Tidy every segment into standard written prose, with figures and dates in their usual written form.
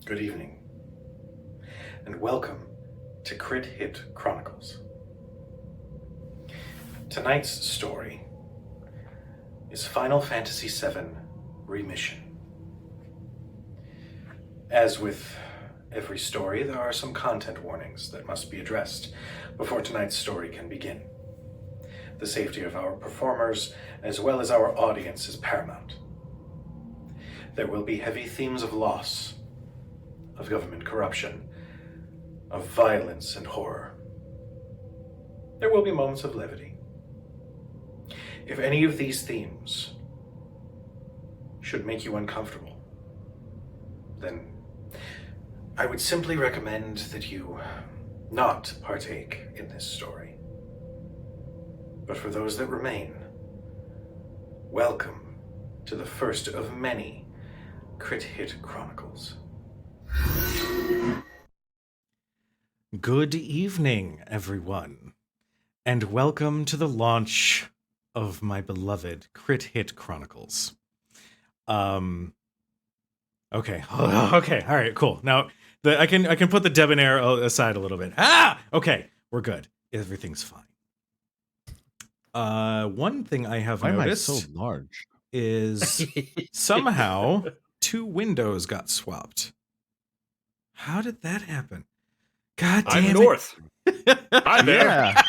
Good evening, and welcome to Crit Hit Chronicles. Tonight's story is Final Fantasy VII Remission. As with every story, there are some content warnings that must be addressed before tonight's story can begin. The safety of our performers, as well as our audience, is paramount. There will be heavy themes of loss, of government corruption, of violence and horror. There will be moments of levity. If any of these themes should make you uncomfortable, then I would simply recommend that you not partake in this story. But for those that remain, welcome to the first of many Crit Hit Chronicles. Good evening, everyone, and welcome to the launch of my beloved Crit Hit Chronicles. Okay, okay, all right, cool. Now, I can put the debonair aside a little bit. Okay, we're good. Everything's fine. One thing I have Why noticed am I so large? is somehow 2 windows got swapped. How did that happen? God damn I'm it. North. Hi there. Yeah.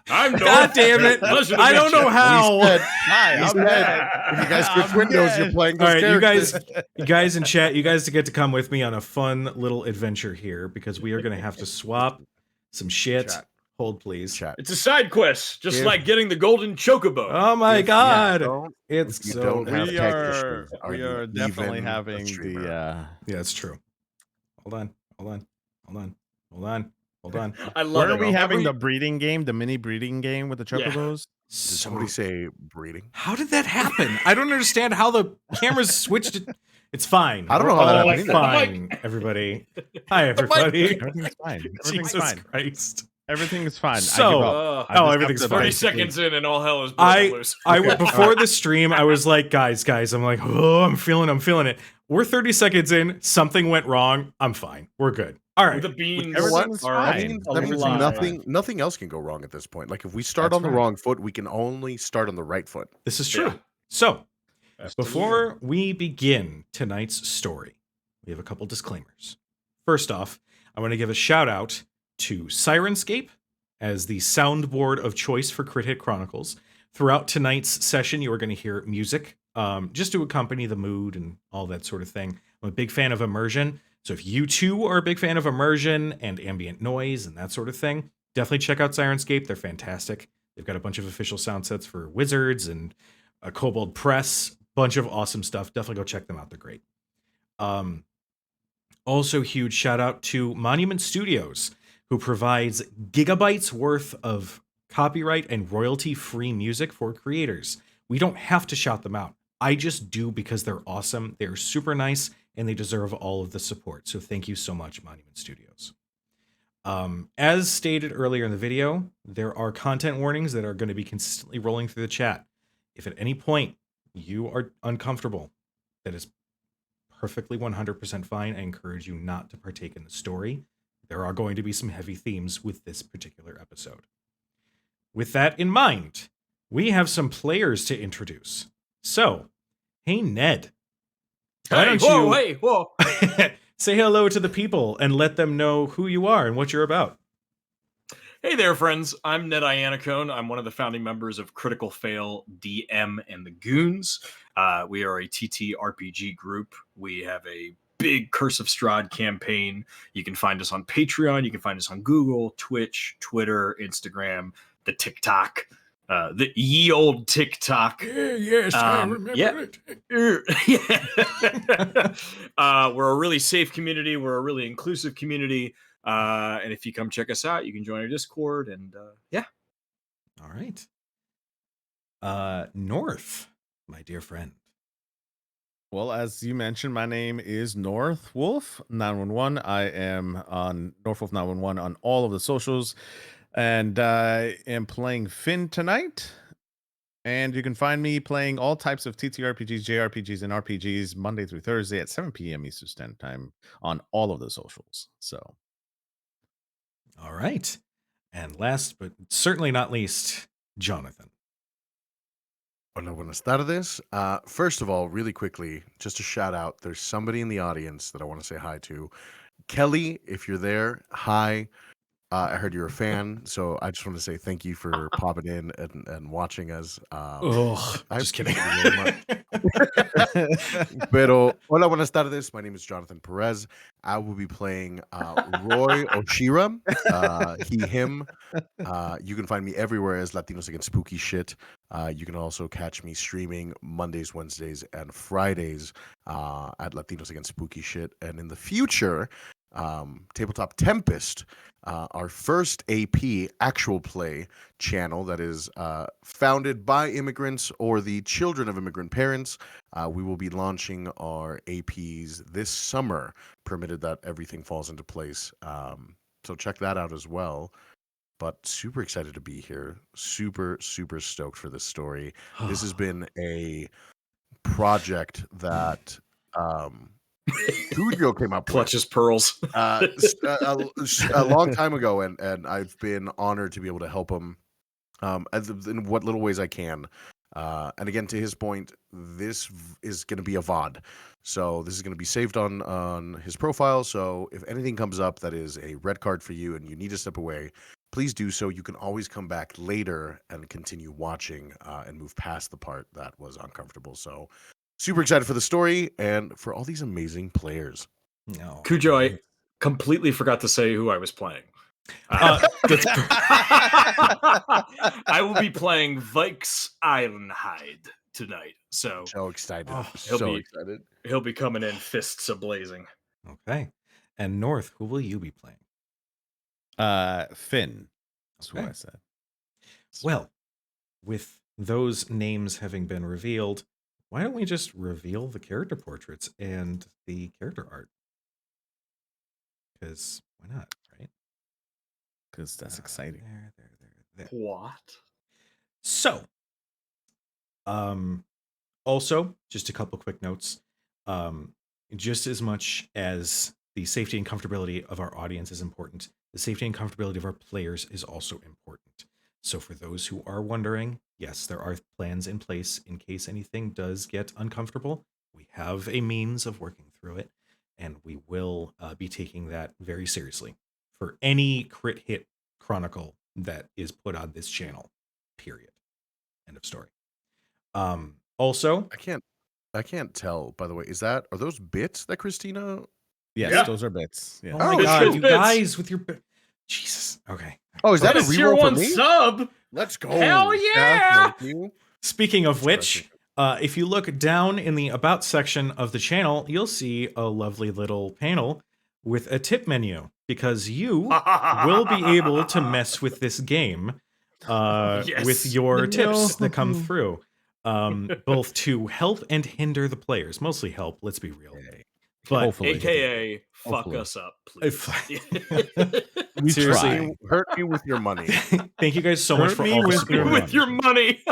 I'm North. God damn it. Pleasure to I meet don't you. know how. Hi, He I'm said, dead. if you guys switch I'm windows, dead. you're playing All those right, characters. you guys in chat, you guys get to come with me on a fun little adventure here because we are going to have to swap some shit. Chat. Hold, please. Chat. It's a side quest, just If- like getting the golden chocobo. Oh my If you god. don't- It's if you so don't have We tech are issues, we you are definitely even a having streamer? the Yeah, it's true. Hold on. I love where it. are we having Every- the breeding game, the mini breeding game with the Yeah. chocobos? Did somebody say breeding? How did that happen? I don't understand how the cameras switched it. It's fine. I don't We're know how that all happened either. fine, everybody. Hi, everybody. Everything's fine. Everything's Jesus fine. Christ. Everything is fine. So- I give up. Oh, I just everything's have to fine. 30 basically- seconds in and all hell is broken loose. Before the stream, I was like, guys, I'm like, oh, I'm feeling it. We're 30 seconds in. Something went wrong. I'm fine. We're good. All right. The beans Everything's are fine. That means alive. nothing else can go wrong at this point. Like if we start That's on the right. wrong foot, we can only start on the right foot. This is true. Yeah. So, Absolutely. before we begin tonight's story, we have a couple disclaimers. First off, I want to give a shout out to Sirenscape as the soundboard of choice for Crit Hit Chronicles. Throughout tonight's session, you are going to hear music just to accompany the mood and all that sort of thing. I'm a big fan of immersion. So if you too are a big fan of immersion and ambient noise and that sort of thing, definitely check out Sirenscape. They're fantastic. They've got a bunch of official sound sets for Wizards and a Kobold Press, bunch of awesome stuff. Definitely go check them out. They're great. Also, huge shout out to Monument Studios, who provides gigabytes worth of copyright and royalty-free music for creators. We don't have to shout them out. I just do because they're awesome. They're super nice, and they deserve all of the support. So thank you so much, Monument Studios. As stated earlier in the video, there are content warnings that are going to be consistently rolling through the chat. If at any point you are uncomfortable, that is perfectly 100% fine. I encourage you not to partake in the story. There are going to be some heavy themes with this particular episode. With that in mind, we have some players to introduce. So, hey Ned, why don't Whoa. say hello to the people and let them know who you are and what you're about. Hey there, friends. I'm Ned Ianacone. I'm one of the founding members of Critical Fail, DM, and the Goons. We are a TTRPG group. We have a big Curse of Strahd campaign. You can find us on Patreon. You can find us on Google, Twitch, Twitter, Instagram, the TikTok, the ye old TikTok. Yes, I remember it. We're a really safe community. We're a really inclusive community. And if you come check us out, you can join our Discord. And yeah. All right. North, my dear friend. Well, as you mentioned, my name is North Wolf 911. I am on North Wolf 911 on all of the socials, and I am playing Finn tonight. And you can find me playing all types of TTRPGs, JRPGs, and RPGs Monday through Thursday at 7 p.m. Eastern Standard Time on all of the socials. So, All right. And last but certainly not least, Jonathan. Hola, buenas tardes. First of all, really quickly, just a shout out. There's somebody in the audience that I want to say hi to. Kelly, if you're there, hi. I heard you're a fan, so I just want to say thank you for popping in and watching us. Ugh, I just kidding. appreciate it very much. Pero, hola, buenas tardes. My name is Jonathan Perez. I will be playing Roy Oshira, he, him. You can find me everywhere as Latinos Against Spooky Shit. You can also catch me streaming Mondays, Wednesdays, and Fridays at Latinos Against Spooky Shit. And in the future, Tabletop Tempest, our first AP actual play channel that is founded by immigrants or the children of immigrant parents. We will be launching our APs this summer, permitted that everything falls into place. So check that out as well. But super excited to be here. Super, super stoked for this story. This has been a project that Cujo came up with Clutches pearls. a long time ago, and I've been honored to be able to help him in what little ways I can. And again, to his point, this is going to be a VOD. So this is going to be saved on his profile. So if anything comes up that is a red card for you and you need to step away, please do so. You can always come back later and continue watching and move past the part that was uncomfortable. So super excited for the story and for all these amazing players. No. Cujo, I completely forgot to say who I was playing. That's I will be playing Vikes Ironhide tonight. So excited. Oh, excited. he'll be coming in fists a-blazing. okay. And North, who will you be playing? Finn. That's what Okay. I said. Well, with those names having been revealed, why don't we just reveal the character portraits and the character art? Because why not, right? Because that's exciting. There. What? So, also, just a couple quick notes. Just as much as the safety and comfortability of our audience is important, the safety and comfortability of our players is also important. So for those who are wondering, yes, there are plans in place in case anything does get uncomfortable. We have a means of working through it, and we will be taking that very seriously for any crit hit chronicle that is put on this channel, period. End of story. Also, I can't tell, by the way. Are those bits that Christina? Yes, Yeah. those are bits. Yeah. oh my Oh, god, it's you bits. guys with your Jesus. Okay. Oh, is that a That's tier reroll for 1 me? sub. Let's go. Hell yeah! Thank you. Speaking of which, Interesting. if you look down in the About section of the channel, you'll see a lovely little panel with a tip menu because you will be able to mess with this game Yes. with your tips that come No. through, both to help and hinder the players. Mostly help, let's be real. But Hopefully. AKA fuck Hopefully. us up, please. We seriously, try. Hurt me with your money. thank you guys so much Hurt for me all the with support. your With your money.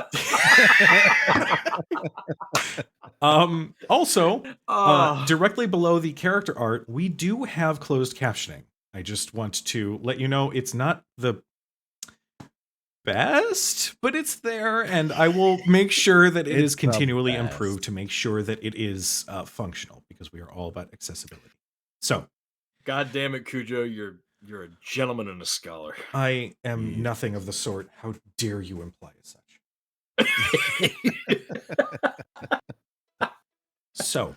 Also, Ah. directly below the character art, we do have closed captioning. I just want to let you know it's not the best, but it's there, and I will make sure that it It's is the continually best. improved to make sure that it is functional because we are all about accessibility. So, God damn it, Cujo, you're a gentleman and a scholar. I am Yeah. nothing of the sort. How dare you imply as such? So,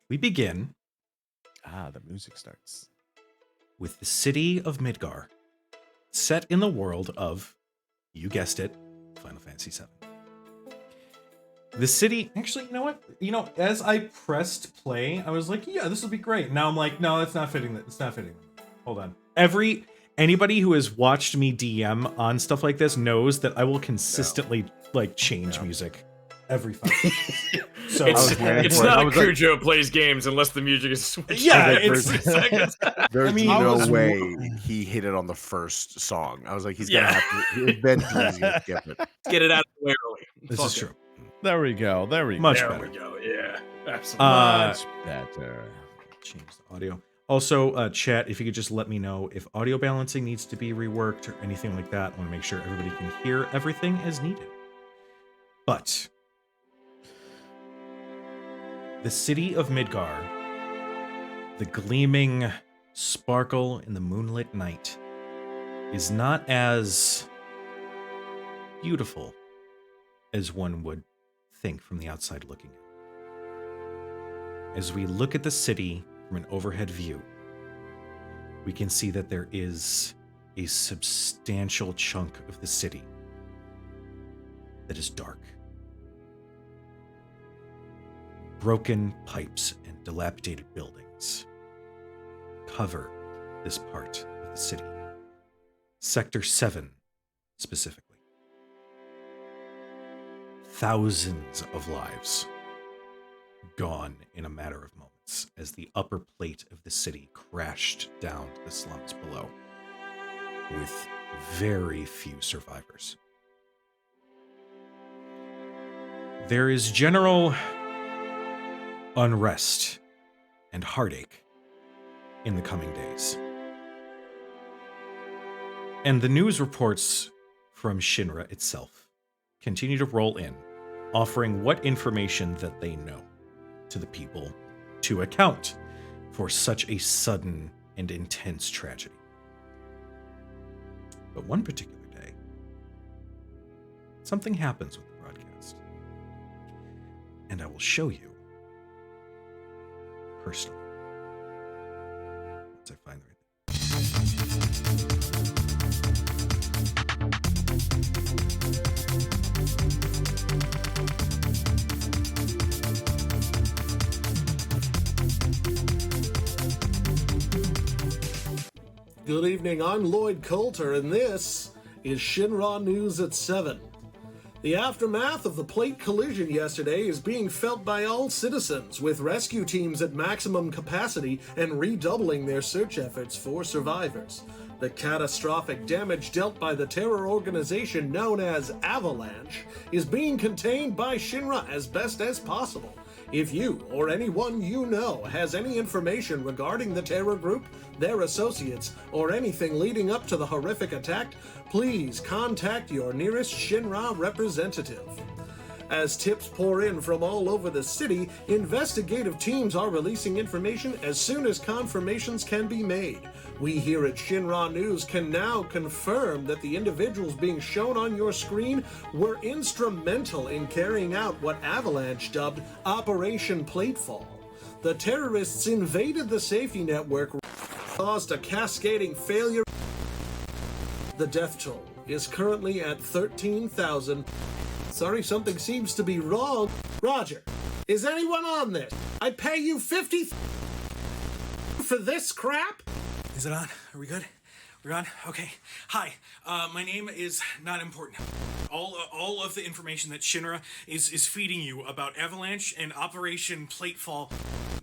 we begin The music starts. with the city of Midgar, set in the world of, you guessed it, Final Fantasy VII. The city, actually, you know what? As I pressed play, I was like, yeah, this will be great. Now I'm like, no, that's not fitting. It's not fitting. Hold on. Anybody who has watched me DM on stuff like this knows that I will consistently change music every 5 minutes. So It's waiting for it. not I was like- Cujo plays games unless the music is switched. Yeah, every it's- 3 seconds. There's I mean, no I was- way he hit it on the first song. I was like, he's Yeah. gonna have to. Eventually, he's gonna skip it. Get it out of the way early. this Fuck is it. true. There we go. There we Much go. There better. we go. Yeah, absolutely. Much better. Change the audio. Also, chat, if you could just let me know if audio balancing needs to be reworked or anything like that. I want to make sure everybody can hear everything as needed. But the city of Midgar, the gleaming sparkle in the moonlit night, is not as beautiful as one would think from the outside looking in. As we look at the city from an overhead view, we can see that there is a substantial chunk of the city that is dark. Broken pipes and dilapidated buildings cover this part of the city. Sector 7, specifically. Thousands of lives gone in a matter of moments as the upper plate of the city crashed down to the slums below, with very few survivors. There is general unrest and heartache in the coming days. And the news reports from Shinra itself continue to roll in, offering what information that they know to the people to account for such a sudden and intense tragedy. But one particular day, something happens with the broadcast, and I will show you personally once I find the right Good evening, I'm Lloyd Coulter, and this is Shinra News at 7. The aftermath of the plate collision yesterday is being felt by all citizens, with rescue teams at maximum capacity and redoubling their search efforts for survivors. The catastrophic damage dealt by the terror organization known as Avalanche is being contained by Shinra as best as possible. If you or anyone you know has any information regarding the terror group, their associates, or anything leading up to the horrific attack, please contact your nearest Shinra representative. As tips pour in from all over the city, investigative teams are releasing information as soon as confirmations can be made. We here at Shinra News can now confirm that the individuals being shown on your screen were instrumental in carrying out what Avalanche dubbed Operation Platefall. The terrorists invaded the safety network, caused a cascading failure. The death toll is currently at 13,000. Sorry, something seems to be wrong. Roger, is anyone on this? I pay you 50 for this crap? Is it on? Are we good? We're on? Okay. Hi, my name is not important. All of the information that Shinra is feeding you about Avalanche and Operation Platefall,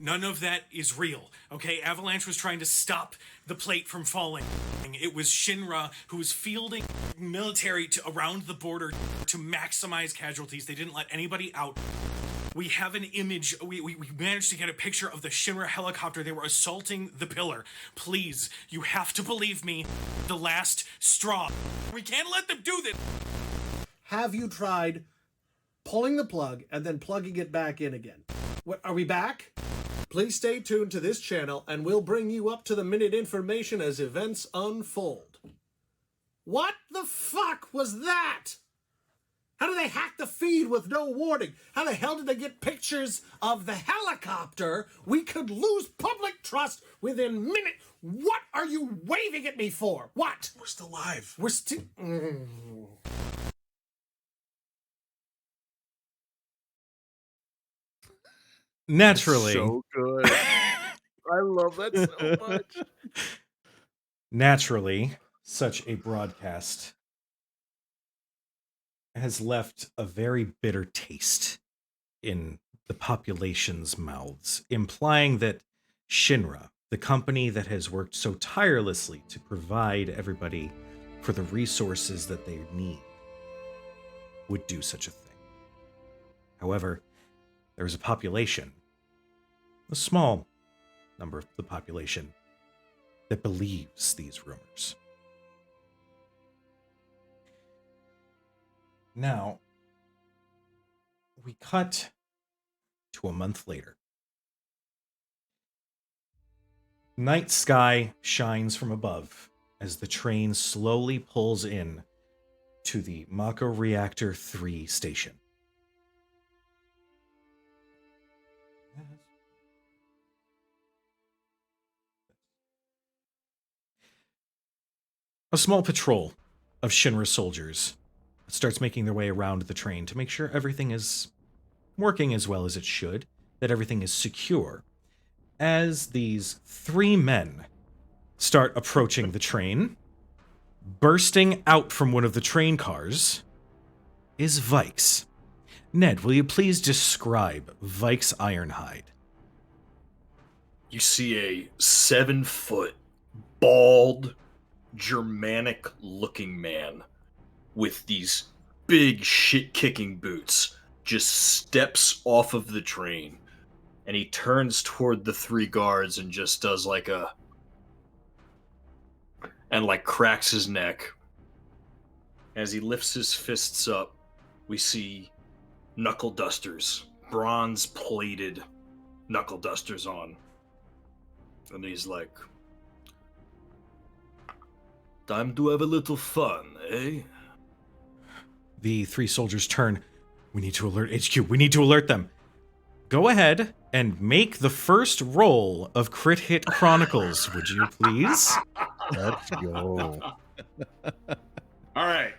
none of that is real, okay? Avalanche was trying to stop the plate from falling. It was Shinra who was fielding military around the border to maximize casualties. They didn't let anybody out. We have an image, we managed to get a picture of the Shinra helicopter. They were assaulting the pillar. Please, you have to believe me. The last straw. We can't let them do this. Have you tried pulling the plug and then plugging it back in again? What, are we back? Please stay tuned to this channel and we'll bring you up to the minute information as events unfold. What the fuck was that? How did they hack the feed with no warning? How the hell did they get pictures of the helicopter? We could lose public trust within minutes. What are you waving at me for? What? We're still live. We're still... Naturally. So good. I love that so much. Naturally, such a broadcast has left a very bitter taste in the population's mouths, implying that Shinra, the company that has worked so tirelessly to provide everybody for the resources that they need, would do such a thing. However, there is a population, a small number of the population, that believes these rumors. Now, we cut to a month later. Night sky shines from above as the train slowly pulls in to the Mako Reactor 3 station. A small patrol of Shinra soldiers starts making their way around the train to make sure everything is working as well as it should, that everything is secure. As these three men start approaching the train, bursting out from one of the train cars is Vikes. Ned, will you please describe Vikes Ironhide? You see a 7-foot, bald, Germanic-looking man with these big shit-kicking boots just steps off of the train, and he turns toward the three guards and just does and cracks his neck, As he lifts his fists up, we see knuckle dusters, bronze-plated knuckle dusters on. And he's like, time to have a little fun, eh? The 3 soldiers turn. We need to alert HQ. We need to alert them. Go ahead and make the first roll of Crit Hit Chronicles, would you please? Let's go. All right.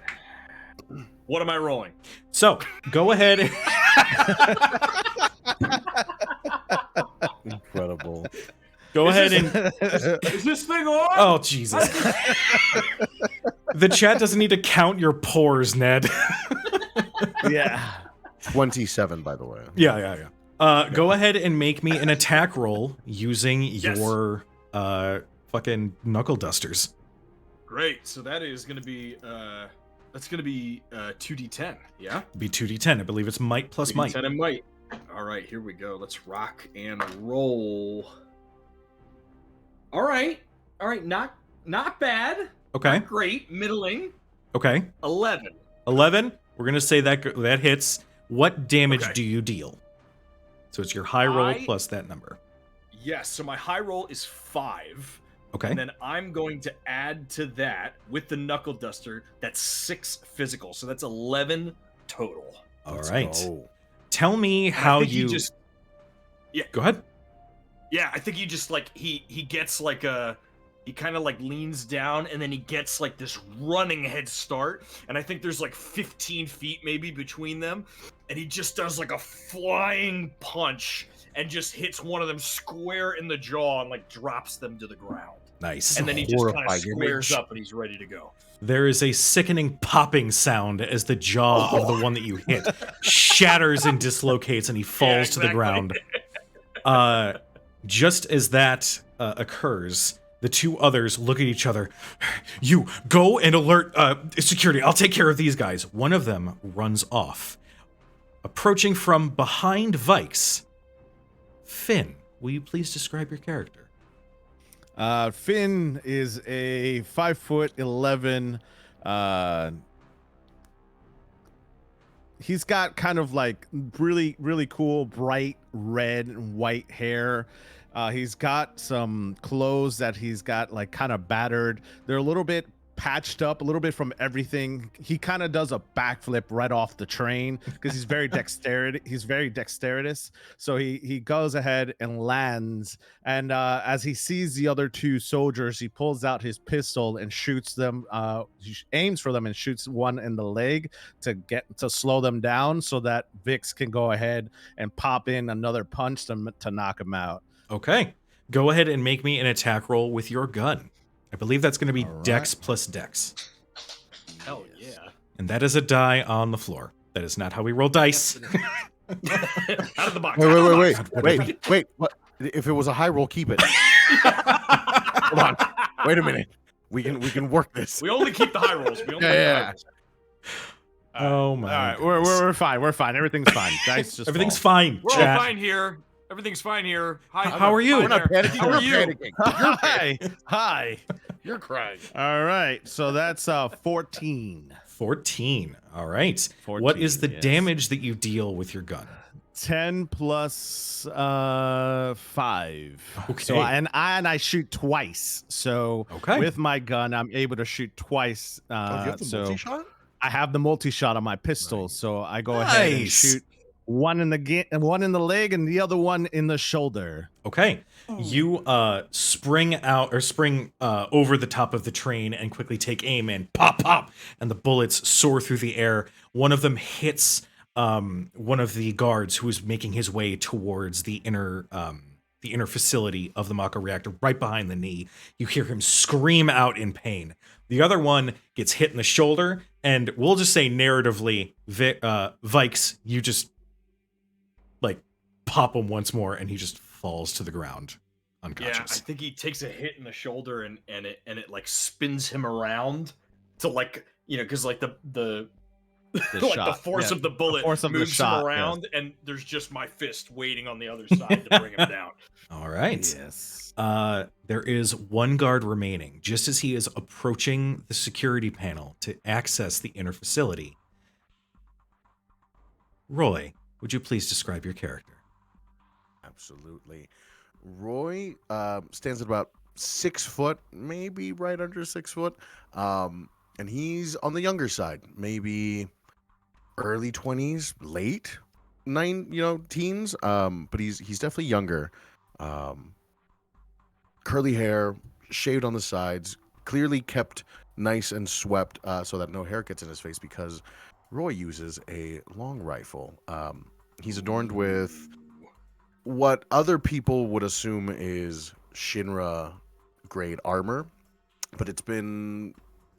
What am I rolling? So, go ahead. Incredible. Go ahead and... Is this thing on? Oh, Jesus. The chat doesn't need to count your pores, Ned. Yeah. 27, by the way. Yeah. Go ahead and make me an attack roll using your fucking knuckle dusters. Great. So that is going to be that's going to be 2d10. Yeah. Be 2d10. I believe it's might plus might. 2d10 and might. All right, here we go. Let's rock and roll. All right. Not bad. Okay. Not great. Middling. Okay. 11. 11. We're gonna say that hits. What damage Okay. do you deal? So it's your high roll I- plus that number. Yes. So my high roll is 5. Okay. And then I'm going to add to that with the knuckle duster. That's 6 physical. So that's 11 total. All Let's right. go. Tell me And I how think you. he just Go ahead. Yeah, I think he just like he gets like he kind of like leans down and then he gets like this running head start, and I think there's like 15 feet maybe between them, and he just does like a flying punch and just hits one of them square in the jaw and like drops them to the ground. Nice. And then he just kind of horrifying squares image. up and he's ready to go. There is a sickening popping sound as the jaw of the one that you hit shatters and dislocates, and he falls to the exactly. ground. Just as that occurs, the 2 others look at each other. You go and alert security. I'll take care of these guys. One of them runs off. Approaching from behind Vikes, Finn, will you please describe your character? Finn is a 5'11". He's got kind of like really cool bright red and white hair. He's got some clothes that he's got like kind of battered. They're a little bit patched up, a little bit from everything. He kind of does a backflip right off the train because he's very dexterous. So he goes ahead and lands, and as he sees the other 2 soldiers, he pulls out his pistol and shoots them. He aims for them and shoots one in the leg to slow them down, so that Vix can go ahead and pop in another punch to knock him out. Okay. Go ahead and make me an attack roll with your gun. I believe that's going to be All right. Dex plus Dex. Hell yeah. And that is a die on the floor. That is not how we roll dice. Out of the box. Wait. What? If it was a high roll, keep it. Hold on. Wait a minute. We can work this. We only keep the high rolls. We only keep the high rolls. Oh my. All right, goodness. we're fine. We're fine. Everything's fine. Dice just Everything's fall. fine. We're chat. all fine here. Everything's fine here. Hi, How are you? hi We're not there. panicking. How We're are you? panicking. Hi. Hi. You're crying. All right. So that's 14. 14. All right. 14, What is the yes. damage that you deal with your gun? 10 plus 5. Okay. So I shoot twice. So Okay. with my gun, I'm able to shoot twice. Oh, you have the so multi-shot? I have the multi-shot on my pistol, Nice. so I go ahead and Nice. shoot one in the leg and the other one in the shoulder. Okay. You spring over the top of the train and quickly take aim and pop, and the bullets soar through the air. One of them hits one of the guards who is making his way towards the inner facility of the Mako reactor, right behind the knee. You hear him scream out in pain. The other one gets hit in the shoulder, and we'll just say narratively, Vikes, you just like pop him once more, and he just falls to the ground Yeah, I unconscious. think he takes a hit in the shoulder and it like spins him around to like, you know, because like the The like shot. the force Yeah, of the bullet force of the moves shot, him yes. around, and there's just my fist waiting on the other side to bring him down. All right. Yes. There is one guard remaining. Just as he is approaching the security panel to access the inner facility, Roy, would you please describe your character? Absolutely. Roy stands at about 6 foot, maybe right under 6 foot. And he's on the younger side, maybe early 20s, late teens. But he's definitely younger. Curly hair, shaved on the sides, clearly kept nice and swept so that no hair gets in his face because Roy uses a long rifle. He's adorned with what other people would assume is Shinra grade armor, but it's been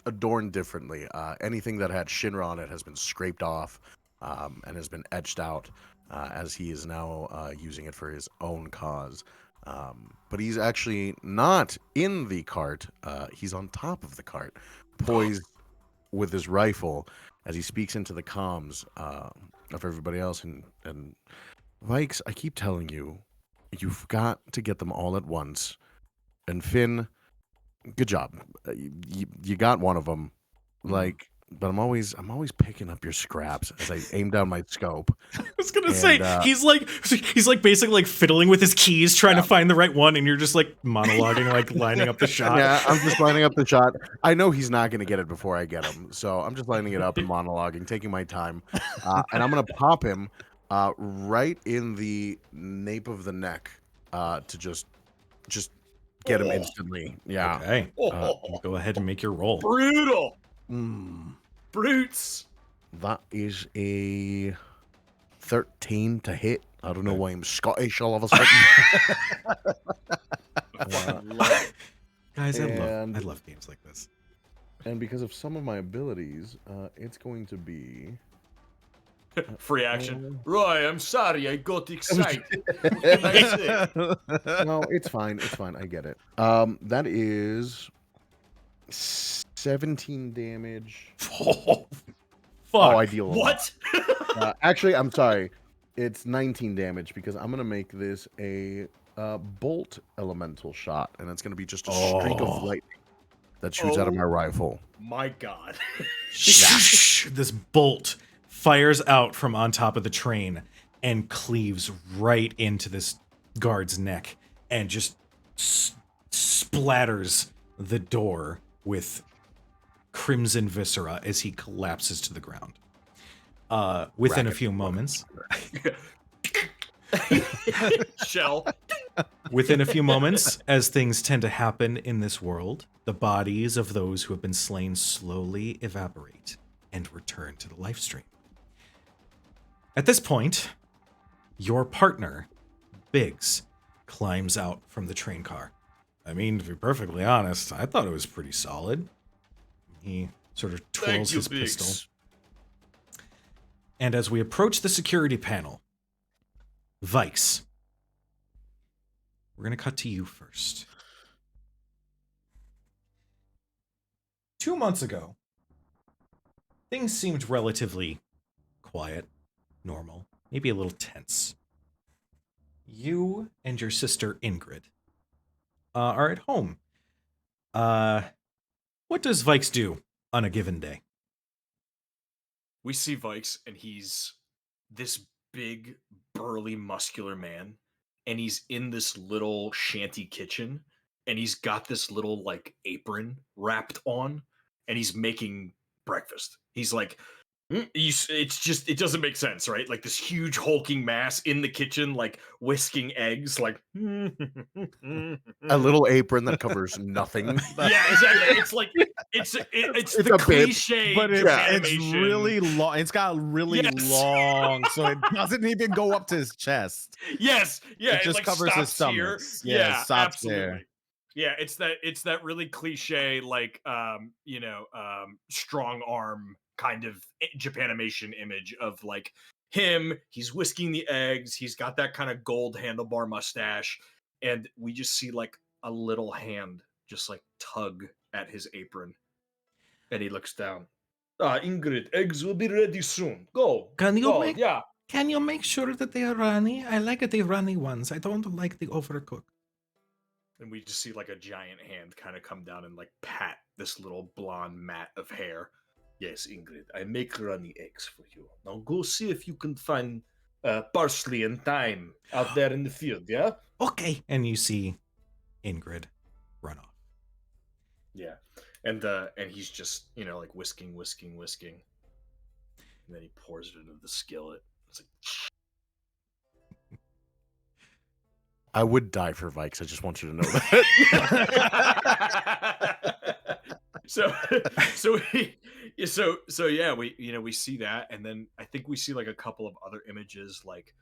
adorned differently. Anything that had Shinra on it has been scraped off and has been etched out as he is now using it for his own cause. But he's actually not in the cart. He's on top of the cart, poised with his rifle as he speaks into the comms of everybody else. And Vikes, I keep telling you, you've got to get them all at once. And Finn, good job. You got one of them. Like, but I'm always picking up your scraps as I aim down my scope. I was gonna And, say he's like basically like fiddling with his keys, trying to find the right one, and you're just like monologuing, like lining up the shot. Yeah, I'm just lining up the shot. I know he's not going to get it before I get him, so I'm just lining it up and monologuing, taking my time, and I'm going to pop him right in the nape of the neck to just get him instantly. Yeah. Okay. Go ahead and make your roll. Brutal. Mm, Brutes. that is a 13 to hit. I don't know why I'm Scottish all of a sudden. Guys, I And- love games like this. And because of some of my abilities, it's going to be. Free action. Roy, I'm sorry, I got excited. What can I say? No, it's fine. It's fine. I get it. That is 17 damage. Oh, fuck. Oh, I deal a lot. What? Actually, I'm sorry. It's 19 damage because I'm gonna make this a bolt elemental shot, and it's gonna be just a streak of lightning that shoots out of my rifle. My God. This bolt fires out from on top of the train and cleaves right into this guard's neck and just splatters the door with crimson viscera as he collapses to the ground. Within a few moments, Shell. Within a few moments, as things tend to happen in this world, the bodies of those who have been slain slowly evaporate and return to the life stream. At this point, your partner, Biggs, climbs out from the train car. I mean, to be perfectly honest, I thought it was pretty solid. He sort of twirls his pistol. And as we approach the security panel, Vice, we're going to cut to you first. 2 months ago, things seemed relatively quiet, normal, maybe a little tense. You and your sister Ingrid are at home. What does Vikes do on a given day? We see Vikes, and he's this big, burly, muscular man, and he's in this little shanty kitchen, and he's got this little like apron wrapped on, and he's making breakfast. He's like, it doesn't make sense, right? Like this huge hulking mass in the kitchen, like whisking eggs, like A little apron that covers nothing. yeah, exactly. It's like it's It's the a bit, cliche, But it's animation. really long. It's got really Yes. long, so it doesn't even go up to his chest. Yes, yeah, It just like covers his stops here. stomach. Yeah, it stops absolutely. there. Yeah, it's that really cliche, like strong arm kind of Japanimation image of like him. He's whisking the eggs. He's got that kind of gold handlebar mustache, and we just see like a little hand just like tug at his apron, and he looks down. Ingrid, eggs will be ready soon. Go. Can you go. make- Yeah. Can you make sure that they are runny? I like the runny ones. I don't like the overcooked. And we just see like a giant hand kind of come down and like pat this little blonde mat of hair. Yes, Ingrid, I make runny eggs for you. Now go see if you can find parsley and thyme out there in the field, yeah? Okay. And you see Ingrid run off. Yeah. And he's just, like whisking. And then he pours it into the skillet. It's like I would die for Vikes. I just want you to know that. so yeah, we see that, and then I think we see like a couple of other images, like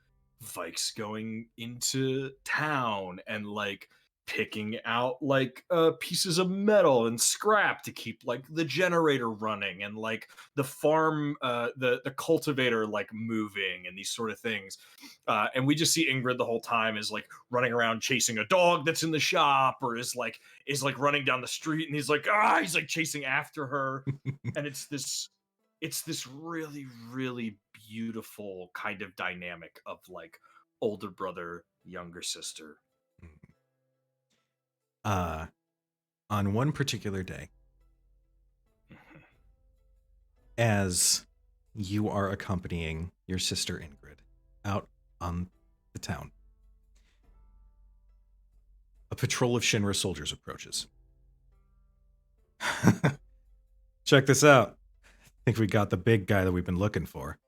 Vikes going into town and like picking out like pieces of metal and scrap to keep like the generator running, and like the farm, the cultivator like moving, and these sort of things. And we just see Ingrid the whole time is like running around chasing a dog that's in the shop, or is like running down the street, and he's like chasing after her. And it's this really, really beautiful kind of dynamic of like older brother, younger sister. On one particular day, as you are accompanying your sister Ingrid out on the town, a patrol of Shinra soldiers approaches. Check this out. I think we got the big guy that we've been looking for.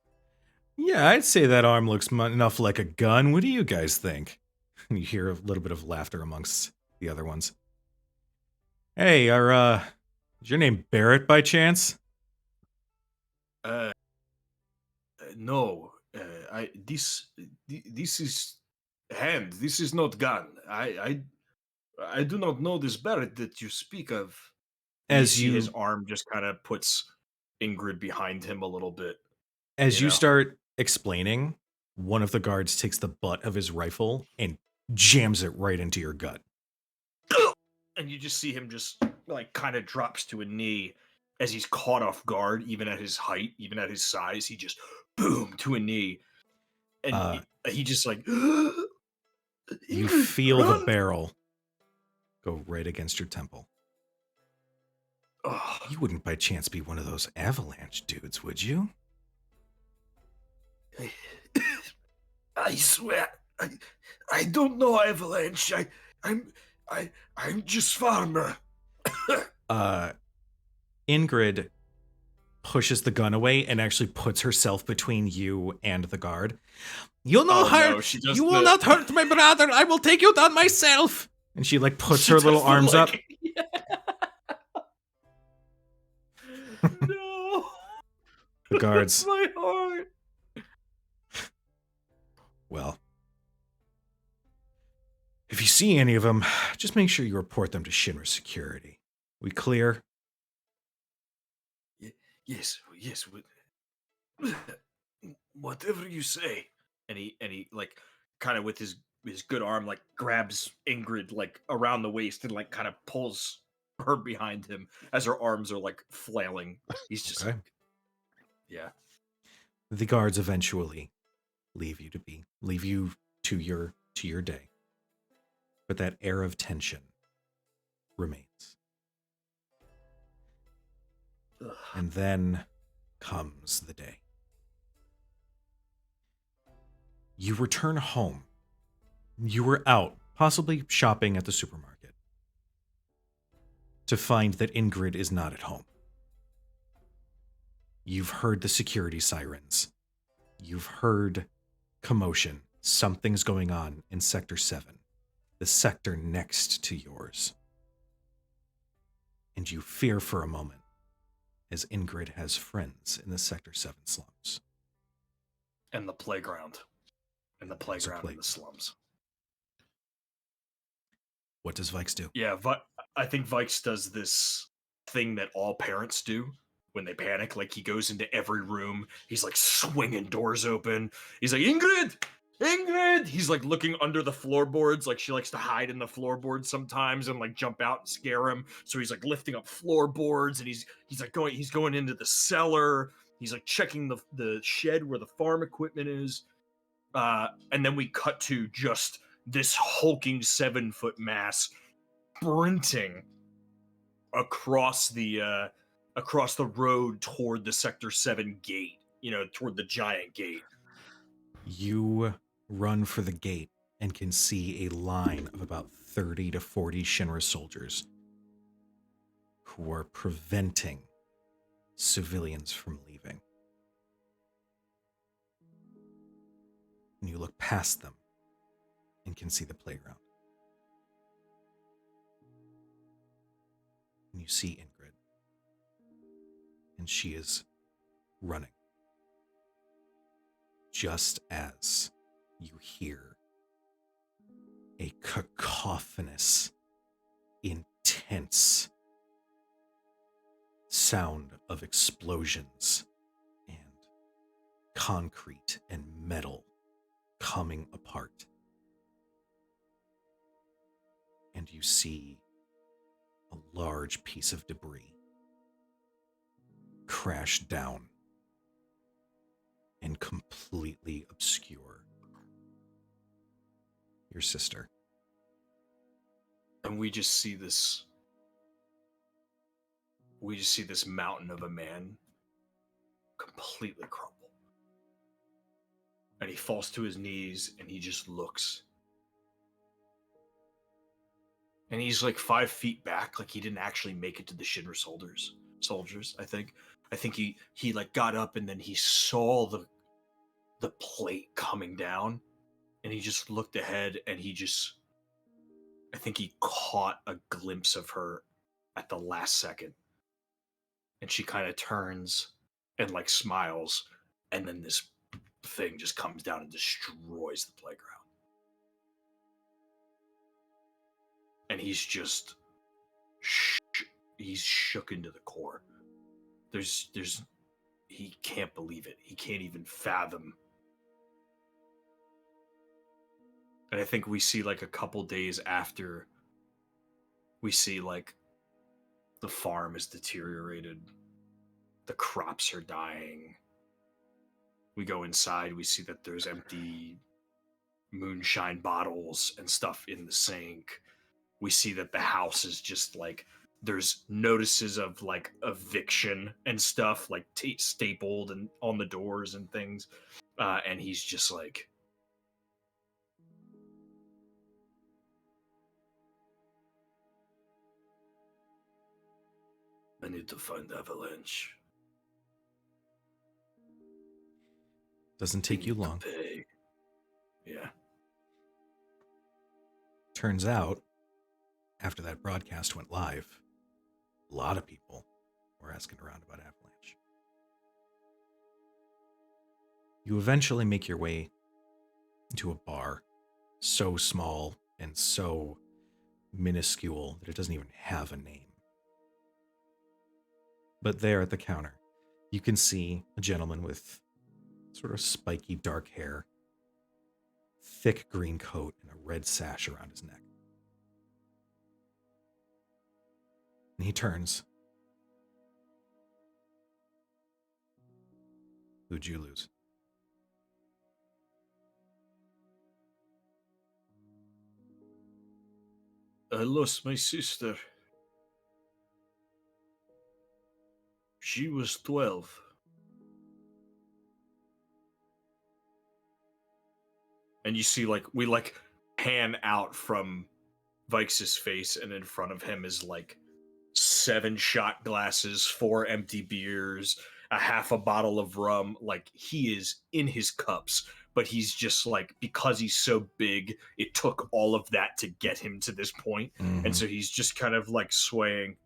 Yeah, I'd say that arm looks enough like a gun. What do you guys think? And you hear a little bit of laughter amongst the other ones. Hey, is your name Barrett by chance? No, this is hand. This is not gun. I do not know this Barrett that you speak of. As you, his arm just kind of puts Ingrid behind him a little bit. As you start explaining, one of the guards takes the butt of his rifle and jams it right into your gut. And you just see him just like kind of drops to a knee as he's caught off guard, even at his height, even at his size. He just boom to a knee, and he just like you feel the barrel go right against your temple. Oh. You wouldn't by chance be one of those avalanche dudes, would you? I swear, I don't know avalanche. I'm just farmer. Ingrid pushes the gun away and actually puts herself between you and the guard. You'll not hurt. No, you will not hurt my brother. I will take you down myself. And she like puts her little arms up. Yeah. No. The guards. My heart. Well, if you see any of them, just make sure you report them to Shinra security. We clear? Yes. Whatever you say. And he like kind of with his good arm like grabs Ingrid like around the waist and like kind of pulls her behind him as her arms are like flailing. He's just okay. Like, yeah. The guards eventually leave you to your day. But that air of tension remains. Ugh. And then comes the day. You return home. You were out, possibly shopping at the supermarket, to find that Ingrid is not at home. You've heard the security sirens. You've heard commotion. Something's going on in Sector 7, the sector next to yours. And you fear for a moment as Ingrid has friends in the Sector 7 slums. And the playground. In the slums. What does Vikes do? Yeah, I think Vikes does this thing that all parents do when they panic. Like, he goes into every room. He's, like, swinging doors open. He's like, Ingrid! Ingrid! He's like looking under the floorboards, like she likes to hide in the floorboards sometimes and like jump out and scare him. So he's like lifting up floorboards and he's going into the cellar. He's like checking the shed where the farm equipment is. And then we cut to just this hulking 7-foot mass sprinting across the road toward the Sector 7 gate, toward the giant gate. You run for the gate and can see a line of about 30 to 40 Shinra soldiers who are preventing civilians from leaving. And you look past them and can see the playground. And you see Ingrid. And she is running. Just as you hear a cacophonous, intense sound of explosions and concrete and metal coming apart. And you see a large piece of debris crash down and completely obscure your sister. And we just see this mountain of a man completely crumble. And he falls to his knees and he just looks. And he's like 5 feet back, like he didn't actually make it to the Shinra soldiers, I think. I think he like got up and then he saw the plate coming down and he just looked ahead and I think he caught a glimpse of her at the last second. And she kind of turns and like smiles and then this thing just comes down and destroys the playground. And he's just he's shook into the core. He can't believe it. He can't even fathom. And I think we see like a couple days after, we see like the farm is deteriorated. The crops are dying. We go inside, we see that there's empty moonshine bottles and stuff in the sink. We see that the house is just like, there's notices of like eviction and stuff like stapled and on the doors and things. And he's just like, I need to find Avalanche. Doesn't take you long. Yeah. Turns out, after that broadcast went live, a lot of people were asking around about Avalanche. You eventually make your way into a bar so small and so minuscule that it doesn't even have a name. But there at the counter, you can see a gentleman with sort of spiky dark hair, thick green coat, and a red sash around his neck. And he turns. Who'd you lose? I lost my sister. She was 12. And you see, like, we, like, pan out from Vikes' face, and in front of him is, like, 7 shot glasses, 4 empty beers, a half a bottle of rum. Like, he is in his cups, but he's just, like, because he's so big, it took all of that to get him to this point. Mm-hmm. And so he's just kind of, like, swaying.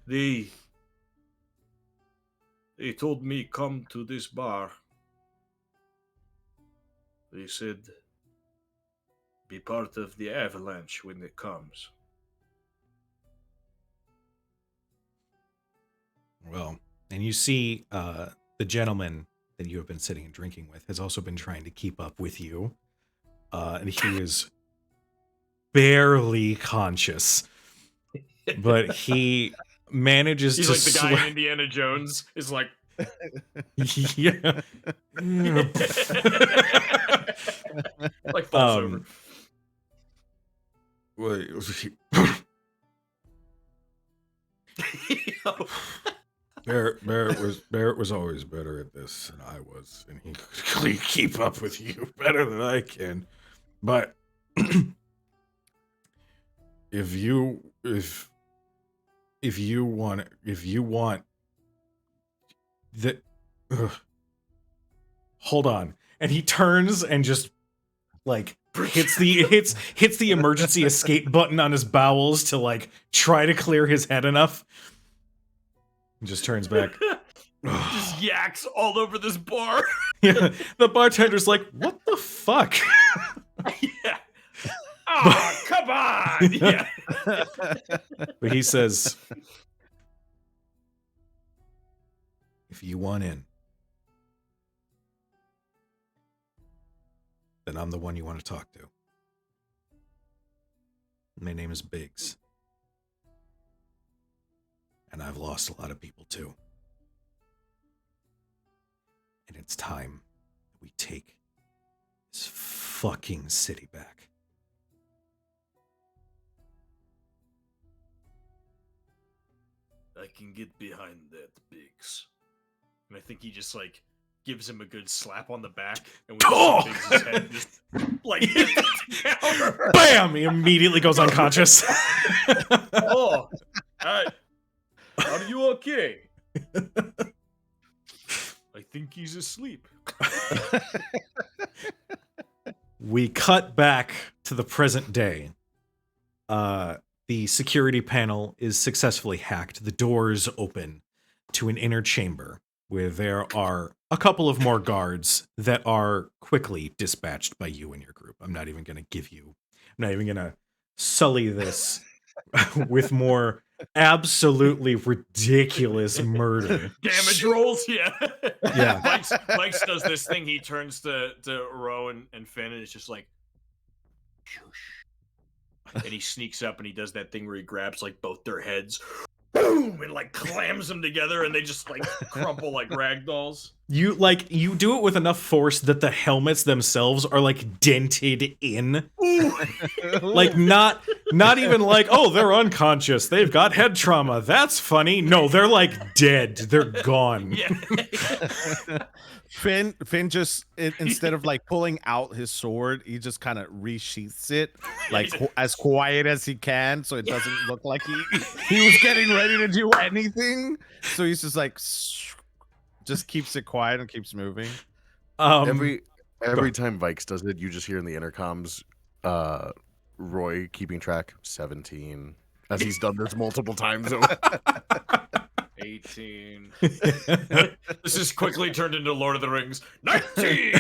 They told me come to this bar. They said be part of the avalanche when it comes. Well, and you see the gentleman that you have been sitting and drinking with has also been trying to keep up with you. And he is barely conscious, but he manages He's to like the guy in Indiana Jones is like, yeah. like falls over. Wait, Barrett was always better at this than I was, and he could keep up with you better than I can. But if you want that, hold on, and he turns and just like hits the emergency escape button on his bowels to like try to clear his head enough. And just turns back. Just yaks all over this bar. Yeah, the bartender's like, "What the fuck?" Yeah. Oh, come on. Yeah. But he says, "If you want in, then I'm the one you want to talk to. My name is Biggs. And I've lost a lot of people too. And it's time that we take this fucking city back." I can get behind that, Biggs. And I think he just like gives him a good slap on the back, and we just see Biggs' head just like hit the counter. Bam! He immediately goes unconscious. Oh, are you okay? I think he's asleep. We cut back to the present day. The security panel is successfully hacked. The doors open to an inner chamber where there are a couple of more guards that are quickly dispatched by you and your group. I'm not even going to sully this with more absolutely ridiculous murder. Damage rolls, yeah. Yeah. Mike's does this thing. He turns to Ro and Finn, and it's just like, shush. And he sneaks up and he does that thing where he grabs like both their heads, boom, and like clams them together, and they just like crumple like rag dolls. You do it with enough force that the helmets themselves are like dented in. Like not even like, oh, they're unconscious, they've got head trauma, that's funny. No, they're like dead, they're gone. Yeah. Finn just instead of like pulling out his sword, he just kind of resheaths it like as quiet as he can, so it doesn't look like he was getting ready to do anything. So he's just like just keeps it quiet and keeps moving. Every time Vikes does it, you just hear in the intercoms, Roy keeping track 17, as he's done this multiple times over. 18. This is quickly turned into Lord of the Rings. 19.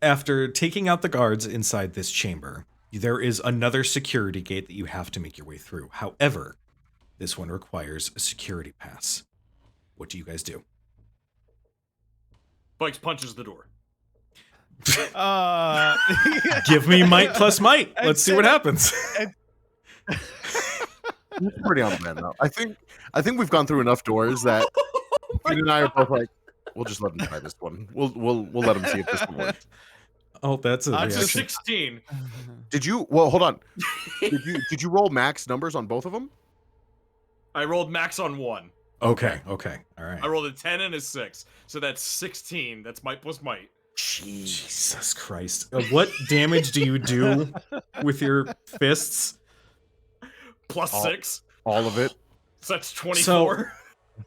After taking out the guards inside this chamber, there is another security gate that you have to make your way through. However, this one requires a security pass. What do you guys do? Bikes punches the door. Give me might plus might. Let's see what happens. It's pretty on brand though. I think we've gone through enough doors that Finn and I are both like, we'll just let him try this one. We'll let him see if this one works. Oh, that's a That's a reaction. 16. Did you? Well, hold on. Did you roll max numbers on both of them? I rolled max on 1. Okay, all right. I rolled a 10 and a 6. So that's 16. That's might plus might. Jesus Christ. What damage do you do with your fists? Plus 6. All of it. So that's 24.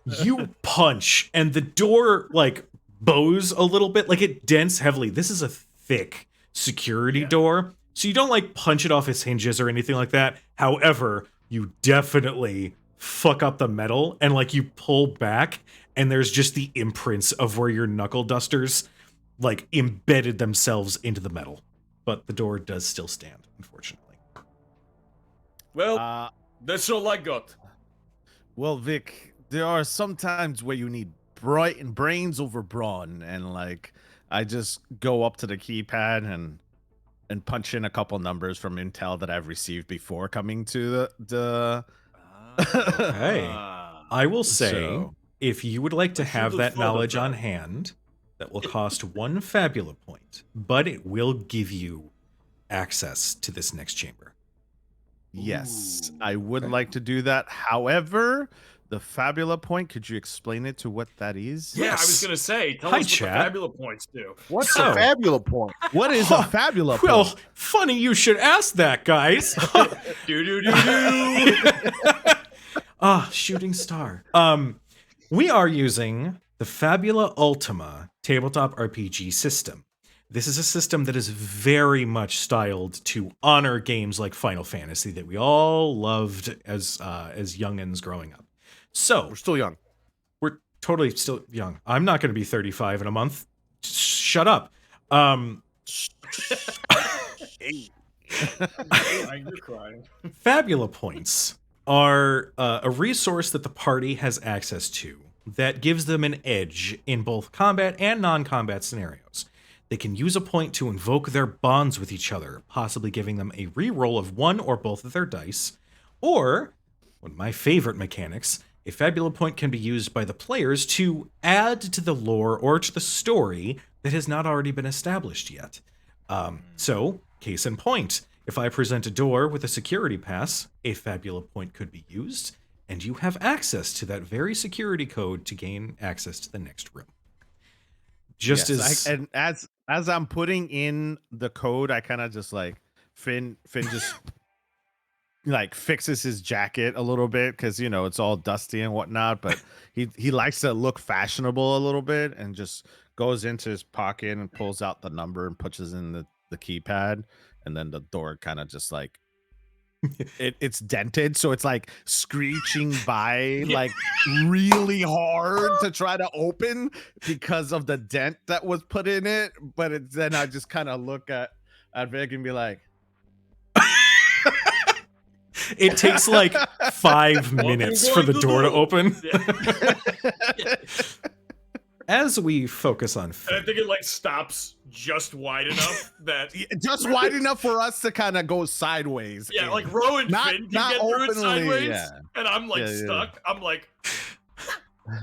So you punch and the door like bows a little bit, like it dents heavily. This is a thick security door, so you don't like punch it off its hinges or anything like that. However, you definitely fuck up the metal and like you pull back and there's just the imprints of where your knuckle dusters like embedded themselves into the metal. But the door does still stand, unfortunately. Well, that's all I got. Well, Vic, there are some times where you need bright and brains over brawn, and like I just go up to the keypad and punch in a couple numbers from intel that I've received before coming to the Hey, Ah. I will say, So- if you would like to I should have have that thought of knowledge on that. hand, that will cost 1 Fabula point, but it will give you access to this next chamber. Yes, Ooh, I would okay. like to do that. However, the Fabula point, could you explain it to what that is? Yeah, I was Yes. gonna say, tell Hi, us what chat. the Fabula points do. What's So- the fabula point? What is a Fabula Well, point? funny you should ask that, guys. Do do do do. Ah, shooting star. We are using the Fabula Ultima tabletop RPG system. This is a system that is very much styled to honor games like Final Fantasy that we all loved as youngins growing up. So We're still young. we're totally still young. I'm not going to be 35 in a month. Shut up. You're crying. Fabula points are a resource that the party has access to that gives them an edge in both combat and non-combat scenarios. They can use a point to invoke their bonds with each other, possibly giving them a reroll of one or both of their dice. Or, one of my favorite mechanics, a Fabula point can be used by the players to add to the lore or to the story that has not already been established yet. So, case in point, if I present a door with a security pass, a Fabula point could be used, and you have access to that very security code to gain access to the next room. Just Yes, as and as I'm putting in the code, I kind of just like Finn just like fixes his jacket a little bit because it's all dusty and whatnot, but he likes to look fashionable a little bit and just goes into his pocket and pulls out the number and puts it in the keypad, and then the door kind of just like it's dented, so it's like screeching by like really hard to try to open because of the dent that was put in it. But then I just kind of look at Vic and be like, it takes like 5 minutes for the door to open. As we focus on And I Finn, think it like stops just wide enough that just wide enough for us to kind of go sideways. yeah, in. like Ro and Not- Finn can not get through it openly, sideways, yeah. and I'm like Yeah, yeah. stuck. I'm like,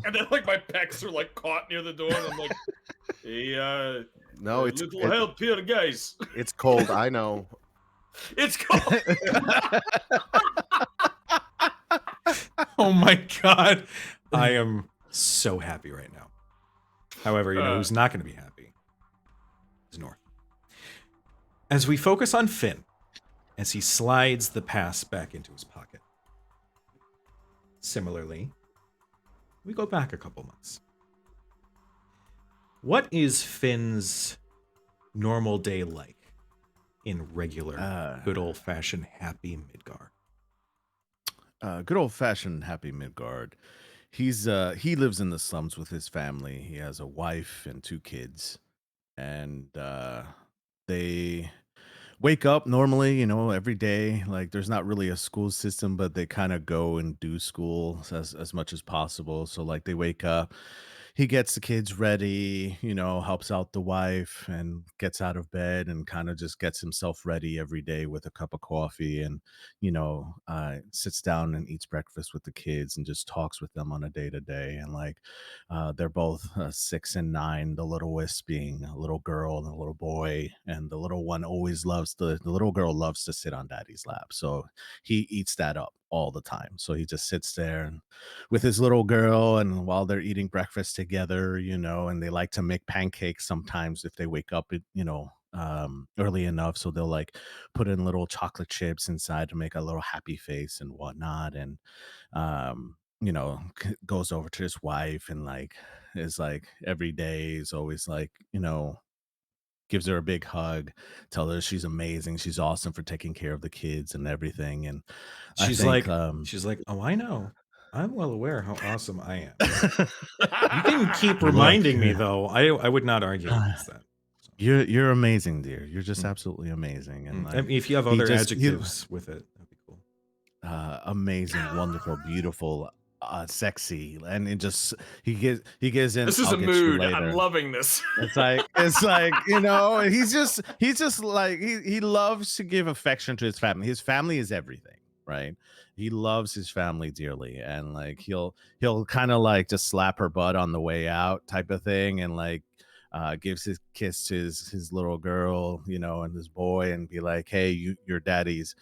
and then like my pecs are like caught near the door, and I'm like, hey, No, it's little help here, guys. it's cold. I know. It's cold. oh my god, I am so happy right now. However, who's not going to be happy is North. As we focus on Finn, as he slides the pass back into his pocket. Similarly, we go back a couple months. What is Finn's normal day like in regular, good old-fashioned happy Midgar? Good old fashioned happy Midgard. He lives in the slums with his family. He has a wife and 2 kids, and they wake up normally, every day. Like there's not really a school system, but they kind of go and do school as much as possible. So like they wake up, he gets the kids ready, helps out the wife and gets out of bed and kind of just gets himself ready every day with a cup of coffee and, sits down and eats breakfast with the kids and just talks with them on a day to day. And like, they're both 6 and 9, the littlest being a little girl and a little boy. And the little one always the little girl loves to sit on daddy's lap. So he eats that up all the time. So he just sits there and with his little girl, and while they're eating breakfast together, and they like to make pancakes sometimes if they wake up early enough. So they'll like put in little chocolate chips inside to make a little happy face and whatnot. And goes over to his wife and like is like every day is always like, gives her a big hug, tell her she's amazing, she's awesome for taking care of the kids and everything. And She's I think, like, oh, I know. I'm well aware how awesome I am. You can keep reminding me, though. I would not argue against that. You're amazing, dear. You're just absolutely amazing. And I mean, if you have he other just- he- adjectives with it, that'd be cool. amazing, wonderful, beautiful, sexy, and it just he gives in. This is I'll a get you mood. I'm later." loving this. It's like he's just like he loves to give affection to his family. His family is everything, right? He loves his family dearly, and like he'll kind of like just slap her butt on the way out type of thing, and like gives his kiss to his little girl, and his boy, and be like, "Hey, you're daddy's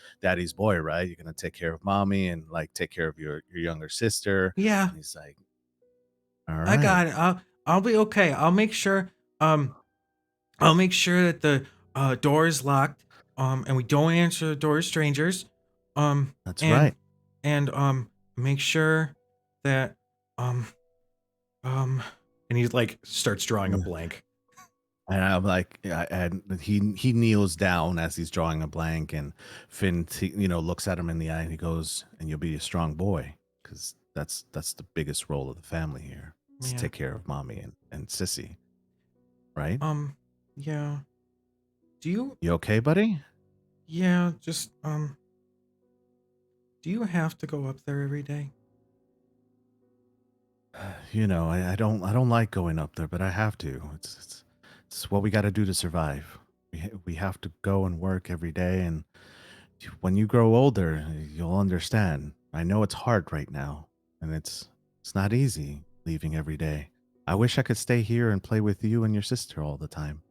boy, right? You're gonna take care of mommy and like take care of your younger sister." Yeah, And he's like, "All I right, got it. I'll be okay. I'll make sure that the door is locked. And we don't answer the door to strangers. that's And right." make sure that um and he like starts drawing a blank. And I'm like, yeah, and he kneels down as he's drawing a blank, and Finn, looks at him in the eye, and he goes, "And you'll be a strong boy, because that's the biggest role of the family here. Is to Yeah. take care of mommy and Sissy, right? Yeah. Do you You okay, buddy?" Yeah, just do you have to go up there every day? I don't like going up there, but I have to. It's what we got to do to survive. We have to go and work every day, and when you grow older, you'll understand. I know it's hard right now, and it's not easy leaving every day. I wish I could stay here and play with you and your sister all the time,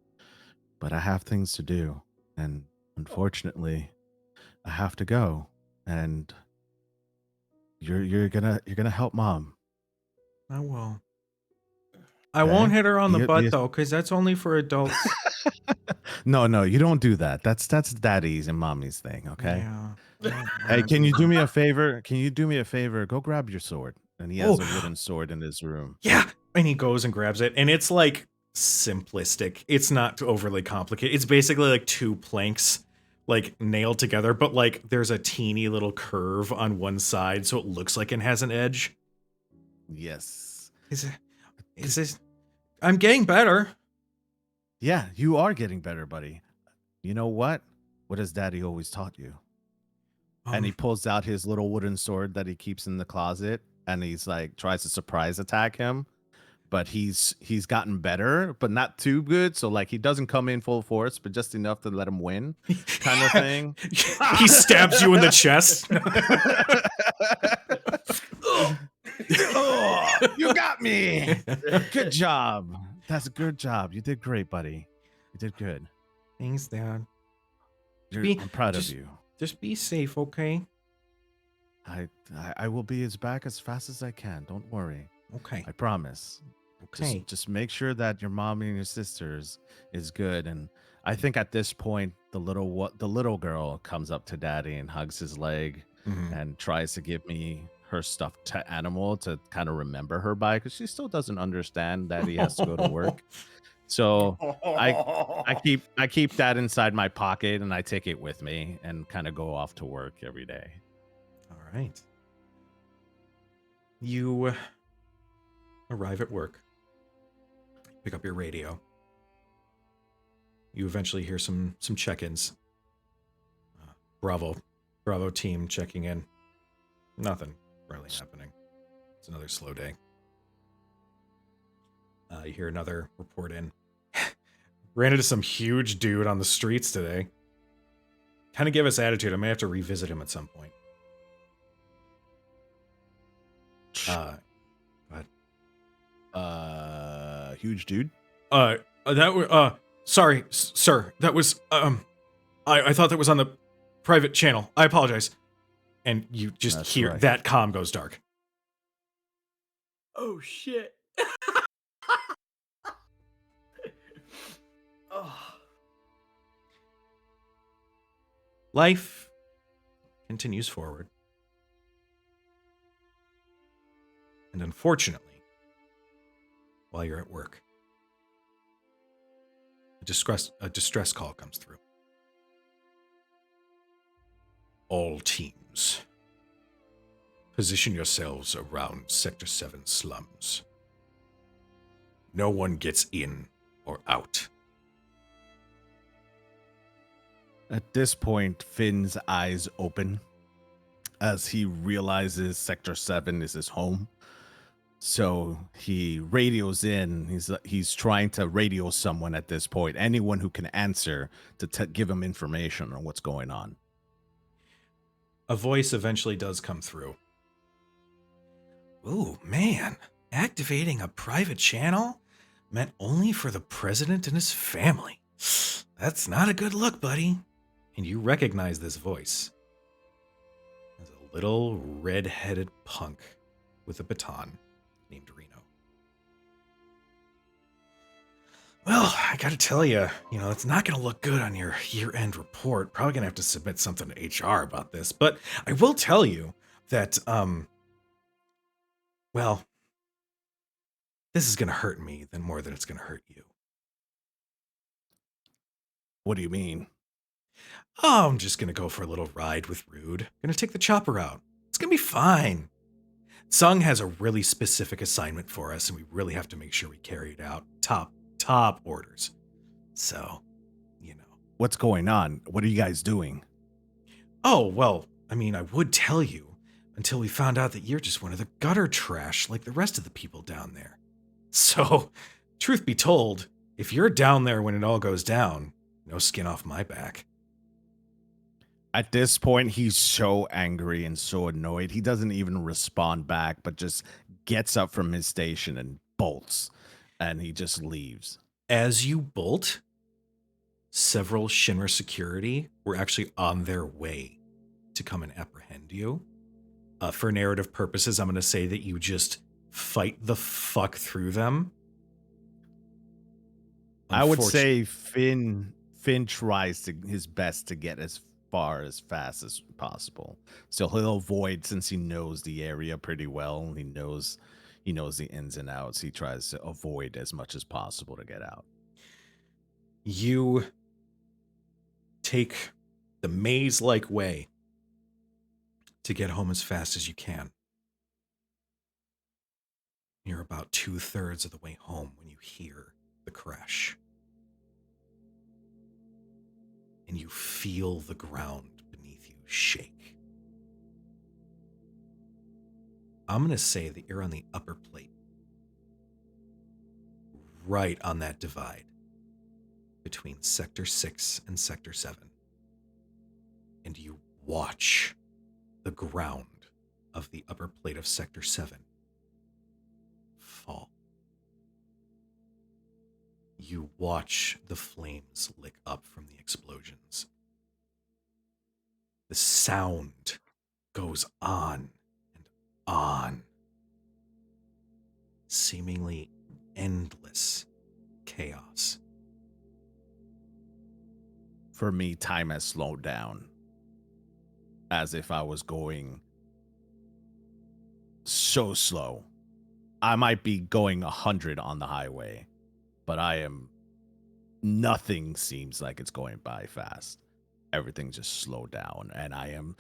but I have things to do, and unfortunately, I have to go. And you're gonna help mom. I will. I Okay? won't hit her on the You- butt you- though, because that's only for adults. No, you don't do that. That's daddy's and mommy's thing, okay? Yeah. Hey, can you do me a favor? Go grab your sword. And he has Oh. a wooden sword in his room. Yeah. And he goes and grabs it, and it's like simplistic. It's not overly complicated. It's basically like two planks like nailed together, but like there's a teeny little curve on one side, so it looks like it has an edge. Yes. Is this I'm getting better. Yeah, you are getting better, buddy. You know what? What has daddy always taught you? And he pulls out his little wooden sword that he keeps in the closet, and he's like tries to surprise attack him. But he's gotten better, but not too good. So like he doesn't come in full force, but just enough to let him win, kind of thing. He stabs you in the chest. Oh, you got me. Good job. That's a good job. You did great, buddy. You did good. Thanks, Dad. I'm proud of you. Just be safe, okay? I will be back as fast as I can. Don't worry. Okay. I promise. Okay. Just make sure that your mommy and your sisters is good. And I think at this point, the little girl comes up to daddy and hugs his leg and tries to give me her stuffed animal to kind of remember her by, because she still doesn't understand that he has to go to work. So I keep that inside my pocket, and I take it with me and kind of go off to work every day. All right. You arrive at work. Pick up your radio. You eventually hear some check-ins. Bravo team checking in. Nothing really happening. It's another slow day. You hear another report in. Ran into some huge dude on the streets today. Kind of give us attitude. I may have to revisit him at some point. Huge dude. Sorry, sir. That was I thought that was on the private channel. I apologize. And you just That's hear right. that comm goes dark. Oh shit. Oh. Life continues forward. And unfortunately, while you're at work, a distress call comes through. All teams, position yourselves around Sector 7 slums. No one gets in or out. At this point, Finn's eyes open, as he realizes Sector 7 is his home. So he radios in. He's trying to radio someone at this point, anyone who can answer to give him information on what's going on. A voice eventually does come through. Ooh, man. Activating a private channel meant only for the president and his family. That's not a good look, buddy. And you recognize this voice as a little red-headed punk with a baton named Reno. Well, I gotta tell you, it's not gonna look good on your year-end report. Probably gonna have to submit something to HR about this. But I will tell you that, well, this is gonna hurt me than more than it's gonna hurt you. What do you mean? Oh, I'm just gonna go for a little ride with Rude. Gonna take the chopper out. It's gonna be fine. Sung has a really specific assignment for us, and we really have to make sure we carry it out. Top orders. So, What's going on? What are you guys doing? Oh, well, I mean, I would tell you until we found out that you're just one of the gutter trash like the rest of the people down there. So, truth be told, if you're down there when it all goes down, no skin off my back. At this point, he's so angry and so annoyed. He doesn't even respond back, but just gets up from his station and bolts. And he just leaves. As you bolt, several Shinra security were actually on their way to come and apprehend you. For narrative purposes, I'm going to say that you just fight the fuck through them. I would say Finn tries his best to get as far as fast as possible. So he'll avoid, since he knows the area pretty well. He knows the ins and outs. He tries to avoid as much as possible to get out. You take the maze-like way to get home as fast as you can. You're about 2/3 of the way home when you hear the crash. And you feel the ground beneath you shake. I'm going to say that you're on the upper plate. Right on that divide between Sector 6 and Sector 7. And you watch the ground of the upper plate of Sector 7 fall. You watch the flames lick up from the explosions. The sound goes on and on. Seemingly endless chaos. For me, time has slowed down. As if I was going so slow. I might be going 100 on the highway, but nothing seems like it's going by fast. Everything just slowed down, and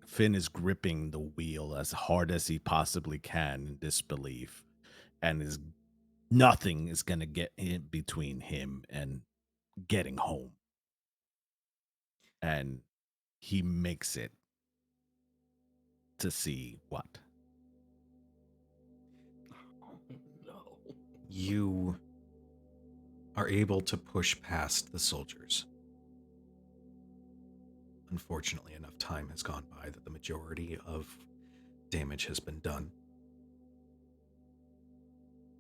Finn is gripping the wheel as hard as he possibly can in disbelief, and nothing is going to get in between him and getting home. And he makes it to see what? Oh, no. You are able to push past the soldiers. Unfortunately, enough time has gone by that the majority of damage has been done.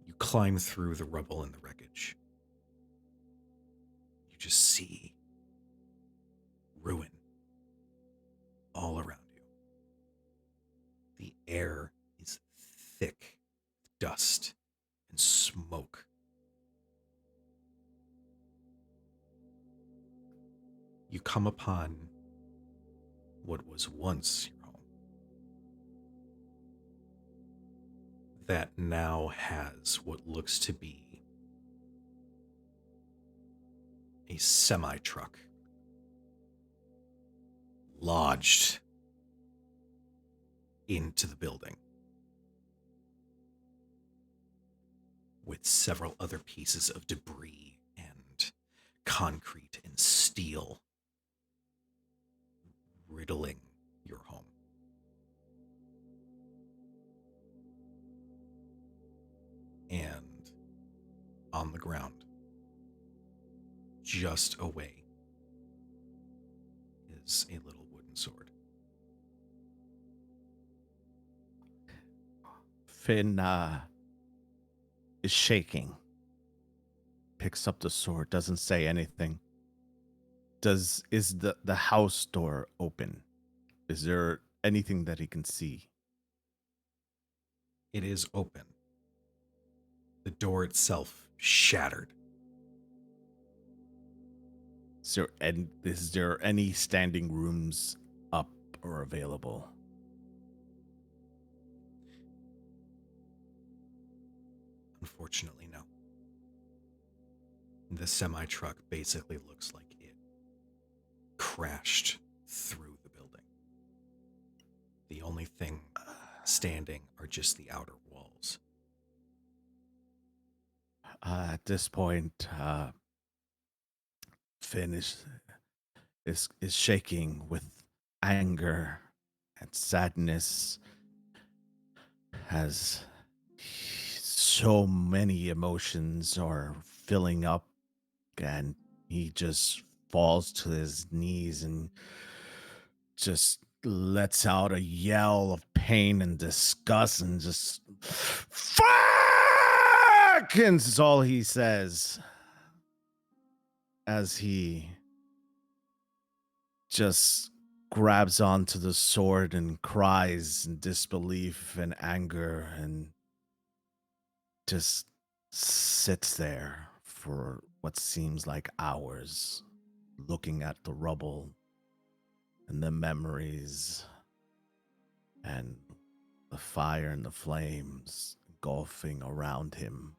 You climb through the rubble and the wreckage. You just see ruin all around you. The air is thick with dust and smoke. You come upon what was once your home that now has what looks to be a semi-truck lodged into the building with several other pieces of debris and concrete and steel riddling your home. on the ground, just away, is a little wooden sword. Finn is shaking, picks up the sword, doesn't say anything. Is the house door open? Is there anything that he can see? It is open. The door itself shattered. Is there any standing rooms up or available? Unfortunately, no. The semi-truck basically looks like it crashed through the building. The only thing standing are just the outer walls. At this point, Finn is shaking with anger and sadness, as so many emotions are filling up, and he just falls to his knees and just lets out a yell of pain and disgust and just fuck, and it's all he says as he just grabs onto the sword and cries in disbelief and anger and just sits there for what seems like hours, looking at the rubble and the memories and the fire and the flames engulfing around him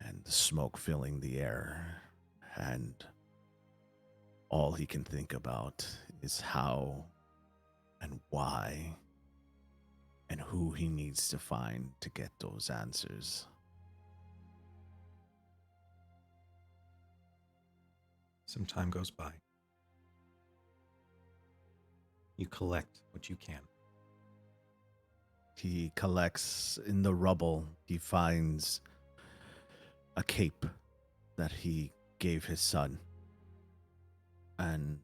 and the smoke filling the air. And all he can think about is how and why and who he needs to find to get those answers. Some time goes by. You collect what you can. He collects in the rubble. He finds a cape that he gave his son. And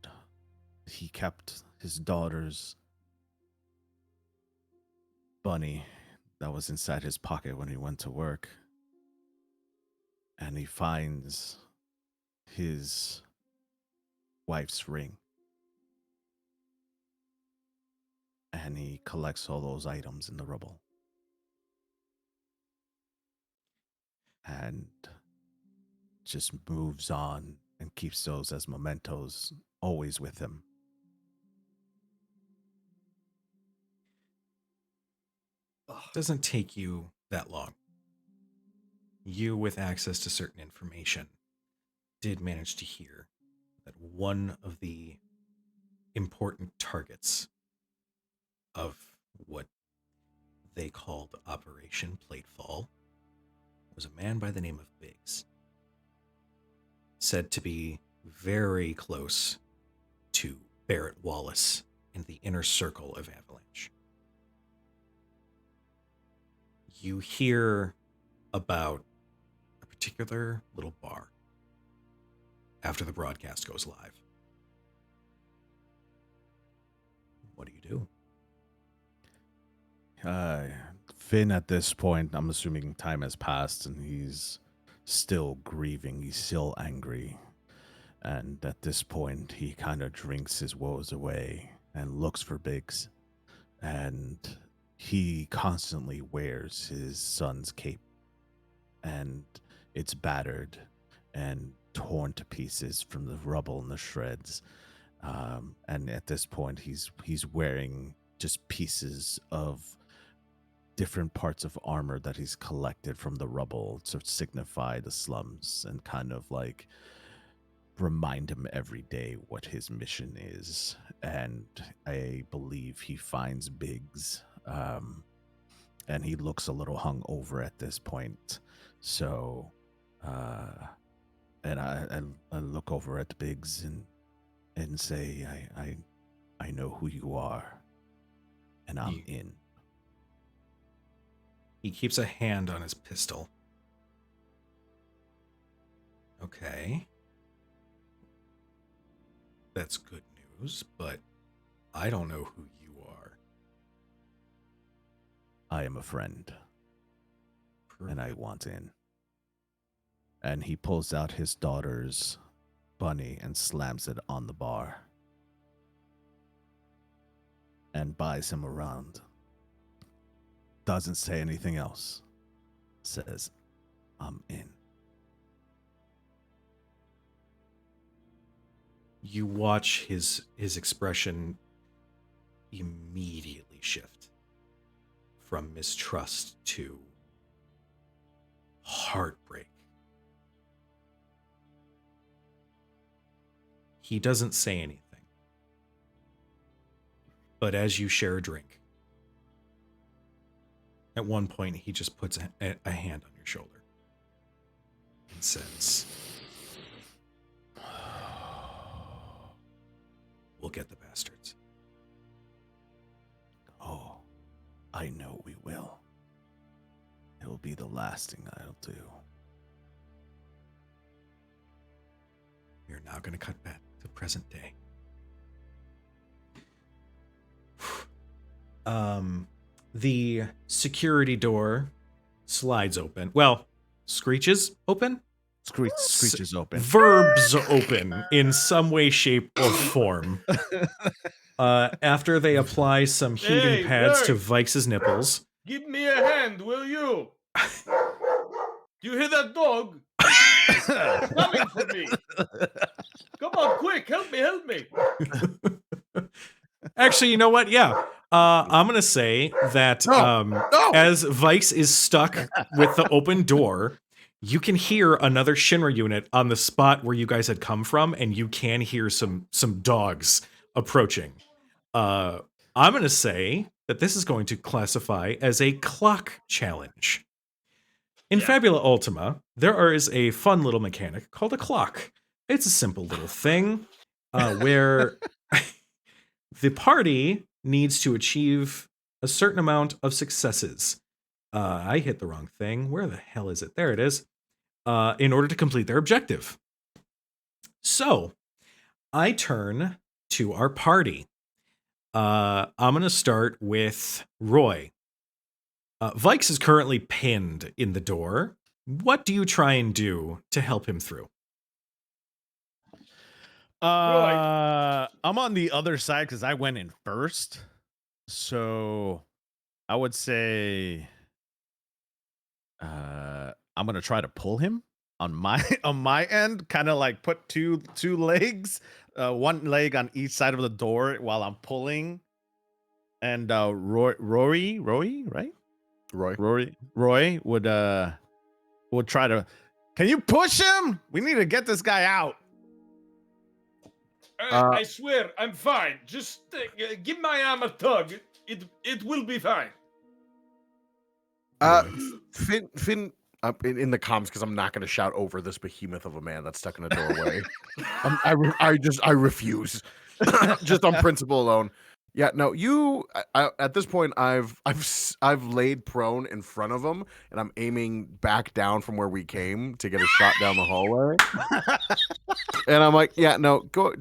he kept his daughter's bunny that was inside his pocket when he went to work. And he finds his wife's ring. And he collects all those items in the rubble. And just moves on and keeps those as mementos always with him. It doesn't take you that long. You, with access to certain information, did manage to hear that one of the important targets of what they called Operation Platefall was a man by the name of Biggs, said to be very close to Barrett Wallace in the inner circle of Avalanche. You hear about a particular little bar after the broadcast goes live. What do you do? Finn, at this point, I'm assuming time has passed and he's still grieving. He's still angry. And at this point, he kind of drinks his woes away and looks for Biggs. And he constantly wears his son's cape. And it's battered and torn to pieces from the rubble and the shreds. And at this point, he's wearing just pieces of different parts of armor that he's collected from the rubble to signify the slums and kind of like remind him every day what his mission is. And I believe he finds Biggs, and he looks a little hungover at this point. So, and I look over at Biggs and say, I know who you are, and I'm in. He keeps a hand on his pistol. Okay. That's good news, but I don't know who you are. I am a friend, and I want in. And he pulls out his daughter's bunny and slams it on the bar. And buys him around. Doesn't say anything else. Says, I'm in. You watch his expression immediately shift from mistrust to heartbreak. He doesn't say anything. But as you share a drink, at one point he just puts a hand on your shoulder and says, we'll get the bastards. Oh, I know we will. It will be the last thing I'll do. We're now going to cut back to present day. The security door slides open. Well, screeches open? Screeches open. Verbs open in some way, shape, or form. After they apply some heating Hey, pads to nerd. Vikes' nipples. Give me a hand, will you? You hear that dog? Coming for me. Come on, quick, help me. Actually, you know what? Yeah. I'm going to say that as Vikes is stuck with the open door, you can hear another Shinra unit on the spot where you guys had come from, and you can hear some dogs approaching. I'm going to say that this is going to classify as a clock challenge. In Fabula Ultima, there is a fun little mechanic called a clock. It's a simple little thing where the party needs to achieve a certain amount of successes. I hit the wrong thing. Where the hell is it? There it is. In order to complete their objective. So, I turn to our party. I'm going to start with Roy. Vikes is currently pinned in the door. What do you try and do to help him through? I'm on the other side because I went in first. So I would say I'm gonna try to pull him on my end, kind of like put two legs, one leg on each side of the door while I'm pulling. And Rory, right? Roy would try to. Can you push him? We need to get this guy out. I swear, I'm fine. Just give my arm a tug. It will be fine. Finn, in the comms, because I'm not going to shout over this behemoth of a man that's stuck in a doorway. I refuse, just on principle alone. Yeah, no, at this point, I've laid prone in front of him, and I'm aiming back down from where we came to get a shot down the hallway. And I'm like, yeah, no, go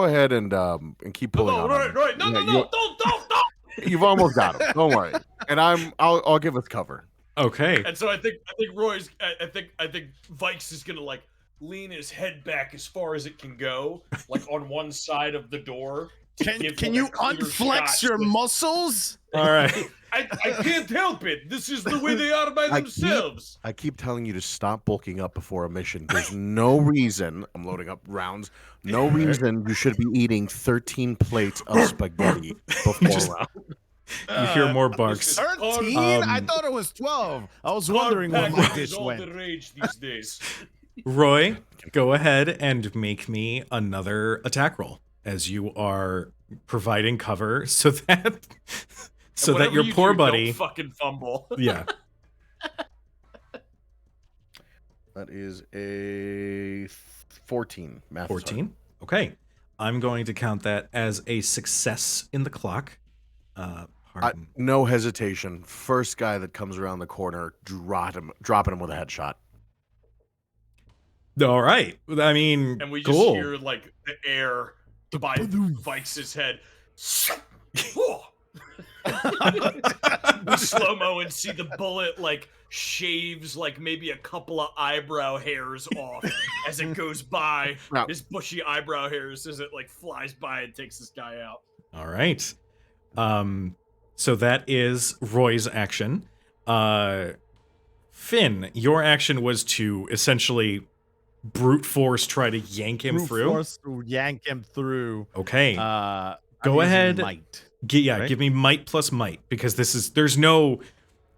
ahead and keep pulling on him. Right. No, don't. You've almost got him. Don't worry. And I'll give us cover. Okay. And so I think Roy's. I think Vikes is gonna like lean his head back as far as it can go, like on one side of the door. Can you unflex your muscles? All right. I can't help it. This is the way they are by themselves. I keep telling you to stop bulking up before a mission. There's no reason, I'm loading up rounds, no reason you should be eating 13 plates of spaghetti before round. You hear more barks. 13? I thought it was 12. I was wondering where my dish all went. the rage these days. Roy, go ahead and make me another attack roll as you are providing cover so that your poor buddy don't fucking fumble. Yeah. That is a 14. Math 14. Okay. I'm going to count that as a success in the clock. Pardon. No hesitation. First guy that comes around the corner, dropping him with a headshot. All right. I mean, And we just cool. hear like the air by Vikes' head. Slow-mo and see the bullet like shaves like maybe a couple of eyebrow hairs off as it goes by. Wow. His bushy eyebrow hairs as it like flies by and takes this guy out. All right. So that is Roy's action. Finn, your action was to essentially brute force try to yank him Brute through. force to yank him through. Okay. Go Go ahead. Might. Yeah, right? give me might plus might, because there's no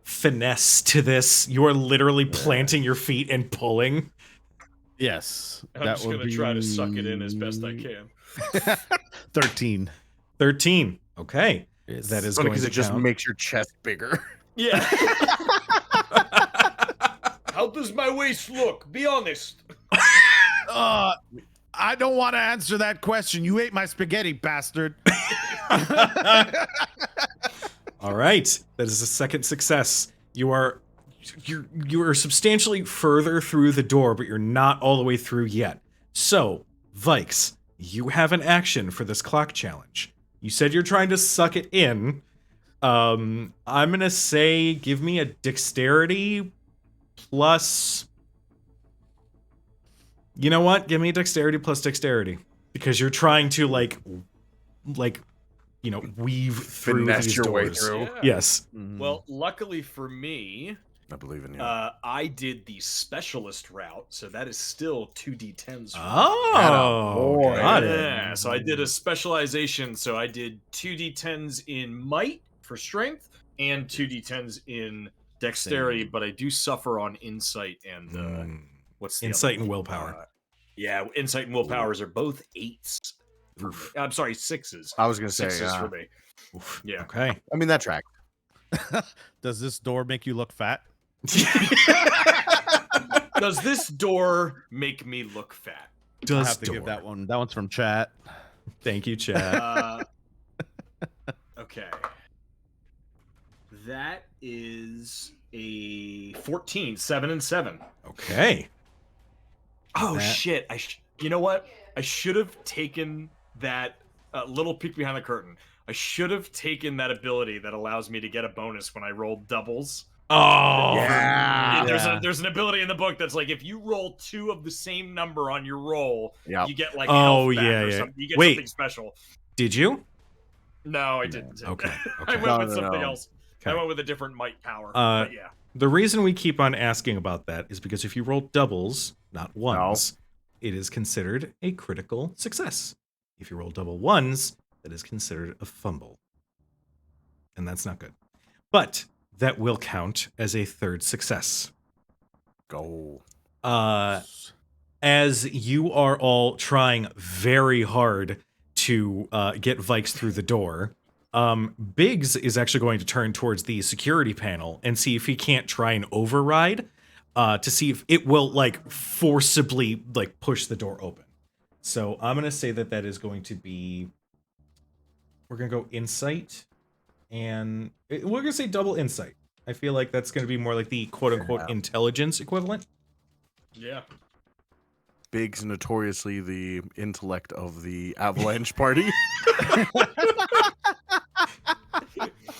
finesse to this. You are literally planting your feet and pulling. Yes. I'm that just would gonna try to suck it in as best I can. 13. 13. Okay. That is going because to it just count. makes your chest bigger. Yeah. How does my waist look? Be honest. I don't want to answer that question. You ate my spaghetti, bastard. All right. That is a second success. You are substantially further through the door, but you're not all the way through yet. So, Vikes, you have an action for this clock challenge. You said you're trying to suck it in. I'm gonna say give me a dexterity plus. You know what? Give me a dexterity plus dexterity, because you're trying to like weave through Finesse these your way doors. through. Yeah. Yes. Well, luckily for me, I believe in you. I did the specialist route, so that is still 2d10s. for me. Oh, boy. got it. Yeah, so I did a specialization. So I did 2d10s in might for strength and 2d10s in dexterity, but I do suffer on insight and what's the Insight other and one? willpower. Yeah, insight and willpowers are both 8s. For me. Oof. I'm sorry, 6s. I was gonna say, 6s for me. Oof. Yeah. Okay. I mean that track. Does this door make you look fat? Does this door make me look fat? I Does have to give that one. That one's from chat. Thank you, Chad. Okay. That is a 14, 7 and 7. Okay. Oh That- shit! You know what? I should have taken that little peek behind the curtain. I should have taken that ability that allows me to get a bonus when I roll doubles. Oh, Yeah. There's an ability in the book that's like if you roll 2 of the same number on your roll, Yeah. you get like Oh, health back yeah, or yeah. something. You get Wait. something special. Did you? No, I didn't. Okay. I Okay. went No, with no, something no. else. I Okay. went with a different might power. Uh, but yeah. The reason we keep on asking about that is because if you roll doubles, not ones, it is considered a critical success. If you roll double ones, that is considered a fumble. And that's not good. But that will count as a third success. Go. As you are all trying very hard to get Vikes through the door, Biggs is actually going to turn towards the security panel and see if he can't try and override to see if it will like forcibly like push the door open. So I'm gonna say that is going to be. We're gonna go insight, and we're gonna say double insight. I feel like that's gonna be more like the quote unquote Yeah. intelligence equivalent. Yeah. Biggs notoriously the intellect of the Avalanche party.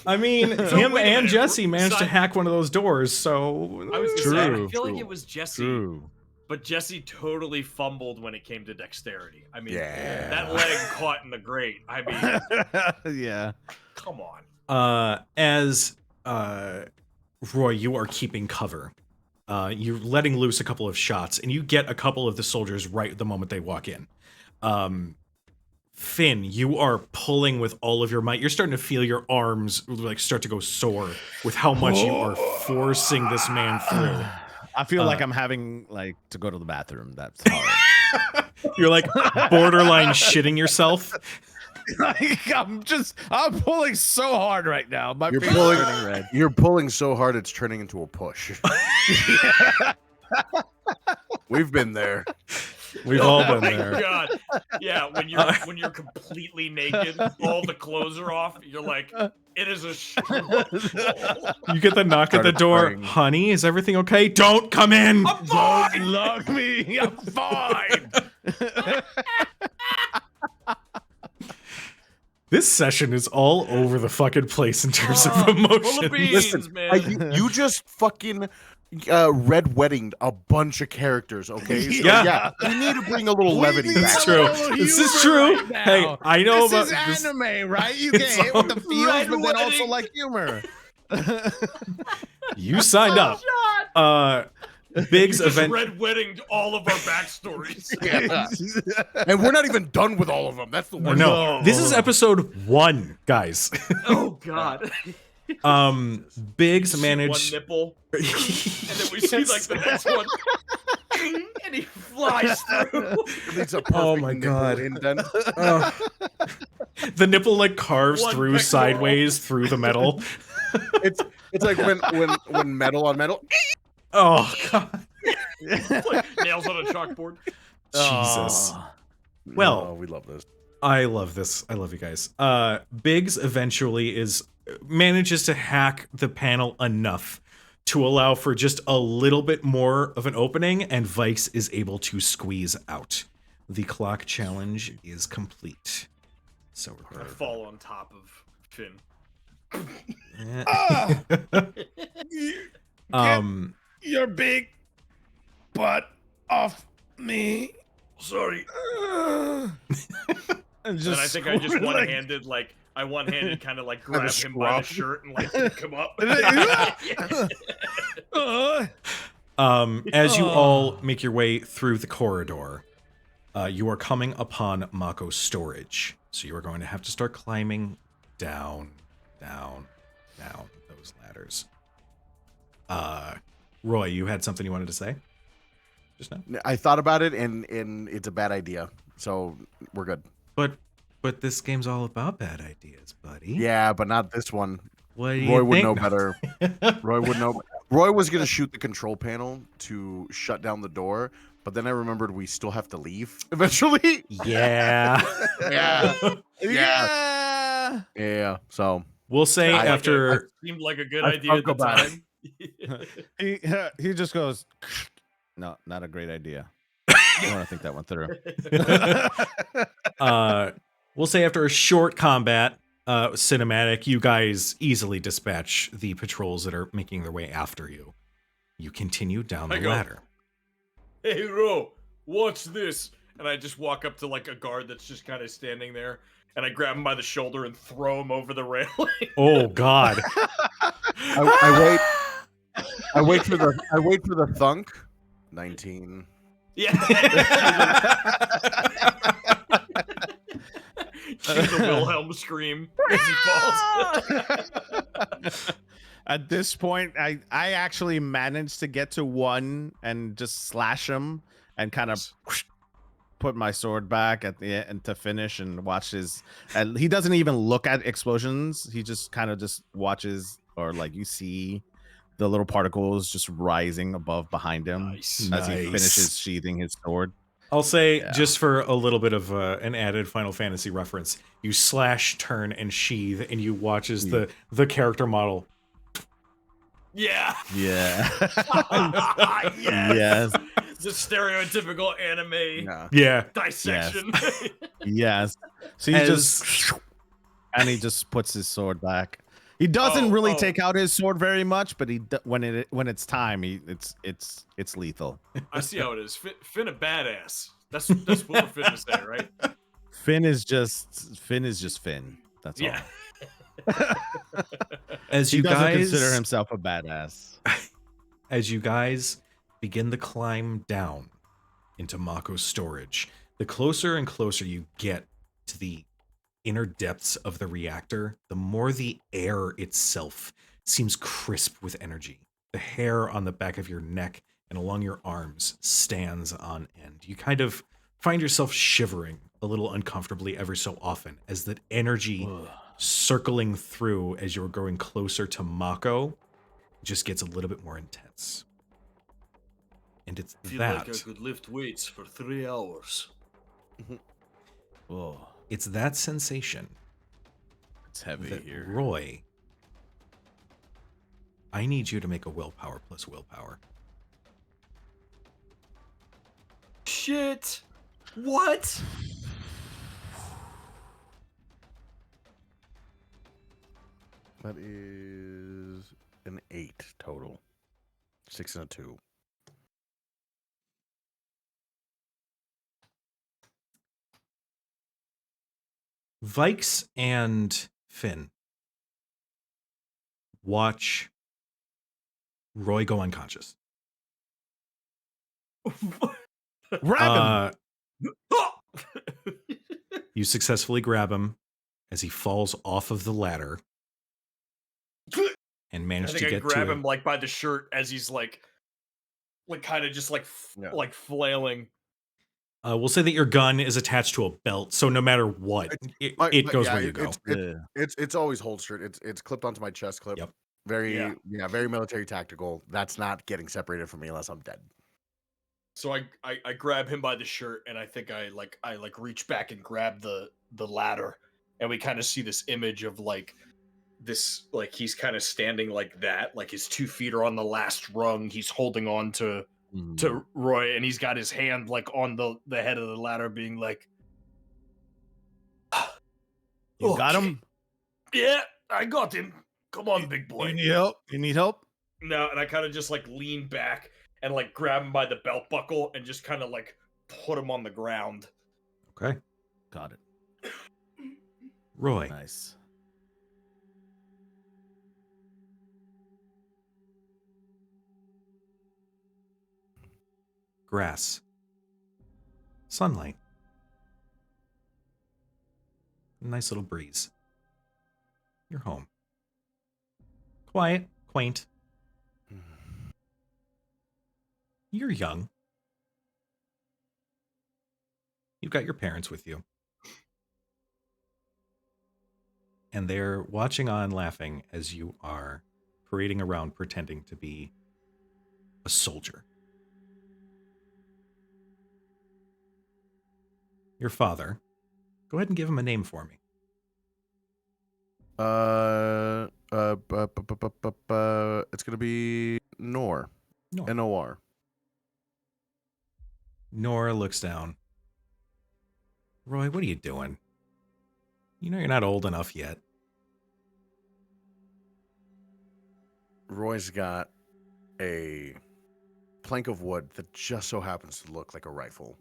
I mean, So him wait a and minute, Jesse managed to side- hack one of those doors, so I was gonna say, I True, feel like true, it was Jesse, True. but Jesse totally fumbled when it came to dexterity. I mean, Yeah. that leg caught in the grate. I mean, Yeah. come on. as Roy, you are keeping cover. You're letting loose a couple of shots, and you get a couple of the soldiers right the moment they walk in. Finn, you are pulling with all of your might. You're starting to feel your arms like start to go sore with how much you are forcing this man through. I feel like I'm having like to go to the bathroom. That's hard. You're like borderline shitting yourself. Like, I'm pulling so hard right now. My You're face is pulling- turning red. You're pulling so hard it's turning into a push. We've been there. We've all Oh been my there. God. Yeah, when you're completely naked, all the clothes are off, you're like, it is a struggle. You get the knock at the Started door. praying. Honey, is everything okay? Don't come in. Don't love me. I'm fine. This session is all over the fucking place in terms of Full of emotion. beans, Listen, man. you just fucking red weddinged a bunch of characters, okay? So, Yeah. we need to bring a little levity need back. That's a true. little This is humor true. right now. Hey, I know this about is this. anime, right? You get It's hit with the feels, Red but then also wedding. like humor. You signed up. Biggs Just event. red weddinged all of our backstories. Yeah. And we're not even done with all of them. That's the worst. No, this is episode 1, guys. Oh God. Biggs See managed. one nipple, and then we see like the next one, and he flies through. It's a perfect Oh my nipple God. indent. The nipple like carves One through pectoral. sideways through the metal. It's like when metal on metal. Oh god. It's like nails on a chalkboard. Jesus. Oh. Well, Oh, we love this. I love this. I love you guys. Biggs eventually manages to hack the panel enough to allow for just a little bit more of an opening, and Vikes is able to squeeze out. The clock challenge is complete. So we're I good. fall on top of Finn. Your big butt off me. Sorry. And And I think I just squirt, like- one-handed, one-handed kind of like grab him by the scruff. shirt and like pick him up. As you all make your way through the corridor, you are coming upon Mako's storage. So you are going to have to start climbing down those ladders. Roy, you had something you wanted to say? Just now? I thought about it, and it's a bad idea. So we're good. But this game's all about bad ideas, buddy. Yeah, but not this one. What do you Roy would think? know No. better. Roy would know. Roy was gonna shoot the control panel to shut down the door, but then I remembered we still have to leave eventually. Yeah. Yeah. So We'll say I- after Seemed like a good I idea at the thought about time. He just goes, no, not a great idea. I want to think that one through. we'll say after a short combat cinematic, you guys easily dispatch the patrols that are making their way after you. You continue down I the go, ladder. Hey, Ro, watch this. And I just walk up to like a guard that's just kind of standing there, and I grab him by the shoulder and throw him over the railing. Oh God. I wait for the thunk. 19. Yeah. Cue the Wilhelm scream as he falls. At this point, I actually managed to get to one and just slash him and kind of put my sword back at the end to finish and watch his. And he doesn't even look at explosions. He just kind of just watches, or like you see the little particles just rising above behind him Nice. as he Nice. finishes sheathing his sword. I'll say, Yeah. just for a little bit of an added Final Fantasy reference, you slash, turn, and sheathe, and you watch as the character model. Yeah. Yeah. yes. Yes. The stereotypical anime Yeah. Yeah. dissection. Yes. So he and he just puts his sword back. He doesn't really Oh. take out his sword very much, but when it's time, it's lethal. I see how it is. Finn a badass. That's what Finn would say, right? Finn is just Finn. That's Yeah. all. As He you doesn't guys consider himself a badass. as you guys begin the climb down into Mako's storage, the closer and closer you get to the inner depths of the reactor, the more the air itself seems crisp with energy. The hair on the back of your neck and along your arms stands on end. You kind of find yourself shivering a little uncomfortably every so often as that energy circling through as you're growing closer to Mako just gets a little bit more intense. And And it's Feel that. like I could lift weights for 3 hours. Oh, It's that sensation it's heavy that here. Roy, I need you to make a willpower plus willpower. Shit. What? That is an 8 total. 6 and a 2. Vikes and Finn watch Roy go unconscious. Grab him! You successfully grab him as he falls off of the ladder and I manage think to I get grab to him like by the shirt as he's like kind of just like Yeah. like flailing. We'll say that your gun is attached to a belt, so no matter what, it goes where you go. It's always holstered. It's clipped onto my chest clip. Yep. Very very military tactical. That's not getting separated from me unless I'm dead. So I grab him by the shirt and I think I reach back and grab the ladder and we kind of see this image of like this like he's kind of standing like that, like his 2 feet are on the last rung, he's holding on to Roy and he's got his hand like on the head of the ladder being like, You got "Okay. him? Yeah, I got him. Come on, big boy." You need help? You need help? No, and I kind of just like lean back and like grab him by the belt buckle and just kind of like put him on the ground. Okay. Got it. Roy, Nice. grass, sunlight, nice little breeze. You're home. Quiet, quaint. You're young. You've got your parents with you. And they're watching on laughing as you are parading around pretending to be a soldier. Your father, go ahead and give him a name for me. It's gonna be Nor. Nor. Nor. Nora looks down. Roy, what are you doing? You know you're not old enough yet. Roy's got a plank of wood that just so happens to look like a rifle.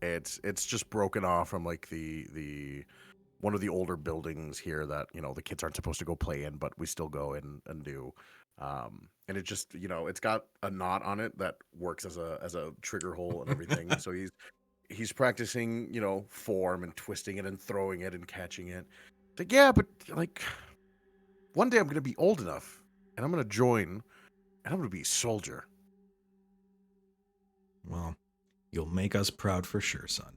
It's just broken off from like the one of the older buildings here that the kids aren't supposed to go play in, but we still go in and do. And it just it's got a knot on it that works as a trigger hole and everything. So he's practicing form and twisting it and throwing it and catching it. It's like, yeah, but like one day I'm gonna be old enough and I'm gonna join and I'm gonna be a soldier. Well, you'll make us proud for sure, son.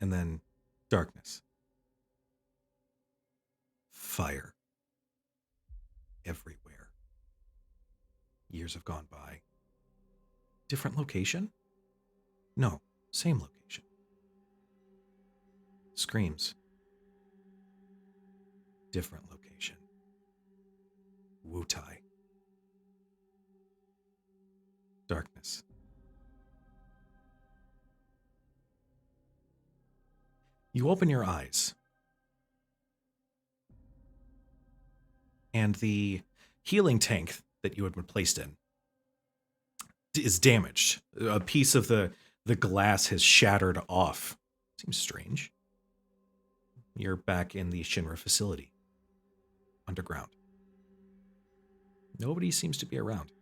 And then darkness. Fire. Everywhere. Years have gone by. Different location? No, same location. Screams. Different location. Wutai. Darkness. You open your eyes. And the healing tank that you had been placed in is damaged. A piece of the glass has shattered off. Seems strange. You're back in the Shinra facility. Underground. Nobody seems to be around.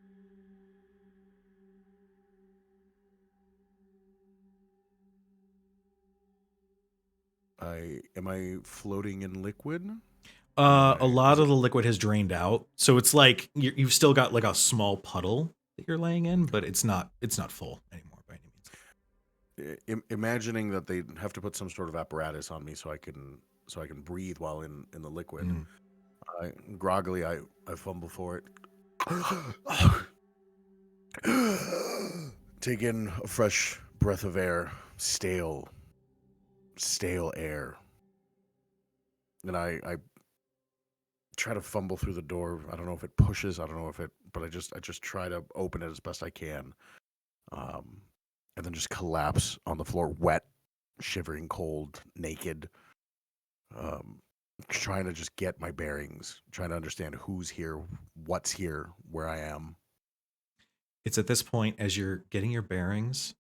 Am I floating in liquid? A lot of the liquid has drained out, so it's like you've still got like a small puddle that you're laying in, but it's not full anymore by any means. Imagining that they have to put some sort of apparatus on me so I can breathe while in the liquid. Groggily, I fumble for it. take in a fresh breath of air, stale air. And I try to fumble through the door. I don't know if it pushes. I don't know if it, but I just try to open it as best I can. And then just collapse on the floor, wet, shivering, cold, naked. Trying to just get my bearings, trying to understand who's here, what's here, where I am. It's at this point, as you're getting your bearings,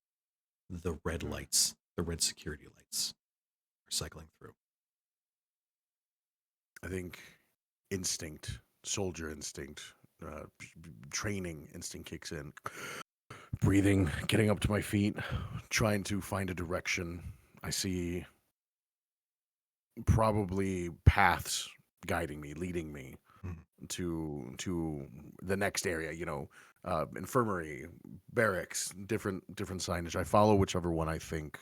the red lights, the red security lights, are cycling through. I think instinct, soldier instinct, training instinct kicks in. Breathing, getting up to my feet, trying to find a direction. I see probably paths guiding me, leading me to the next area. Infirmary, barracks, different signage. I follow whichever one I think,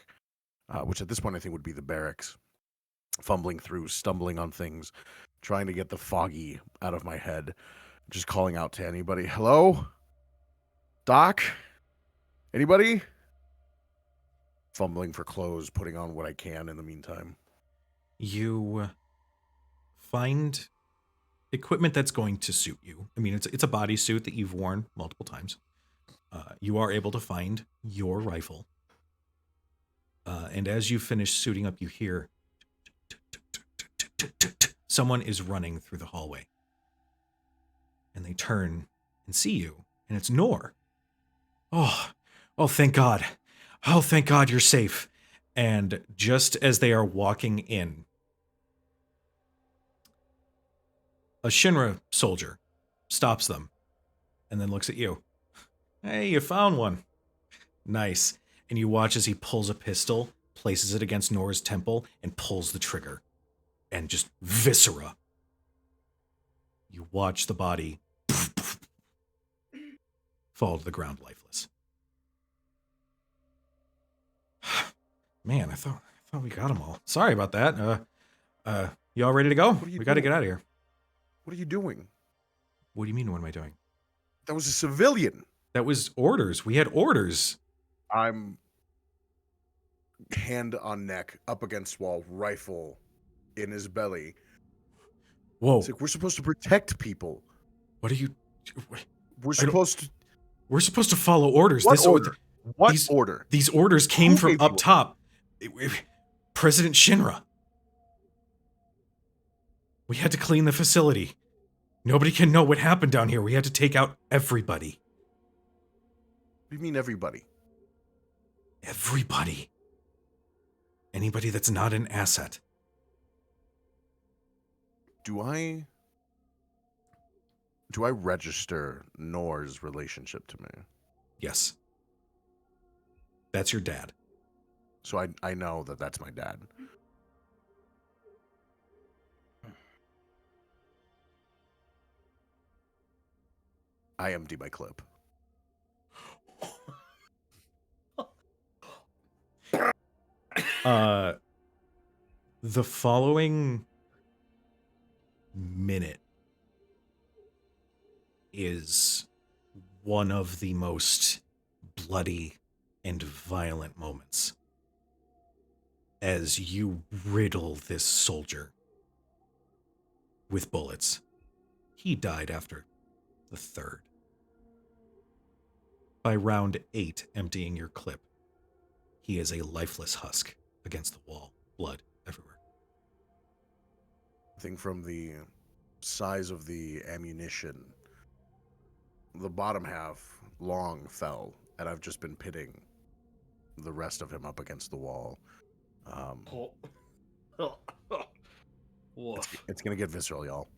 which at this point I think would be the barracks. Fumbling through, stumbling on things, trying to get the foggy out of my head, just calling out to anybody. Hello? Doc? Anybody? Fumbling for clothes, putting on what I can in the meantime. You find equipment that's going to suit you. I mean, it's a bodysuit that you've worn multiple times. You are able to find your rifle. And as you finish suiting up, you hear someone is running through the hallway. And they turn and see you, and it's Nor. Oh, thank God. Oh, thank God you're safe. And just as they are walking in, a Shinra soldier stops them and then looks at you. Hey, you found one. Nice. And you watch as he pulls a pistol, places it against Nor's temple, and pulls the trigger. And just viscera. You watch the body fall to the ground lifeless. Man, I thought we got them all. Sorry about that. You all ready to go? We got to get out of here. What are you doing? What do you mean, what am I doing? That was a civilian. That was orders. We had orders. I'm hand on neck, up against wall, rifle in his belly. Whoa. It's like, we're supposed to protect people. What are you... We're supposed to follow orders. What order? What order? These orders came from up top. President Shinra. We had to clean the facility. Nobody can know what happened down here. We had to take out everybody. What do you mean everybody? Everybody. Anybody that's not an asset. Do I register Nor's relationship to me? Yes. That's your dad. So I know that that's my dad. I empty my clip. The following minute is one of the most bloody and violent moments as you riddle this soldier with bullets. He died after the third. By round 8, emptying your clip, he is a lifeless husk against the wall, blood everywhere. I think from the size of the ammunition, the bottom half long fell, and I've just been pitting the rest of him up against the wall. It's gonna get visceral, y'all.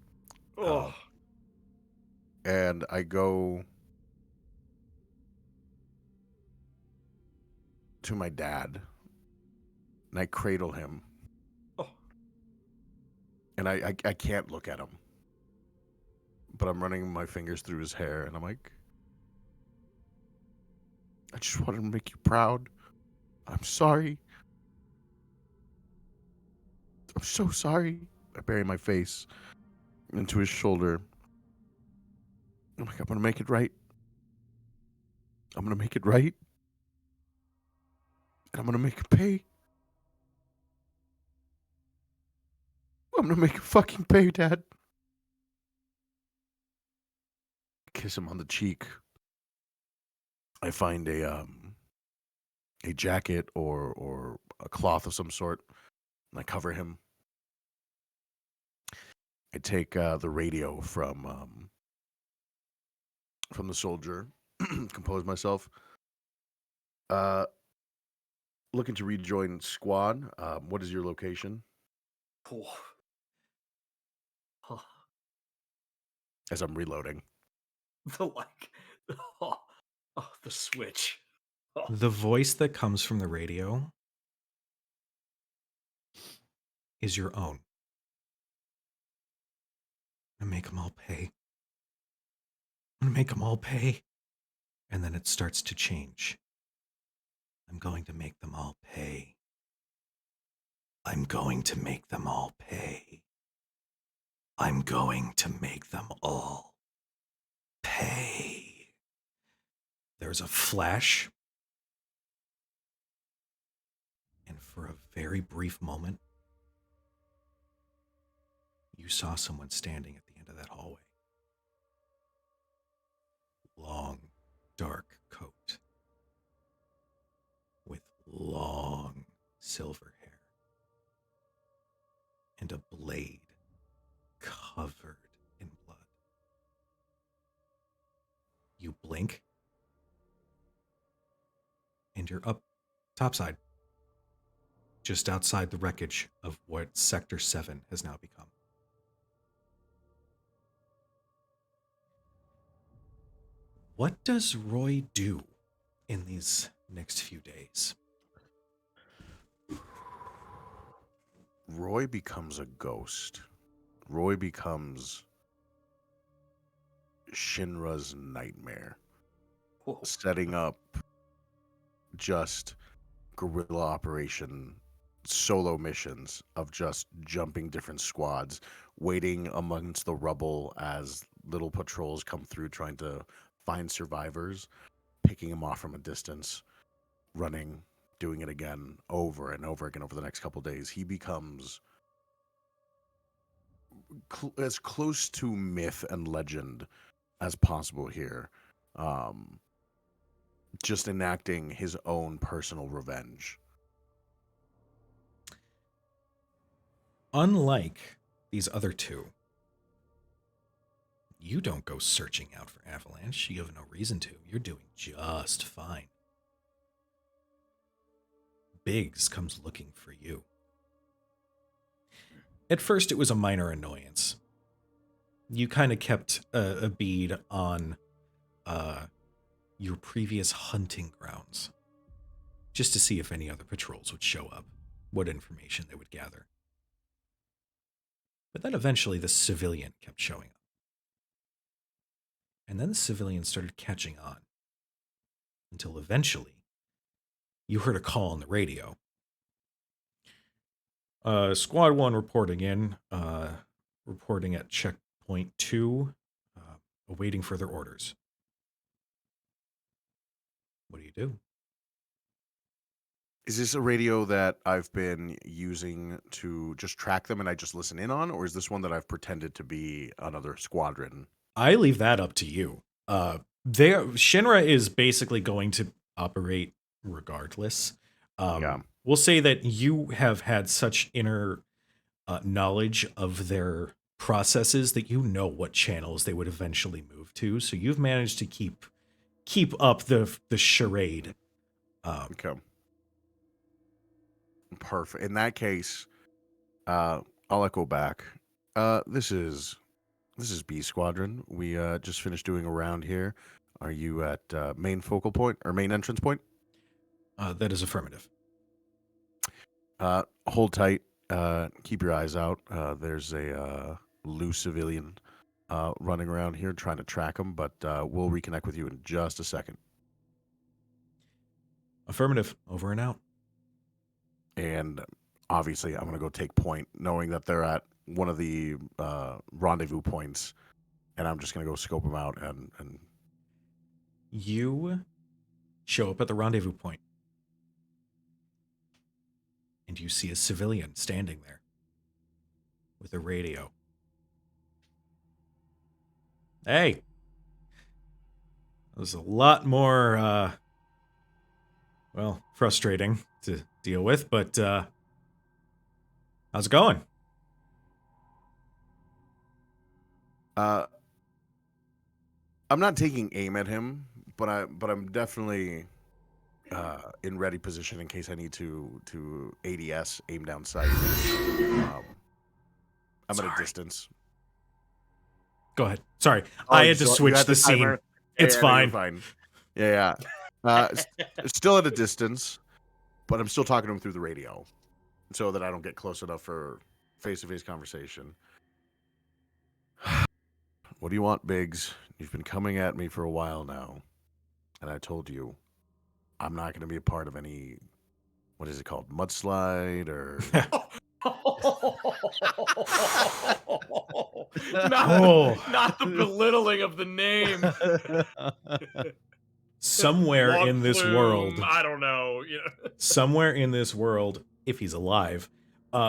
And I go to my dad, and I cradle him. And I can't look at him. But I'm running my fingers through his hair, and I'm like, I just wanted to make you proud. I'm sorry. I'm so sorry. I bury my face into his shoulder. I'm like, I'm going to make it right. I'm going to make it right. And I'm gonna make him pay. I'm gonna make him fucking pay, Dad. Kiss him on the cheek. I find a jacket or a cloth of some sort, and I cover him. I take the radio from the soldier, compose myself. Looking to rejoin squad. What is your location? Oh. Oh, As I'm reloading. the like, oh, the switch. Oh. The voice that comes from the radio is your own. I'm gonna make them all pay. I'm gonna make them all pay. And then it starts to change. I'm going to make them all pay. I'm going to make them all pay. I'm going to make them all pay. There's a flash. And for a very brief moment, you saw someone standing at the end of that hallway. Long, dark coat with long silver hair and a blade covered in blood. You blink and you're up topside, just outside the wreckage of what Sector 7 has now become. What does Roy do in these next few days? Roy becomes a ghost. Roy becomes Shinra's nightmare, Whoa. setting up just guerrilla operation solo missions of just jumping different squads, waiting amongst the rubble as little patrols come through trying to find survivors, picking them off from a distance, running, doing it again over and over again over the next couple days. He becomes as close to myth and legend as possible here, just enacting his own personal revenge. Unlike these other two, you don't go searching out for Avalanche. You have no reason to. You're doing just fine. Biggs comes looking for you. At first, it was a minor annoyance. You kind of kept a bead on your previous hunting grounds, just to see if any other patrols would show up, what information they would gather. But then eventually the civilian kept showing up. And then the civilian started catching on. Until eventually, you heard a call on the radio. Squad 1 reporting in. Reporting at checkpoint 2. Awaiting further orders. What do you do? Is this a radio that I've been using to just track them and I just listen in on, or is this one that I've pretended to be another squadron? I leave that up to you. Shinra is basically going to operate regardless. Yeah. We'll say that you have had such inner knowledge of their processes that you know what channels they would eventually move to. So you've managed to keep up the charade. Okay. Perfect. In that case, I'll echo back. This is B Squadron. We just finished doing a round here. Are you at main focal point or main entrance point? That is affirmative. Hold tight. Keep your eyes out. There's a loose civilian running around here trying to track him, but we'll reconnect with you in just a second. Affirmative. Over and out. And obviously, I'm going to go take point, knowing that they're at one of the rendezvous points, and I'm just going to go scope them out. And you show up at the rendezvous point. and you see a civilian standing there with a radio. Hey, that was a lot more, frustrating to deal with, but how's it going? I'm not taking aim at him, but I'm definitely in ready position in case I need to ADS, aim down sight. I'm at a distance. Go ahead. Sorry, Oh, I you had to still- you switch had the scene. timer? It's Yeah, no, you're fine. fine. Yeah. Still at a distance, but I'm still talking to him through the radio so that I don't get close enough for face-to-face conversation. What do you want, Biggs? You've been coming at me for a while now, and I told you I'm not going to be a part of any, what is it called, mudslide or... Not the belittling of the name. Somewhere Log in this flume, world, I don't know. somewhere in this world, if he's alive,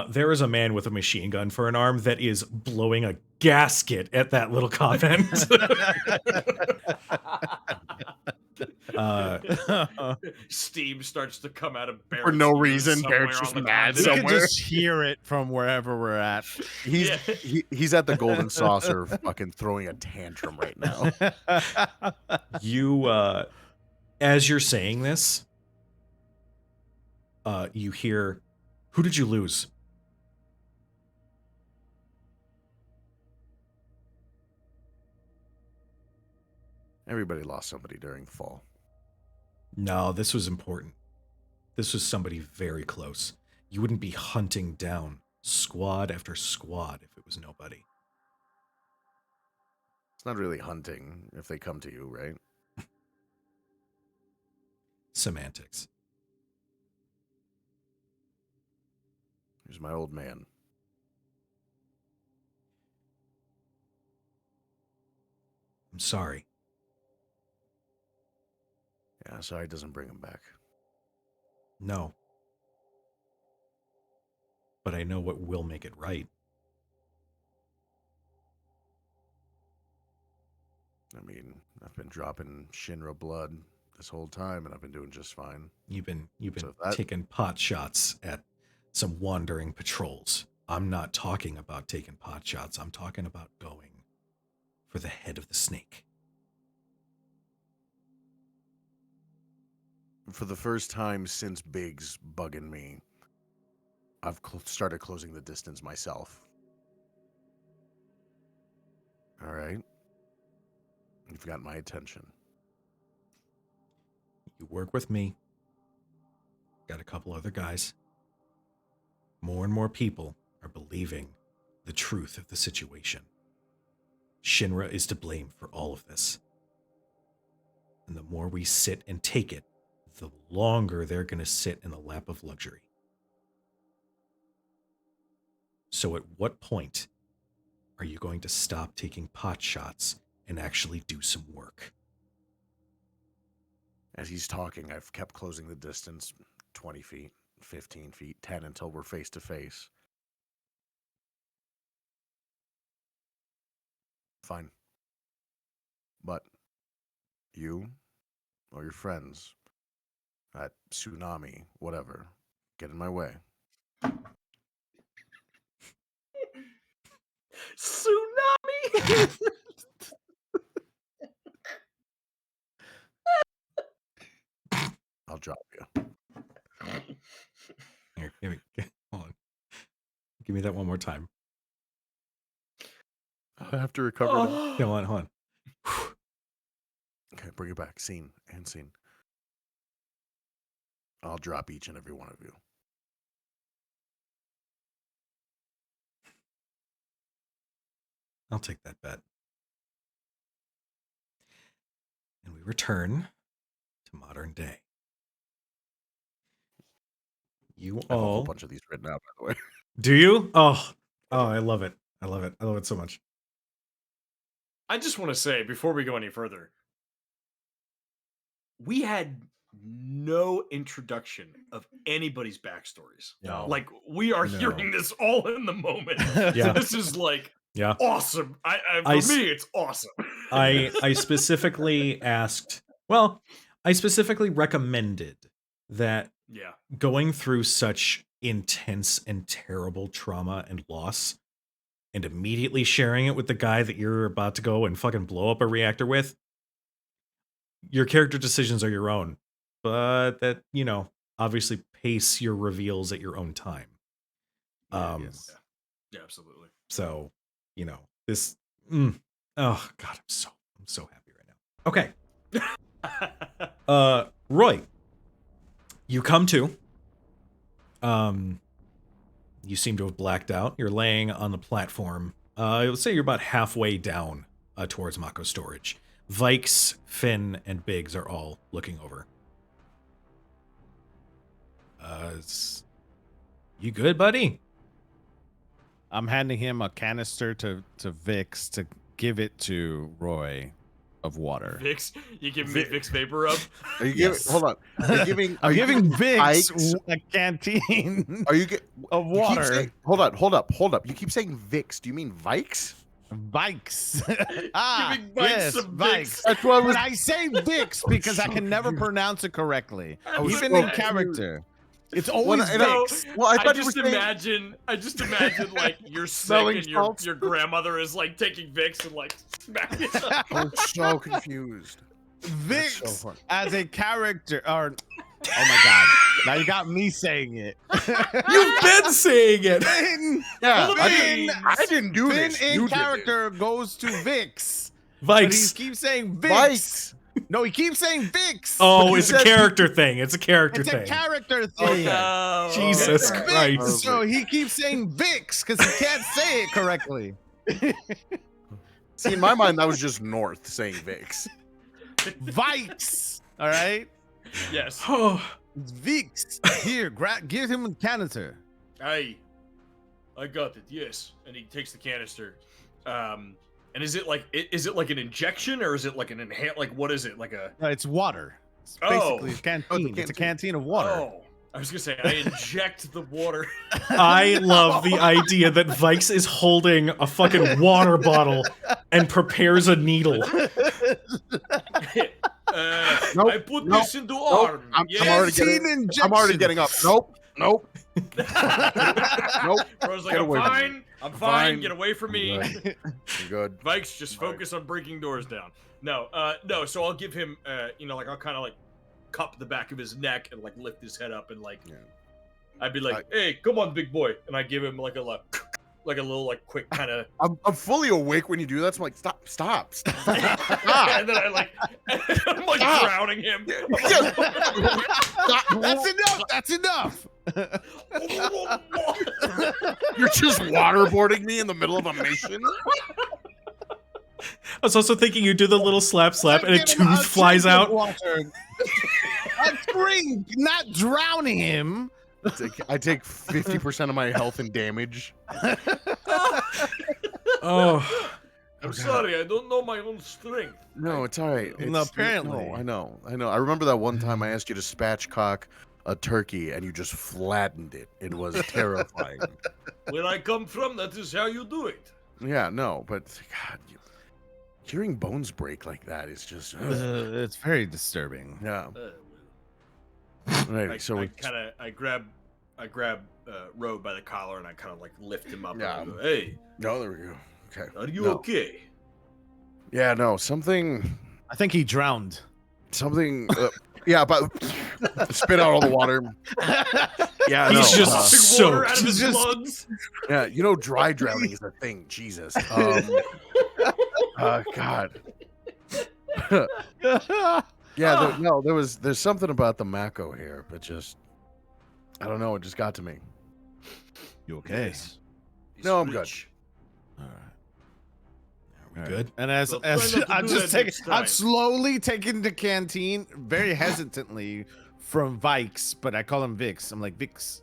there is a man with a machine gun for an arm that is blowing a gasket at that little convent. Steam starts to come out of For Barrett's no ears reason, somewhere Barrett's on just the mad We continent. can somewhere. just hear it from wherever we're at. He's at the golden saucer fucking throwing a tantrum right now. You, as you're saying this, you hear, who did you lose? Everybody lost somebody during the fall. No, this was important. This was somebody very close. You wouldn't be hunting down squad after squad if it was nobody. It's not really hunting if they come to you, right? Semantics. Here's my old man. I'm sorry. Yeah, sorry it doesn't bring him back. No. But I know what will make it right. I mean, I've been dropping Shinra blood this whole time, and I've been doing just fine. You've been So that- taking pot shots at some wandering patrols. I'm not talking about taking pot shots. I'm talking about going for the head of the snake. For the first time since Biggs bugging me, I've started closing the distance myself. All right? You've got my attention. You work with me. Got a couple other guys. More and more people are believing the truth of the situation. Shinra is to blame for all of this. And the more we sit and take it, the longer they're going to sit in the lap of luxury. So at what point are you going to stop taking pot shots and actually do some work? As he's talking, I've kept closing the distance 20 feet, 15 feet, 10 until we're face to face. Fine. But you or your friends, that tsunami, whatever, get in my way. Tsunami. I'll drop you. Here, hold on. Give me that one more time. I have to recover now. Hold on. Okay, bring it back. Scene and scene. I'll drop each and every one of you. I'll take that bet. And we return to modern day. You I have a whole all bunch of these written out, by the way. do you? Oh, I love it. I love it so much. I just want to say before we go any further, we had no introduction of anybody's backstories. No. Like we are No. hearing this all in the moment. Yeah. So this is like Yeah. awesome. For me, it's awesome. I specifically asked, well, I specifically recommended that Yeah. going through such intense and terrible trauma and loss and immediately sharing it with the guy that you're about to go and fucking blow up a reactor with, your character decisions are your own, but that, obviously pace your reveals at your own time. Yes. Yeah, absolutely. So, this, oh God, I'm so happy right now. Okay. Roy, you come to, you seem to have blacked out. You're laying on the platform. Let's say you're about halfway down towards Mako storage. Vikes, Finn, and Biggs are all looking over. You good, buddy? I'm handing him a canister to Vix to give it to Roy of water. Vicks, you give me Vicks Vapor Rub? Are you giving? Hold on. Are you I'm giving Vix Vikes? a canteen Are you of you keep water. saying- hold up. You keep saying Vicks. Do you mean Vikes? Vikes. Giving Vikes yes, some Vikes. Vicks. That's what I was. But I say Vix because I so can never confused. pronounce it correctly, I was even so in confused. character. It's When always I- and I- Vix. Well, I I thought you were just saying. imagine like you're sick Smelling and salts. your grandmother is like taking Vicks and like smacking it. I'm so confused. Vix That's so fun. as a character, or oh my god! Now you got me saying it. You've been saying it. Finn, Yeah, Finn, I didn't do Finn this. in You did it. character goes to Vix, but he Vikes. keeps saying Vix. Vikes. No, he keeps saying Vix. Oh, but he it's a says- character thing. It's a character It's thing. a character thing. Oh, Jesus okay. Christ. Vix, so he keeps saying Vix because he can't say it correctly. See, in my mind, that was just North saying Vicks. Vikes. All right. Yes. Oh, It's Vix. Here, give him a canister. I got it. Yes. And he takes the canister. And is it like an injection or is it like an inhale? Like what is it? Like a No, it's water. It's Oh. basically a canteen. It's a canteen of water. Oh, I was gonna say I inject the water. I love the idea that Vikes is holding a fucking water bottle and prepares a needle. Nope, I put nope, this into nope, arm. I'm Yes. already Canteen getting- injection. I'm already getting up. Nope. Nope. Nope. Bro's like, Get I'm away from me. fine. I'm fine. fine. Get away from me. Good. I'm good. Vikes, just focus on breaking doors down. No, no. So I'll give him, like I'll kind of like cup the back of his neck and like lift his head up and like, Yeah. I'd be like, hey, come on, big boy, and I give him like a little like quick kind of, I'm fully awake when you do that. So I'm like, stop. and then I like, I'm like Stop. drowning him. That's enough. That's enough. You're just waterboarding me in the middle of a mission. I was also thinking you do the little slap and a Give him tooth flies drink of out. water. A drink, not drowning him. I take 50% of my health and damage. Oh, I'm sorry, I don't know my own strength. No, it's all right. No, It's- apparently. No, I know. I remember that one time I asked you to spatchcock a turkey and you just flattened it. It was terrifying. Where I come from, that is how you do it. Yeah, no, but God, hearing bones break like that is just. It's very disturbing. Yeah. I, Right. So I grab Roe by the collar and I kind of like lift him up. Yeah. And I go, hey, no, there we go. Okay. are you No. okay? Yeah, no, something. I think he drowned. Yeah, but spit out all the water. Yeah, He's no, just Took water out soaked. of his Just- lungs. yeah, dry drowning is a thing. Jesus. God. Yeah, there's something about the Mako here, but just I don't know. It just got to me. You okay? Yes. He's No, I'm good. rich. All right. we good? And as Well, try not to I'm do just that taking, next I'm time. slowly taking the canteen very hesitantly from Vikes, but I call him Vix. I'm like Vix.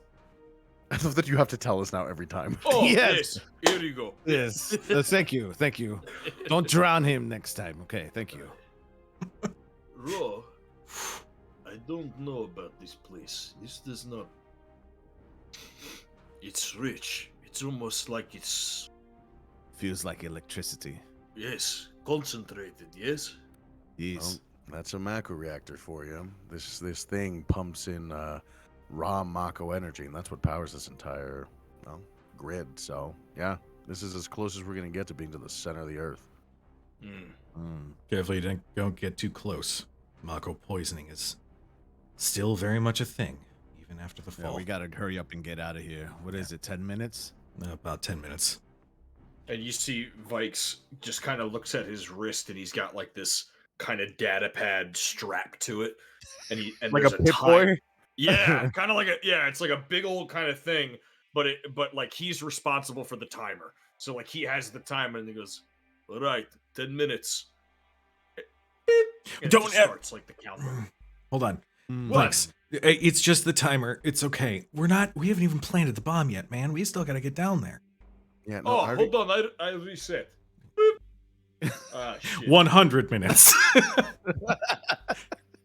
I love that you have to tell us now every time. Oh, Yes. yes. Here you go. Yes. Thank you. Don't drown him next time. Okay. Thank you. Ro, I I don't know about this place. This does not. It's rich. It's almost like it's. Feels like electricity. Yes, concentrated, yes? Yes. Well, that's a Mako reactor for you. This thing pumps in raw Mako energy, and that's what powers this entire grid. So yeah, this is as close as we're gonna get to being to the center of the Earth. Carefully, don't get too close. Mako poisoning is still very much a thing, even after the Yeah, fall. we gotta hurry up and get out of here. What is it, 10 minutes? About 10 minutes. And you see Vikes just kind of looks at his wrist, and he's got like this kind of data pad strapped to it, and Like there's a Pip time. Boy? Yeah, kind of like it's like a big old kind of thing, but like he's responsible for the timer. So like he has the timer, and he goes, "All right, 10 minutes." And Don't it just starts like the countdown. Hold on. What? Vikes, it's just the timer. It's okay. We haven't even planted the bomb yet, man. We still gotta get down there. Yeah. No, Oh, I already- hold on, I reset. Ah, shit. 100 minutes.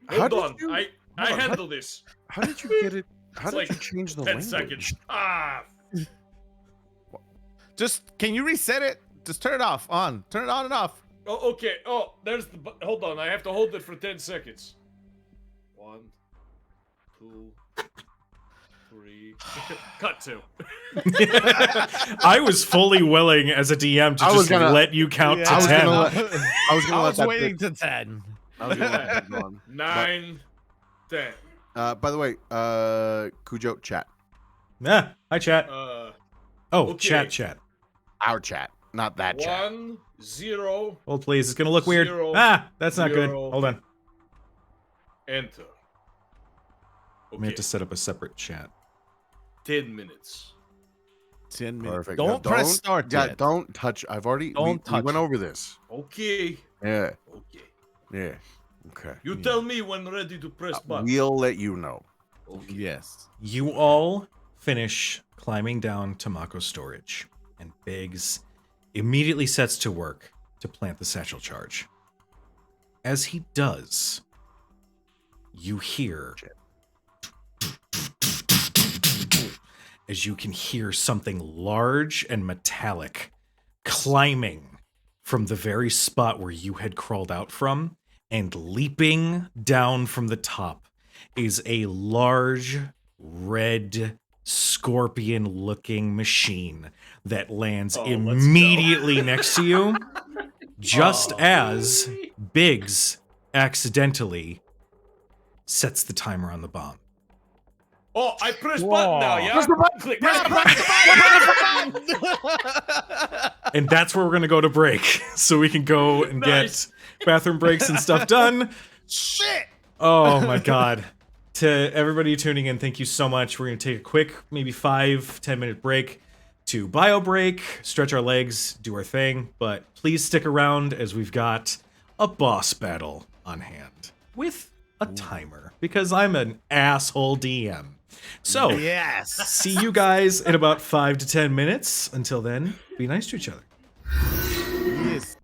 Hold did on, you- I hold on, handle this. How did you get it? How It's did like you change the 10 language? seconds. Ah, Just, can you reset it? Just turn it off, on. Turn it on and off. oh, okay. Oh, there's the. Hold on, I have to hold it for 10 seconds. 1, 2, 3. Cut to. I was fully willing as a DM to I was just gonna- let you count Yeah, I was to 10. gonna let- I was gonna I let was that waiting bit- to 10. I was gonna let that go on. 9, 10. By the way, Cujo, chat. Yeah. Hi, chat. Uh, Oh, okay. chat. Our chat, not that chat. 1, 0, Hold, please. It's gonna look weird. 0, That's not good. 0. Hold on. enter. We Okay, have to set up a separate chat. 10 minutes. 10 minutes. Perfect. Don't Yeah, press start Yeah, yet. don't touch. I've already. Don't we touch went it. over this. Okay, Yeah. okay. Yeah. Okay. You tell me when ready to press button. We'll let you know. Okay. Yes. You all finish climbing down to Mako's storage, and Biggs immediately sets to work to plant the satchel charge. As he does, you hear, as you can hear something large and metallic climbing from the very spot where you had crawled out from, and leaping down from the top is a large red scorpion-looking machine that lands Oh, let's go. immediately next to you, just as Biggs accidentally sets the timer on the bomb. Oh, I press button now, yeah? Click. And that's where we're going to go to break, so we can go and Nice. get bathroom breaks and stuff done. Shit! Oh my god. To everybody tuning in, thank you so much. We're going to take a quick, maybe 5-10 minute break to bio break, stretch our legs, do our thing, but please stick around as we've got a boss battle on hand with a timer, because I'm an asshole DM. So, Yes. see you guys in about 5 to 10 minutes. Until then, be nice to each other. Yes.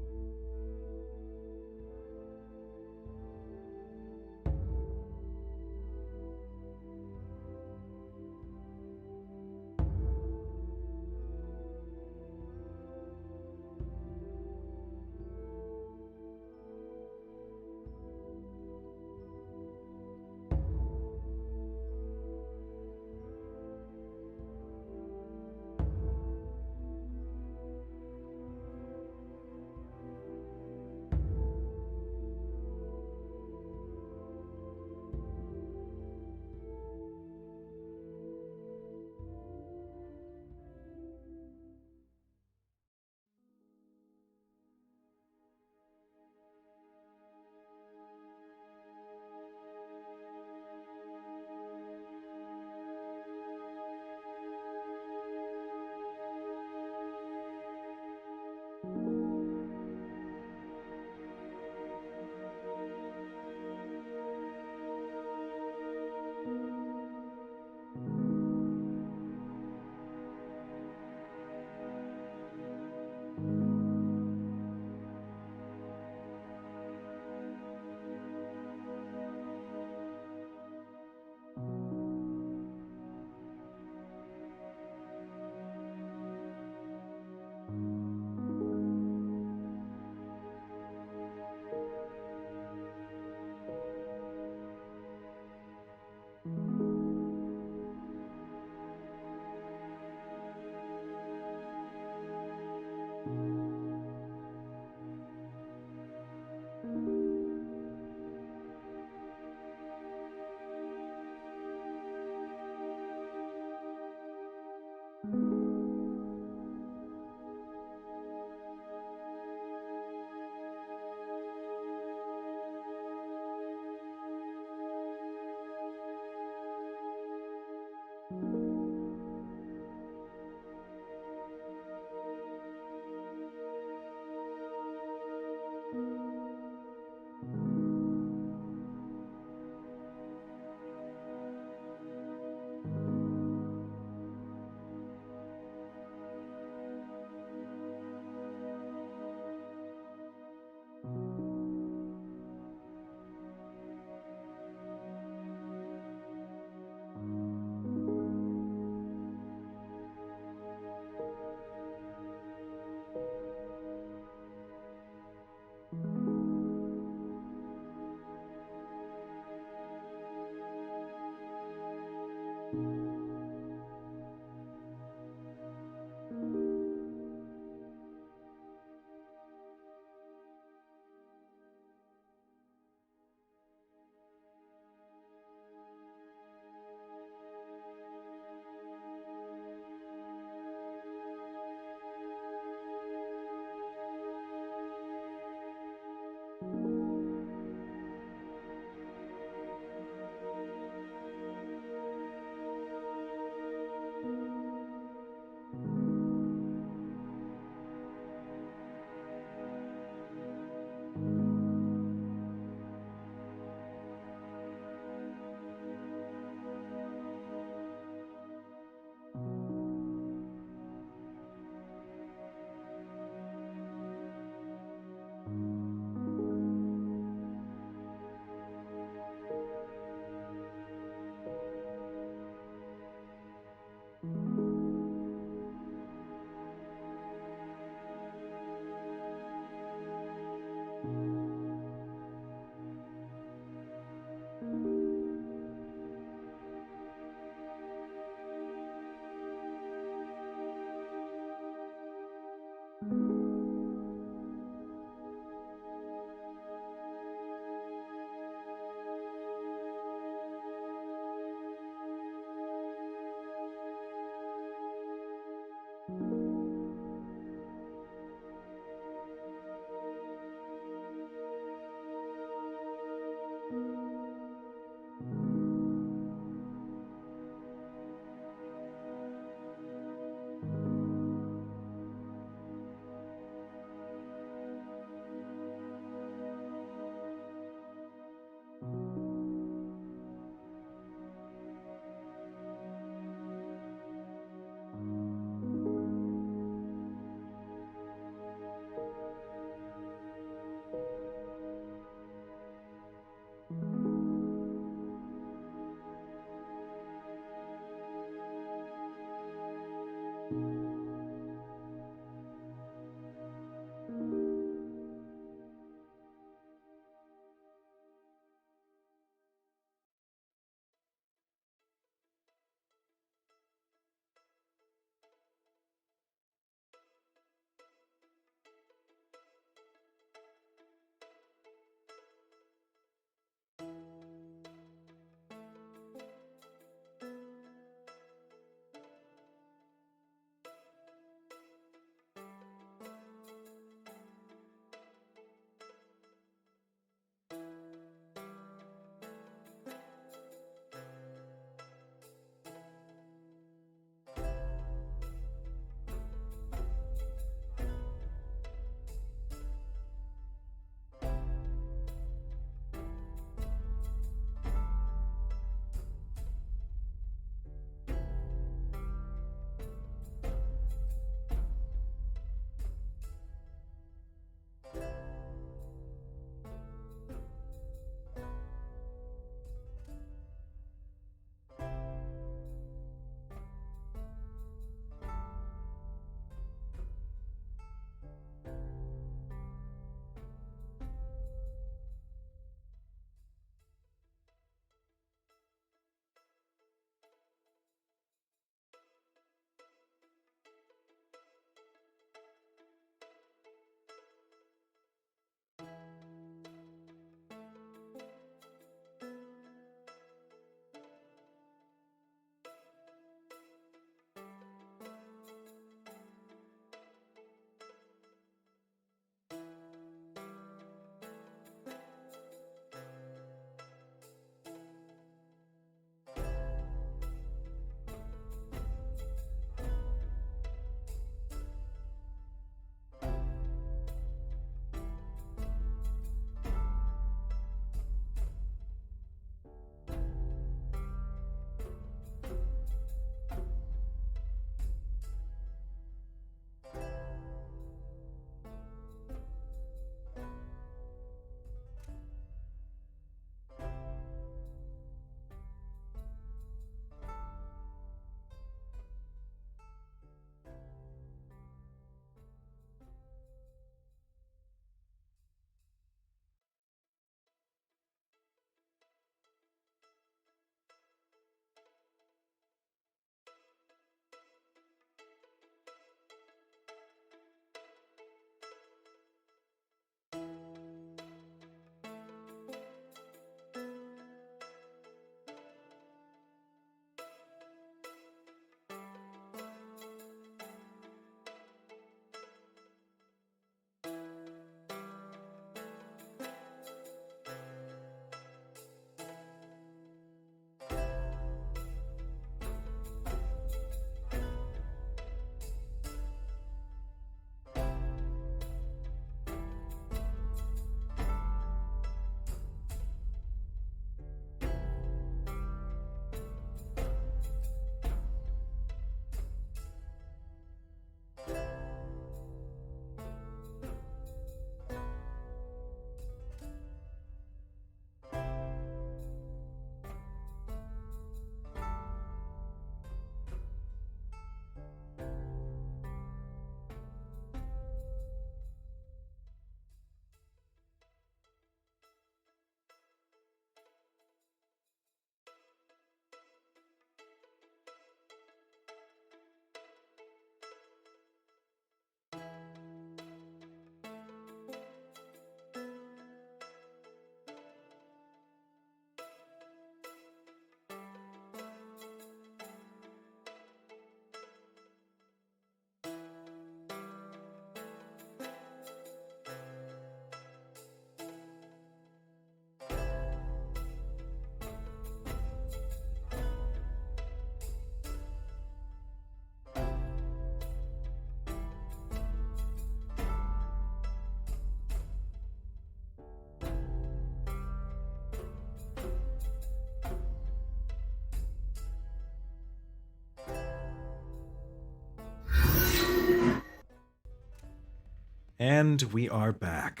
And we are back.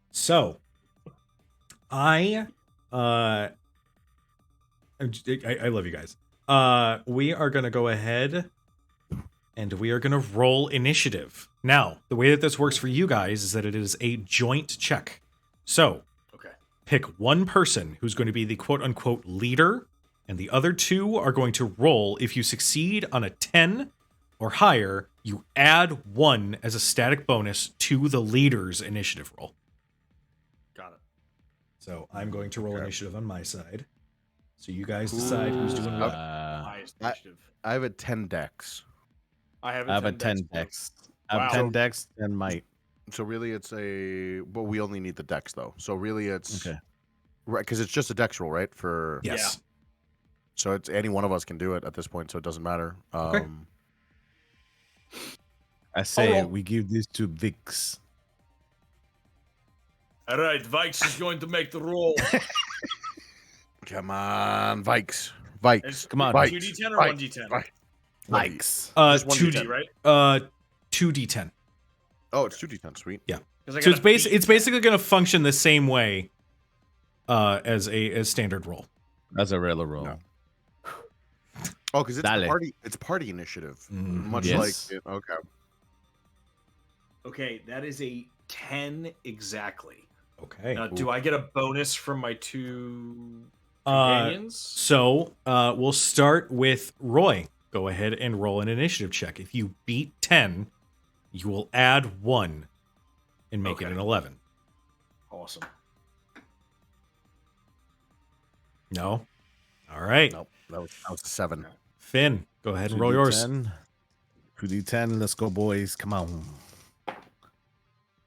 So, I love you guys. We are going to go ahead and we are going to roll initiative. Now, the way that this works for you guys is that it is a joint check. So, Okay. pick one person who's going to be the quote-unquote leader, and the other two are going to roll. If you succeed on a 10 or higher, you add 1 as a static bonus to the leader's initiative roll. Got it. So I'm going to roll initiative on my side. So you guys decide who's doing what. Highest initiative. I have a 10 dex. I have I have a 10 dex. dex. I have Wow. 10 dex and might. So really it's but we only need the dex though. So really it's Okay. right, because it's just a dex roll, right? For Yes. So it's any one of us can do it at this point, so it doesn't matter. Okay. I say roll. we give this to Vix. All right, Vikes is going to make the roll. Come on, Vikes. Vikes. Come on, Vikes. 2d10 or Vikes. 1d10? Vikes. Likes. Just one 2D, D10. Right? 2d10. Oh, it's 2d10. Sweet. Because I So got it's basically going to function the same way as a standard roll. That's a regular roll. No. Oh, because it's Dale. party. It's party initiative, Mhm. much Yes. like okay. Okay, that is a 10 exactly. Okay. Now, do I get a bonus from my 2 Uh, companions? So we'll start with Roy. Go ahead and roll an initiative check. If you beat 10, you will add 1 and make it Okay. an 11. Awesome. No? All right. Nope, that was a 7. Finn, go ahead and roll yours. 2d10. Let's go, boys. Come on.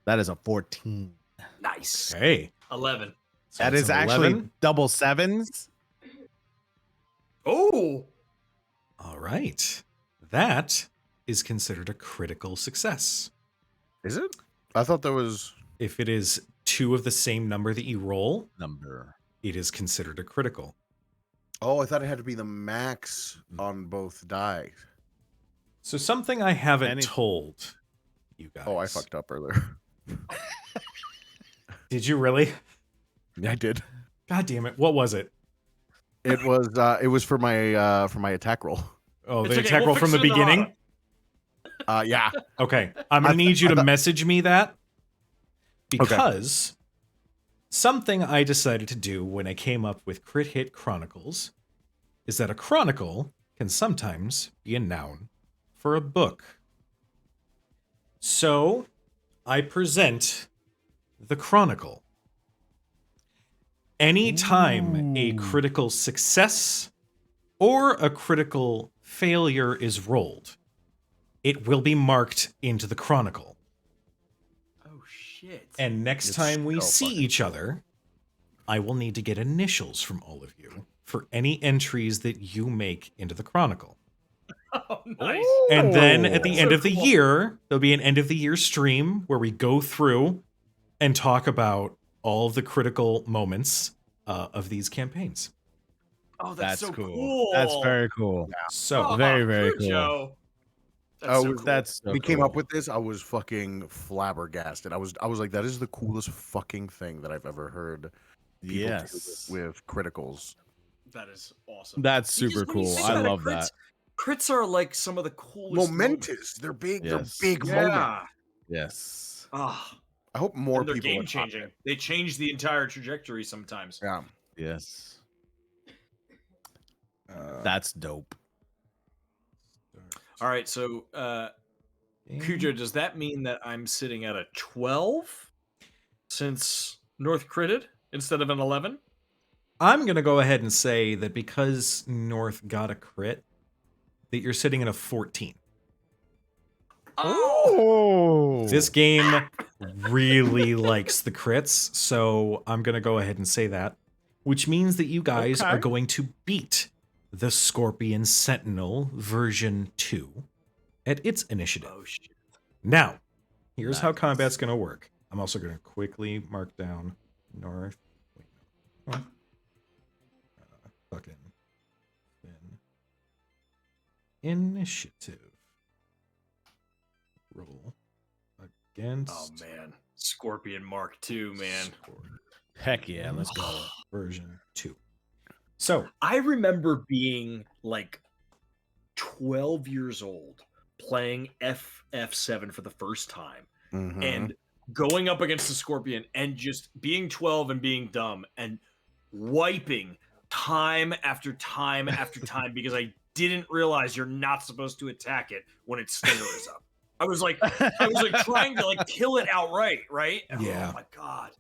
That is a 14. Nice. Okay. 11. So That it's is an actually 11. double sevens. Oh! All right. That is considered a critical success. Is it? I thought there was. If it is 2 of the same number that you roll, Number. it is considered a critical. Oh, I thought it had to be the max on both die. So something I haven't told you guys. Oh, I fucked up earlier. Did you really? Yeah, I did. God damn it. What was it? It was for my attack roll. Oh, It's the okay, attack we'll roll fix from the it in the beginning? Yeah. Okay. I'm going to need you to message me that because something I decided to do when I came up with Crit Hit Chronicles is that a chronicle can sometimes be a noun for a book. So I present the Chronicle. Anytime a critical success or a critical failure is rolled, it will be marked into the Chronicle. Oh, shit. And next It's time we so see fucking each other, I will need to get initials from all of you for any entries that you make into the Chronicle. Oh, nice. And then at the So end of the cool. year, there'll be an end of the year stream where we go through and talk about all of the critical moments of these campaigns. Oh, That's so cool. That's very cool. So Oh, very, very cool. Joe. That's Oh, so cool. That's so we came up cool. with this. I was fucking flabbergasted. I was like, that is the coolest fucking thing that I've ever heard. People Yes. do with criticals. That is awesome. That's Because super when you cool. think I about it, love that. Crits are like some of the coolest. Momentous. They're big. Yes. They're big moments. Yeah. Yes. Ah, I hope more and they're people game adopt changing. it. They change the entire trajectory sometimes. Yeah. Yes. That's dope. All right, so Cujo, does that mean that I'm sitting at a 12 since North critted instead of an 11? I'm going to go ahead and say that because North got a crit, that you're sitting at a 14. Oh. This game really likes the crits, so I'm going to go ahead and say that, which means that you guys are going to beat the Scorpion Sentinel version 2 at its initiative. Oh shit! Now, here's how Nice. combat's going to work. I'm also going to quickly mark down North. Wait, no. Fucking Finn. Initiative. Roll against. Oh man, Scorpion Mark II, man. Heck yeah, let's go. Version 2. So, I remember being like 12 years old playing FF7 for the first time Mhm. and going up against the Scorpion and just being 12 and being dumb and wiping time after time after time because I didn't realize you're not supposed to attack it when its stinger is up. I was like trying to like kill it outright, right? Yeah. Oh my god.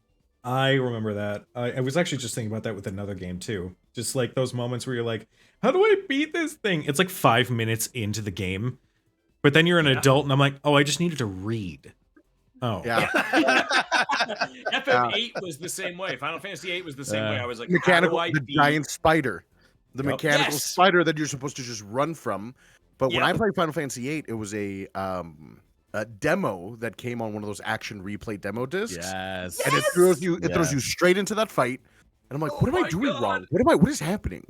I remember that. I was actually just thinking about that with another game too. Just like those moments where you're like, how do I beat this thing? It's like 5 minutes into the game, but then you're an adult and I'm like, oh, I just needed to read. Oh. Yeah. FF8 was the same way. Final Fantasy 8 was the same way. I was like, Mechanical, how do I the beat? giant spider. The Yep. mechanical Yes. spider that you're supposed to just run from. But when Yep. I played Final Fantasy 8, it was a demo that came on one of those action replay demo discs. Yes. And it throws you straight into that fight. And I'm like, what am I my doing God. wrong? What is happening?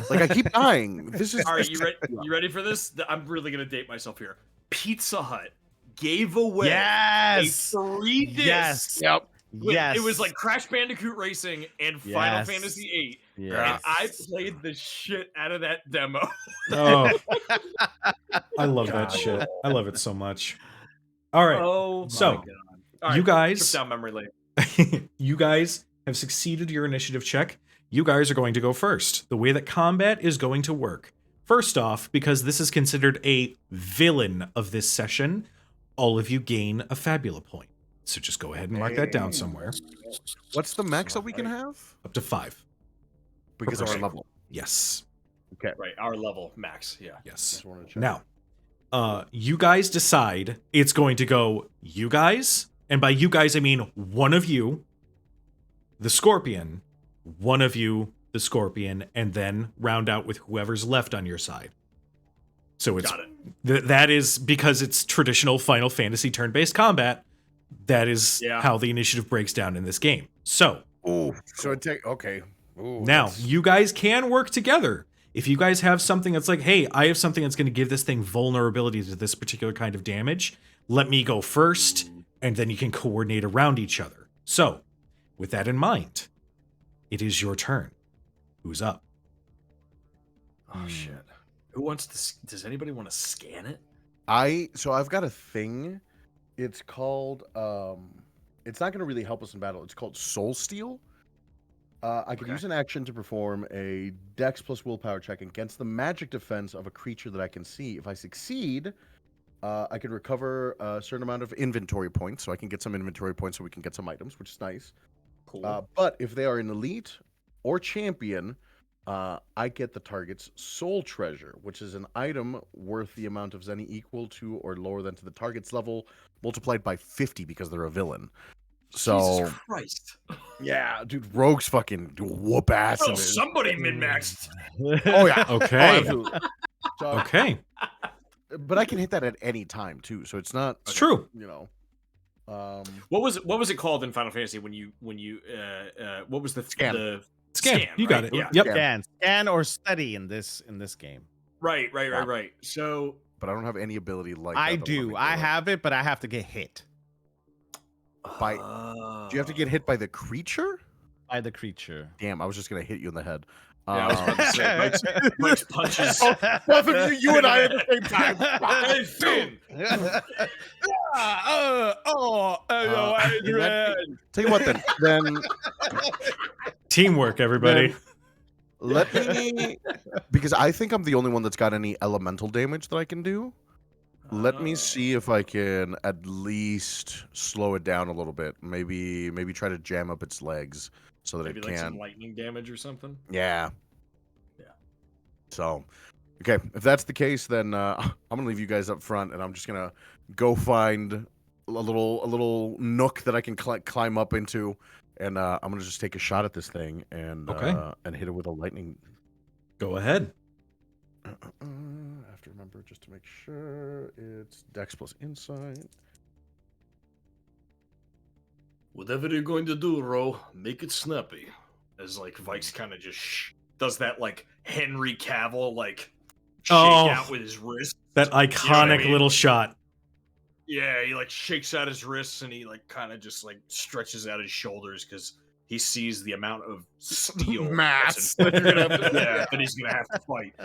Like I keep dying. This is All right, you ready for this? I'm really gonna date myself here. Pizza Hut gave away Yes. a free disc. Yes. Yep. Yes. It was like Crash Bandicoot Racing and Final Yes. Fantasy 8. Yes. And I played the shit out of that demo. Oh. I love God. that shit. I love it so much. All right. Oh, So, my God. All right, you guys- trip down memory lane. You guys have succeeded your initiative check. You guys are going to go first. The way that combat is going to work. First off, because this is considered a villain of this session, all of you gain a Fabula point. So just go ahead and mark that down somewhere. What's the max that we can have? Up to 5. Because of our person. level. Yes. Right, our level max. Yeah. Yes. Just wanted to check. Now, you guys decide it's going to go you guys, and by you guys I mean one of you, the Scorpion, one of you, the Scorpion, and then round out with whoever's left on your side. So it's Got it. that is because it's traditional Final Fantasy turn-based combat. That is Yeah. how the initiative breaks down in this game. So Ooh, so it take okay. Ooh, now, that's- you guys can work together. If you guys have something that's like, hey, I have something that's going to give this thing vulnerability to this particular kind of damage, let me go first, and then you can coordinate around each other. So, with that in mind, it is your turn. Who's up? Oh shit. Who wants to? Does anybody want to scan it? I've got a thing. It's called it's not going to really help us in battle. It's called Soul Steal. I could Okay. use an action to perform a Dex plus Willpower check against the magic defense of a creature that I can see. If I succeed, I can recover a certain amount of inventory points, so I can get some inventory points so we can get some items, which is nice. Cool. But if they are an elite or champion, I get the target's soul treasure, which is an item worth the amount of Zenny equal to or lower than to the target's level, multiplied by 50 because they're a villain. So Jesus Christ. yeah, dude, rogues fucking whoop ass. Oh, in this. somebody min-maxed. Oh yeah. Okay. Oh, absolutely. So, Okay. but I can hit that at any time too, so it's not. It's true. You know. What was it called in Final Fantasy when you what was the Scan. the Scan. You got right? it. Yeah. Yep. Scan or study in this game. Right. So But I don't have any ability like I that that will let do. me I do it. have it, but I have to get hit By- Do you have to get hit by the creature? by the creature. Damn, I was just gonna hit you in the head. Yeah, I was about to say, Mike's punches. Both of you and I at the same time. Hey, Finn! Adrian. Tell you what, then Teamwork, everybody. let me, because I think I'm the only one that's got any elemental damage that I can do. Let me see if I can at least slow it down a little bit. Maybe try to jam up its legs so that Maybe it like some can. lightning damage or something. Yeah. Yeah. So, okay, if that's the case, then I'm gonna leave you guys up front, and I'm just gonna go find a little nook that I can climb up into, and I'm gonna just take a shot at this thing and Okay. And hit it with a lightning. Go ahead. I have to remember just to make sure it's Dex plus Insight. Whatever you're going to do, Ro, make it snappy. As like Vikes kind of just does that like Henry Cavill like shake Oh. out with his wrist. That iconic mean? little shot. Yeah, he like shakes out his wrists and he like kind of just like stretches out his shoulders because he sees the amount of steel Mass. that that he's gonna have to fight.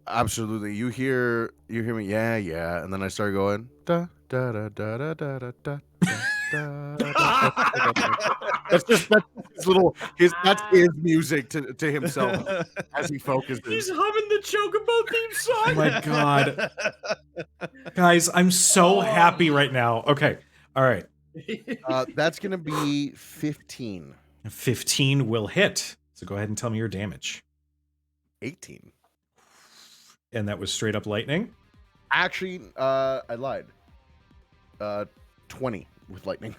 Absolutely. You hear me? Yeah, yeah. And then I start going da da da da da da da da. That's his music to himself as he focuses. He's humming the Chocobo theme song. Oh my god. Guys, I'm so happy right now. Okay. All right. That's gonna be 15. 15 will hit. So go ahead and tell me your damage. 18. And that was straight up lightning. Actually, I lied. 20 with lightning.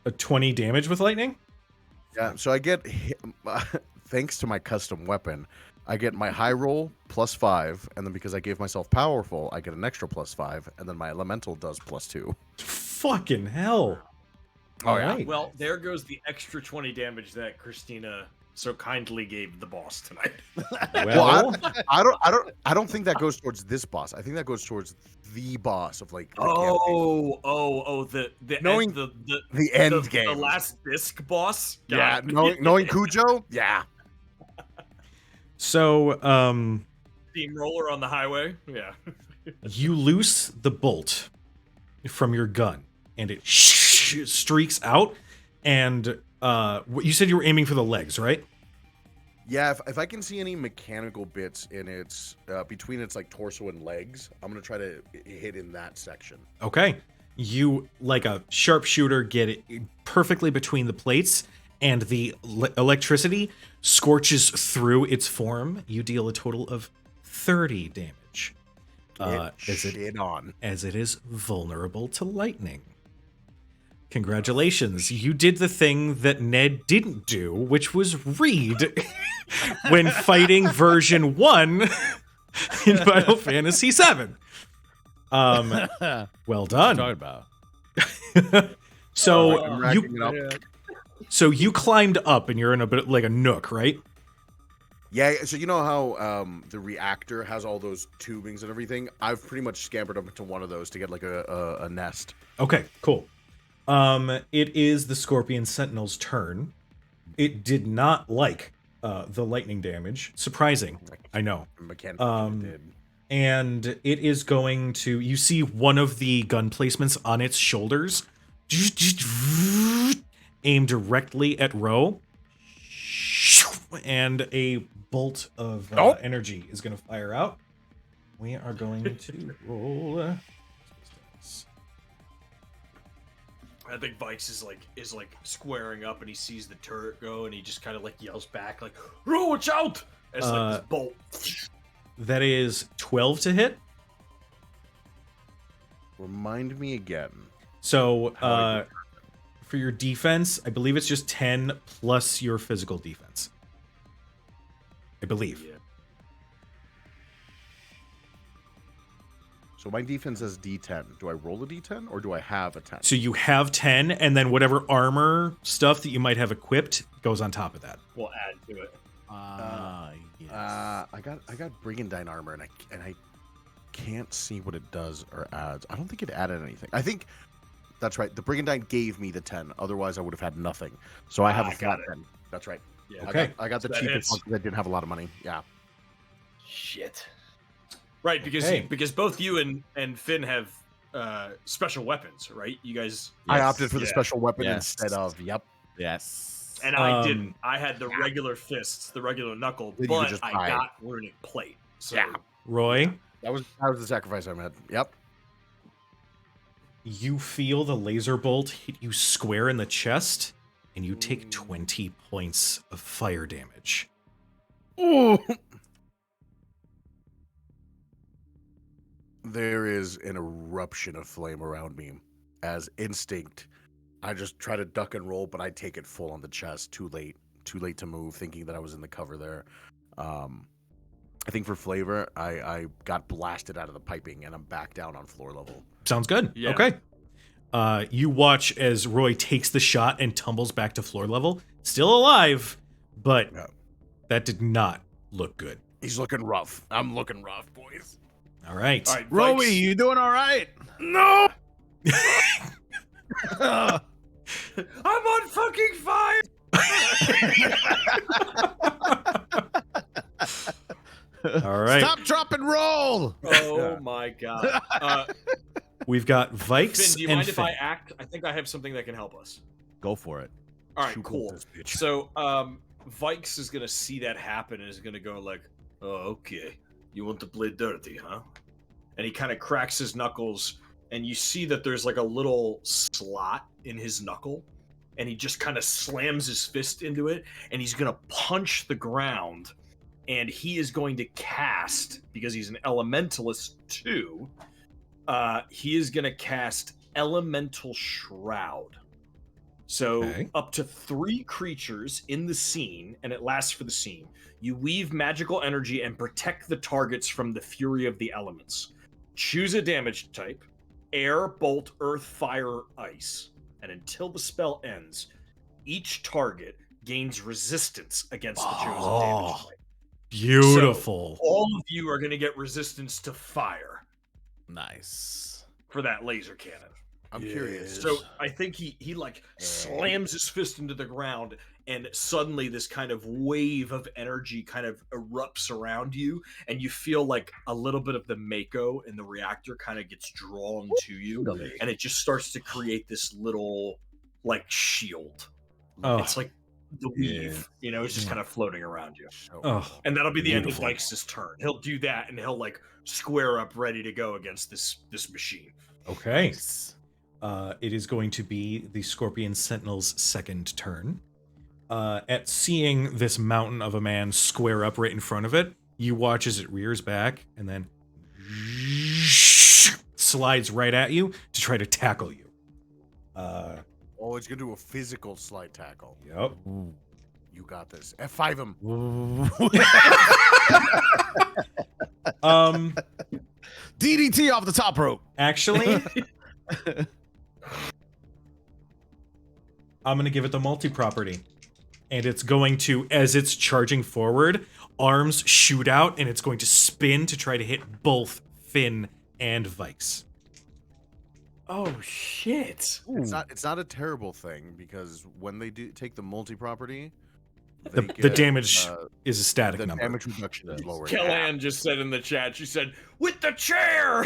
A 20 damage with lightning? Yeah, so I get thanks to my custom weapon, I get my high roll +5, and then because I gave myself powerful, I get an extra +5, and then my elemental does +2. Fucking hell. Oh, yeah. Right. Well, there goes the extra 20 damage that Christina so kindly gave the boss tonight. Well, I don't think that goes towards this boss. I think that goes towards the boss of like the campaign. The Knowing end, the end game. the last disc boss. Yeah, Got it. knowing Cujo, yeah. so Steamroller on the highway. Yeah. you loose the bolt from your gun and it streaks out, and you said you were aiming for the legs, right? Yeah, if I can see any mechanical bits in its between its like torso and legs, I'm gonna try to hit in that section. Okay. You, like a sharpshooter, get it perfectly between the plates, and the electricity scorches through its form. You deal a total of 30 damage. As it is vulnerable to lightning. Congratulations. You did the thing that Ned didn't do, which was read when fighting version 1 in Final Fantasy VII. Well done. Talking about. So you climbed up and you're in a bit like a nook, right? Yeah, so you know how the reactor has all those tubings and everything? I've pretty much scampered up into one of those to get like a nest. Okay, cool. It is the Scorpion Sentinel's turn. It did not like the lightning damage. Surprising, I know. Did. And it is going to... You see one of the gun placements on its shoulders aim directly at Ro. And a bolt of energy is going to fire out. We are going to roll... I think Vikes is like squaring up and he sees the turret go and he just kind of like yells back like, "Ro, watch out!" As like this bolt. That is 12 to hit. Remind me again. So for your defense, I believe it's just 10 plus your physical defense. I believe. Yeah. So my defense is D10. Do I roll a D10 or do I have a 10? So you have 10, and then whatever armor stuff that you might have equipped goes on top of that. We'll add to it. Yes. I got Brigandine armor and I can't see what it does or adds. I don't think it added anything. I think that's right. The Brigandine gave me the 10. Otherwise, I would have had nothing. So I have a flat 10. That's right. Yeah. Okay. I got the So that cheapest hits. one because I didn't have a lot of money. Yeah. Shit. Right, because Okay. because both you and Finn have special weapons, right? You guys. I opted for the Yeah. special weapon Yes. instead of. Yep. Yes. And I didn't. I had the regular fists, the regular knuckle, Then you but could just I buy it. got runic plate. So Yeah. Roy, That was the sacrifice I made. Yep. you feel the laser bolt hit you square in the chest, and you take 20 points of fire damage. Ooh. There is an eruption of flame around me. As instinct, I just try to duck and roll, but I take it full on the chest. Too late to move, thinking that I was in the cover there. I think for flavor, I got blasted out of the piping, and I'm back down on floor level. Sounds good. Yeah. Okay. You watch as Roy takes the shot and tumbles back to floor level. Still alive, but Yeah. that did not look good. He's looking rough. I'm looking rough, boys. All right. All right, Roby, Vikes. you doing all right? No, I'm on fucking fire. All right. Stop, drop, and roll. Oh my god. We've got Vikes Finn, do you and mind if I Finn. act? I think I have something that can help us. Go for it. All right, Shoot cool. this bitch. So, Vikes is gonna see that happen and is gonna go like, "Oh, okay. You want to play dirty, huh?" And he kind of cracks his knuckles, and you see that there's like a little slot in his knuckle, and he just kind of slams his fist into it, and he's gonna punch the ground, and he is going to cast, because he's an elementalist too. He is gonna cast Elemental Shroud. So Okay. up to 3 creatures in the scene, and it lasts for the scene. You weave magical energy and protect the targets from the fury of the elements. Choose a damage type: air, bolt, earth, fire, ice. And until the spell ends, each target gains resistance against the chosen damage Oh, type. beautiful. All of you are going to get resistance to fire Nice. for that laser cannon. I'm curious. So I think he like slams his fist into the ground, and suddenly this kind of wave of energy kind of erupts around you, and you feel like a little bit of the Mako in the reactor kind of gets drawn to you, and it just starts to create this little like shield. Oh. It's like the weave, you know, it's just kind of floating around you. Oh, And that'll be the Beautiful. end of Vikes' turn. He'll do that, and he'll like square up, ready to go against this machine. okay. Nice. It is going to be the Scorpion Sentinel's second turn. At seeing this mountain of a man square up right in front of it, you watch as it rears back and then slides right at you to try to tackle you. Oh, it's gonna do a physical slide tackle. Yep. You got this. F5 him. DDT off the top rope. Actually, I'm going to give it the multi-property. And it's going to, as it's charging forward, arms shoot out, and it's going to spin to try to hit both Finn and Vikes. Oh shit! It's not a terrible thing because when they do take the multi-property, The, they the get, damage uh, is a static the number. damage reduction is lower. in Kellyanne just said in the chat, she said, "With the chair."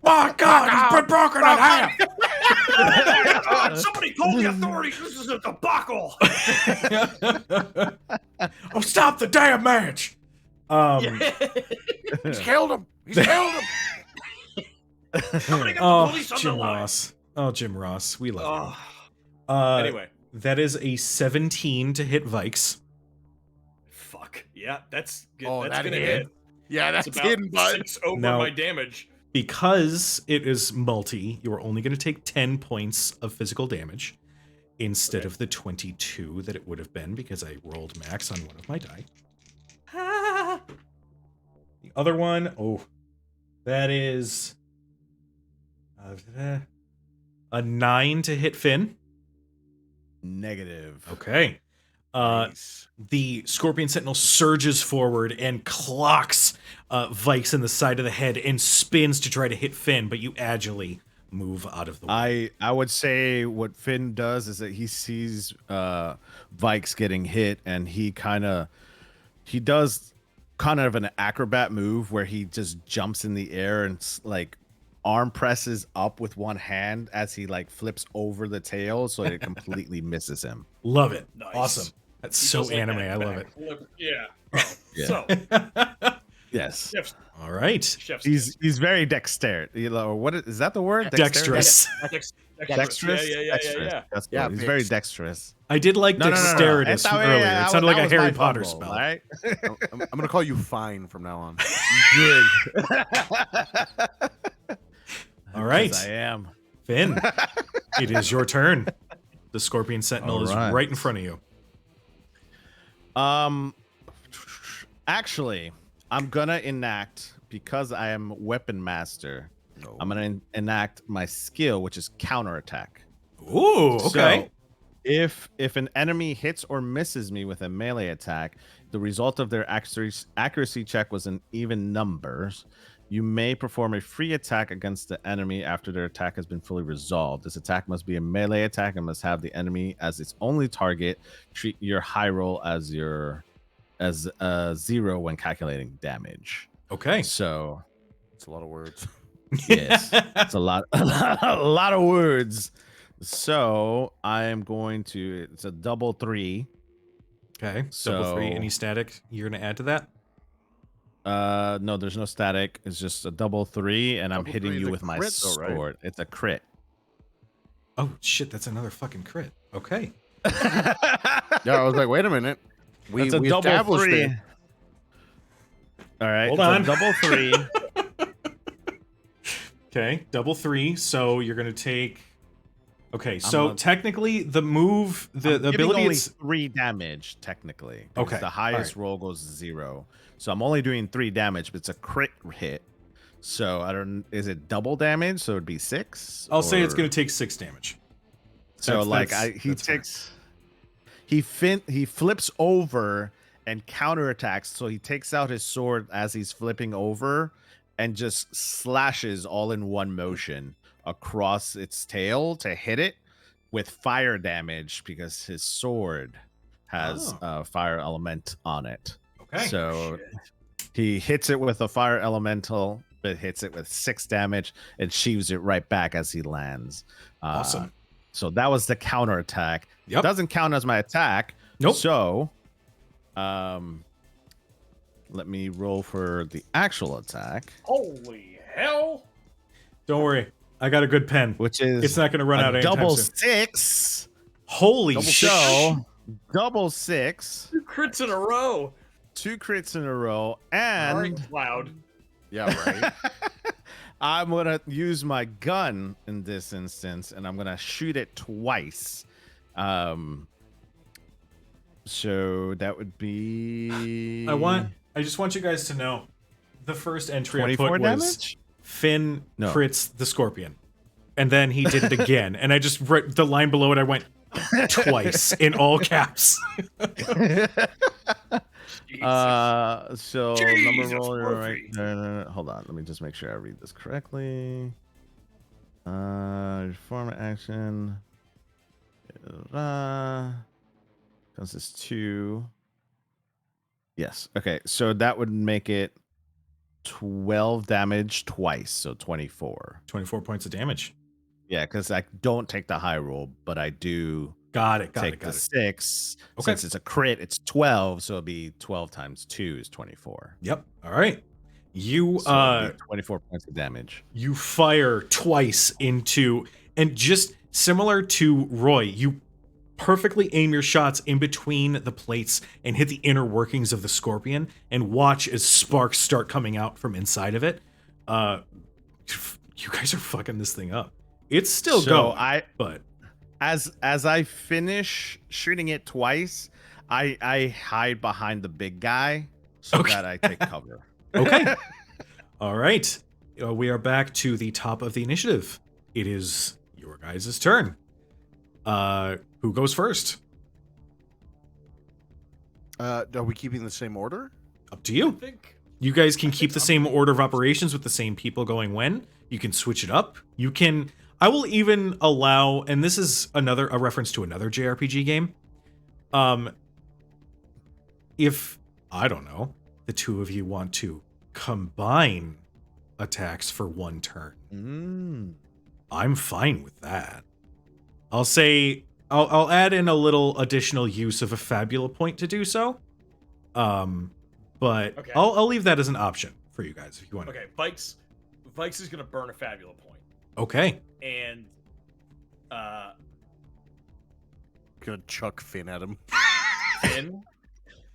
My God, he's been broken in half! God, somebody call the authorities. This is a debacle. Oh, stop the damn match! He's killed him. He's killed him. Somebody get the Oh, police on the Jim line. Ross. Oh, Jim Ross. We love Oh, you. anyway, That is a 17 to hit Vikes. fuck. Yeah, that's good. Oh, that's that gonna hit. hit. Yeah, That's that's about hidden, bud. 6 over Now- my damage. Because it is multi, you are only going to take 10 points of physical damage instead of the 22 that it would have been because I rolled max on one of my die. The other one, that is a 9 to hit Finn. Negative. Okay. Nice. The Scorpion Sentinel surges forward and clocks Vikes in the side of the head and spins to try to hit Finn, but you agilely move out of the way. I would say what Finn does is that he sees Vikes getting hit, and he does kind of an acrobat move where he just jumps in the air and like arm presses up with one hand as he like flips over the tail, so it completely misses him. Love it. Nice. Awesome. That's He so does like anime. that I love it. backflip. Yeah. Oh, Yeah. So, Yes, All right. chef's he's very dexterous. Or what is that the word? Dexterous. Dexterous. Yeah. Dexterous. That's Yeah, good. He's very Vix. dexterous. I did like No. dexterous That's how- earlier. yeah, It sounded that like a was Harry my Potter fumble, spell. all right? I'm gonna call you fine from now on. Good. All right. 'Cause I am. Finn, it is your turn. The Scorpion Sentinel All is right. right in front of you. Actually, I'm gonna enact, because I am weapon master. No. I'm gonna enact my skill, which is counterattack. Ooh, okay. So, If an enemy hits or misses me with a melee attack, the result of their accuracy check was in even numbers. You may perform a free attack against the enemy after their attack has been fully resolved. This attack must be a melee attack and must have the enemy as its only target. Treat your high roll as a 0 when calculating damage. Okay. So It's a lot of words. yes, it's a lot of words. So I am going to. It's a double 3. Okay. Double 3. So- Any static you're gonna add to that? No, there's no static. It's just a double 3, and I'm Double hitting 3 is you a with my crit though, right? sword. It's a crit. Oh shit, that's another fucking crit. Okay. Yeah, I was like, wait a minute. We It's a double established 3. it. All right, Hold it's on. a double 3. Okay. Double 3. So you're gonna take. Okay. So a- technically, the move, the I'm giving ability, only is 3 damage technically. because Okay, the highest roll goes 0, so I'm only doing 3 damage, but it's a crit hit. So I don't. Is it double damage? So it'd be 6. I'll say it's or- gonna take 6 damage. So he that's fair. takes. He flips over and counterattacks. So he takes out his sword as he's flipping over and just slashes all in one motion across its tail to hit it with fire damage because his sword has a fire element on it. Okay. So he hits it with a fire elemental, but hits it with 6 damage and sheaves it right back as he lands. Awesome. So that was the counterattack. Yep. Doesn't count as my attack. Nope. So, let me roll for the actual attack, Holy hell! Don't worry, I got a good pen. which is It's not gonna run out a anytime double soon. 6. Holy Double shit! So, double 6, 2 crits in a row. 2 crits in a row, and Alright, Cloud. Yeah, right. I'm gonna use my gun in this instance, and I'm gonna shoot it twice. So that would be. I just want you guys to know, the first entry I 24 put was damage. Finn No. crits the scorpion, and then he did it again, and I just wrote the line below it. I went twice in all caps. So Jesus, number roll right Murphy. there. Hold on, let me just make sure I read this correctly. Form action. Because it's 2. Yes. Okay. So that would make it 12 damage twice. So 24. 24 points of damage. Yeah, because I don't take the high roll, but I do Got it. take the 6. Okay. Since it's a crit, it's 12. So it'll be 12 times 2 is 24. Yep. All right. You So it'd be 24 points of damage. you fire twice into, and just similar to Roy, you perfectly aim your shots in between the plates and hit the inner workings of the scorpion, and watch as sparks start coming out from inside of it. You guys are fucking this thing up. It's still So going, but as I finish shooting it twice, I hide behind the big guy so Okay. that I take cover. okay. All right. We are back to the top of the initiative. It is your guys' turn. Who goes first? Are we keeping the same order? Up to you. I think You guys can keep the same order of operations with the same people going when. You can switch it up. You can. I will even allow, and this is a reference to another JRPG game. If I don't know, the two of you want to combine attacks for one turn, I'm fine with that. I'll say I'll add in a little additional use of a fabula point to do so. But Okay. I'll leave that as an option for you guys if you want. okay. Vikes is gonna burn a fabula point, Okay. and Gonna chuck Finn at him. Finn,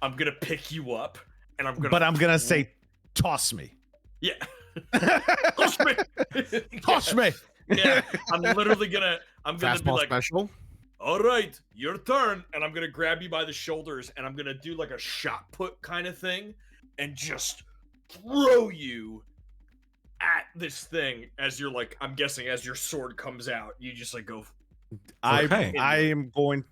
I'm gonna pick you up, and I'm gonna. But I'm gonna say, toss me. yeah. Toss me. Toss me. Yeah, I'm literally gonna. I'm gonna be Fastball like, special. all right, your turn, and I'm gonna grab you by the shoulders, and I'm gonna do like a shot put kind of thing, and just throw you at this thing as you're like, I'm guessing as your sword comes out, you just like go. Okay. I am going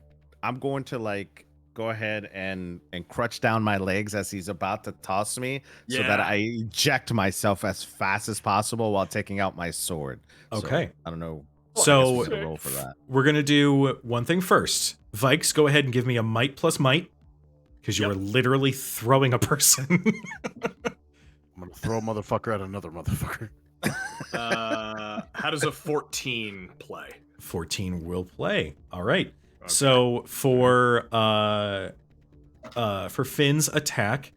I'm going to like go ahead and crutch down my legs as he's about to toss me, so that Yeah. I eject myself as fast as possible while taking out my sword. Okay. So, I don't know. So- I guess we could roll for that. We're gonna do one thing first. Vikes, go ahead and give me a might plus might, because you Yep. were literally throwing a person. I'm gonna throw a motherfucker at another motherfucker. How does a 14 play? 14 will play. All right. Okay. So for Finn's attack,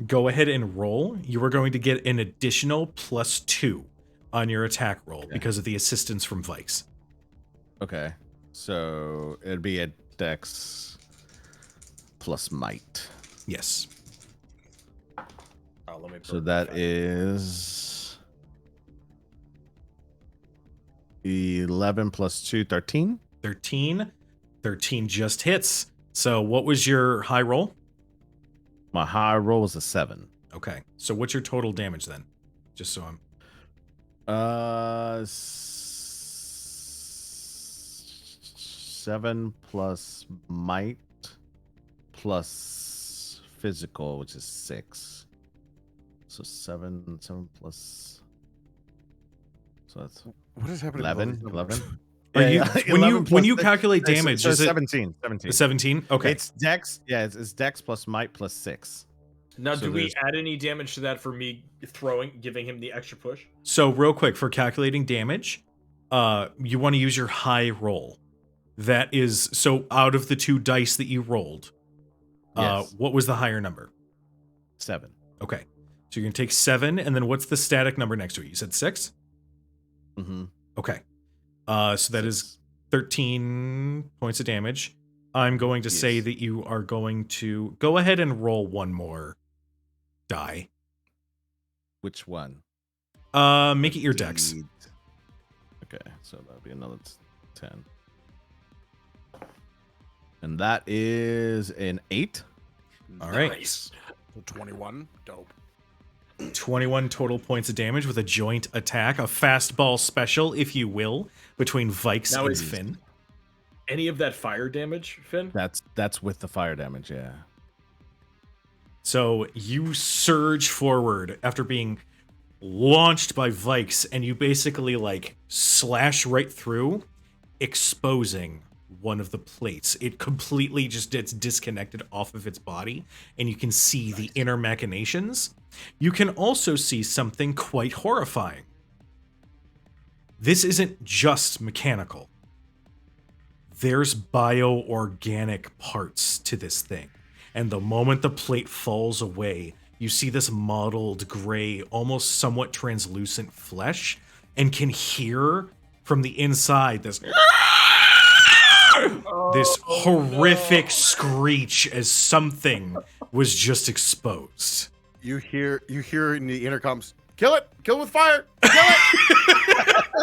go ahead and roll. You are going to get an additional +2 on your attack roll because of the assistance from Vikes. Okay. So it'd be a dex plus might. Yes. Oh, let me So that is 11 plus 2, 13. 13. 13 just hits. So what was your high roll? My high roll was a 7. Okay. So what's your total damage then? Just so I'm 7 plus might plus physical, which is 6. So 7 plus. So that's What is happening? with all 11. these 11. numbers? Are you, Yeah, when 11 you when plus you six- calculate so- damage, so is it 17? 17. 17? Okay. It's dex. Yeah, it's dex plus might plus 6. Now, So do we there's- add any damage to that for me giving him the extra push? So real quick, for calculating damage, you want to use your high roll. That is, so out of the 2 dice that you rolled, Yes. what was the higher number? 7. Okay. So you're going to take 7, and then what's the static number next to it? You said 6? Mm-hmm. Okay. So that is 13 points of damage. I'm going to say Yes. that you are going to go ahead and roll one more die. Which one? Make it your dex. Indeed. Okay, so that'll be another 10. And that is an 8. All right. Nice. So 21. Dope. 21 total points of damage with a joint attack, a fastball special, if you will, between Vikes Now and is- Finn. Any of that fire damage, Finn? That's with the fire damage, yeah. So you surge forward after being launched by Vikes, and you basically like slash right through, exposing one of the plates. It completely just gets disconnected off of its body, and you can see the inner machinations. You can also see something quite horrifying. This isn't just mechanical. There's bioorganic parts to this thing. And the moment the plate falls away, you see this mottled gray, almost somewhat translucent flesh, and can hear from the inside this horrific screech as something was just exposed. You hear in the intercoms, kill it with fire, kill it.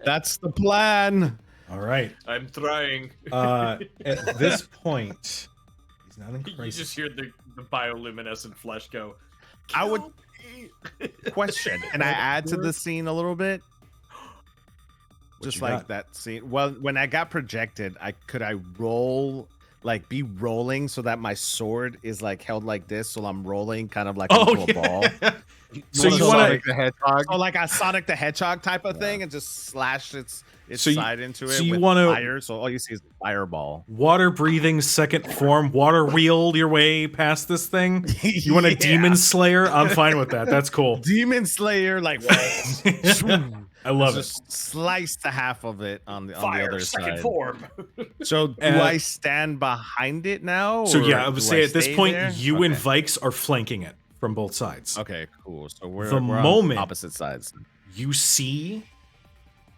That's the plan. All right. I'm trying. At this point, he's not in You crisis. just hear the bioluminescent flesh go. I would "Kill me." question. Can I add to the scene a little bit? Just you like got? that scene. Well, when I got projected, could I roll, like be rolling so that my sword is like held like this, so I'm rolling kind of like into a ball. So you wanna want Sonic the Hedgehog? So like a Sonic the Hedgehog type of thing, and just slash its So you- side into it so you with wanna- fire. So all you see is a fireball. water breathing second form, water wheel your way past this thing? You want a Yeah. demon slayer? I'm fine with that. That's cool. Demon Slayer, like I love it. just slice the half of it on the Fire, other second side. form. So do I stand behind it now? So yeah, or I would do say at this stay point, there? you and Okay. Vikes are flanking it from both sides. Okay, cool. So we're, The we're moment- on opposite sides. You see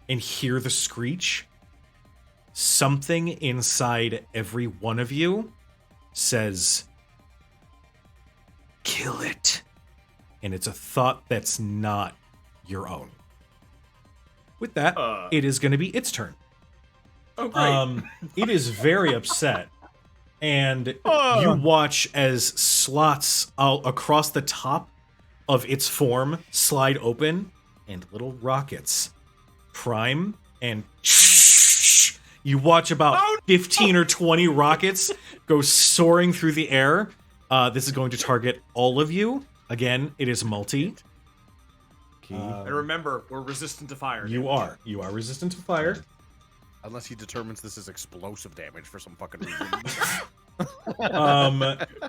and hear the screech. Something inside every one of you says, kill it. And it's a thought that's not your own. With that, it is going to be its turn. Oh, great. It is very upset. And you watch as slots across the top of its form slide open and little rockets prime and You watch about 15 or 20 rockets go soaring through the air. This is going to target all of you. Again, it is multi. And remember, we're resistant to fire. You are resistant to fire. Unless he determines this is explosive damage for some fucking reason.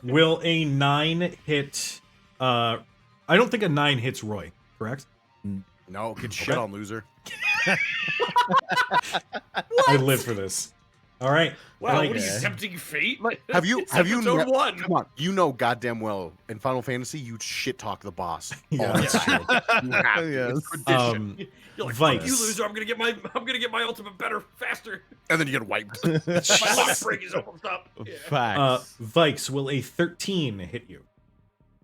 Will a 9 hit? I don't think a 9 hits Roy. Correct? No, get shit on, loser. I live for this. All right. Wow, Like- what are you, tempting fate? Have you Episode one. Come on, you know goddamn well in Final Fantasy you'd shit talk the boss. Yeah, all the that's time. You have to. Yes. It's tradition. You're like, Vikes. fuck you, loser. I'm gonna get my ultimate better, faster. And then you get wiped. My limit break is almost up. Yeah. Facts. Vikes, will a 13 hit you?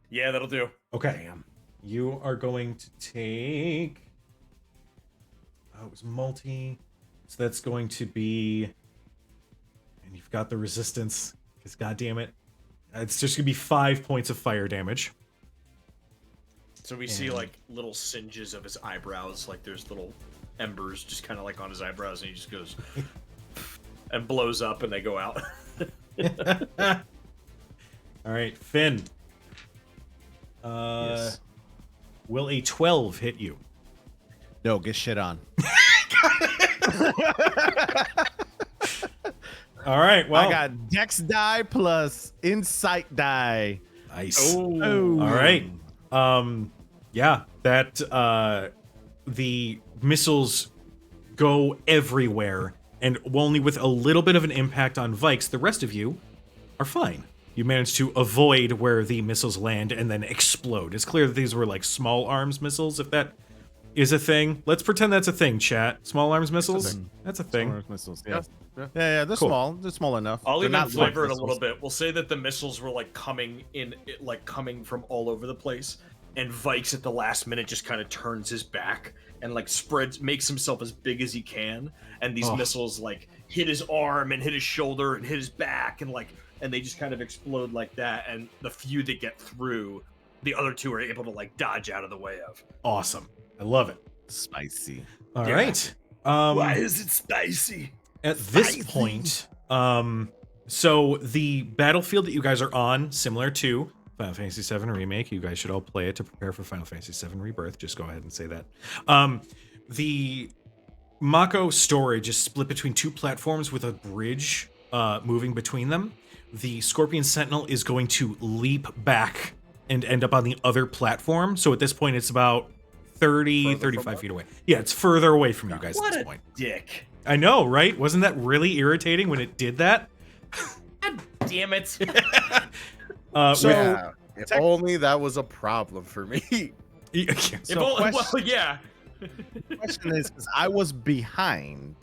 Yeah, that'll do. Okay. Damn. You are going to take. Oh, it was multi. So that's going to be. And you've got the resistance. Because, goddamn it. It's just going to be 5 points of fire damage. So we see like little singes of his eyebrows, like there's little embers just kind of like on his eyebrows, and he just goes and blows up, and they go out. All right, Finn. Yes. Will a 12 hit you? No, get shit on. All right, well. I got Dex die plus Insight die. Nice. Oh. All right. Yeah, that the missiles go everywhere, and only with a little bit of an impact on Vikes, the rest of you are fine. You managed to avoid where the missiles land and then explode. It's clear that these were like small arms missiles, if that is a thing. Let's pretend that's a thing, chat. Small arms missiles? That's a thing. Solar missiles, Yeah. yeah, they're Cool. small. They're small enough. I'll They're even not flavor like it a little missiles. bit. We'll say that the missiles were like coming coming from all over the place, and Vikes at the last minute just kind of turns his back and like makes himself as big as he can, and these missiles like hit his arm and hit his shoulder and hit his back, and they just kind of explode like that, and the few that get through, the other two are able to like dodge out of the way of. Awesome. I love it. Spicy. All Yeah. right. Why is it spicy? At this point, so the battlefield that you guys are on, similar to Final Fantasy VII Remake, you guys should all play it to prepare for Final Fantasy VII Rebirth. Just go ahead and say that. The Mako storage is split between two platforms with a bridge moving between them. The Scorpion Sentinel is going to leap back and end up on the other platform. So at this point, it's about 35 feet away. Yeah, it's further away from you guys at this point. Dick. I know, right? Wasn't that really irritating when it did that? God damn it. Yeah. If only that was a problem for me. Yeah. The question is, 'cause I was behind,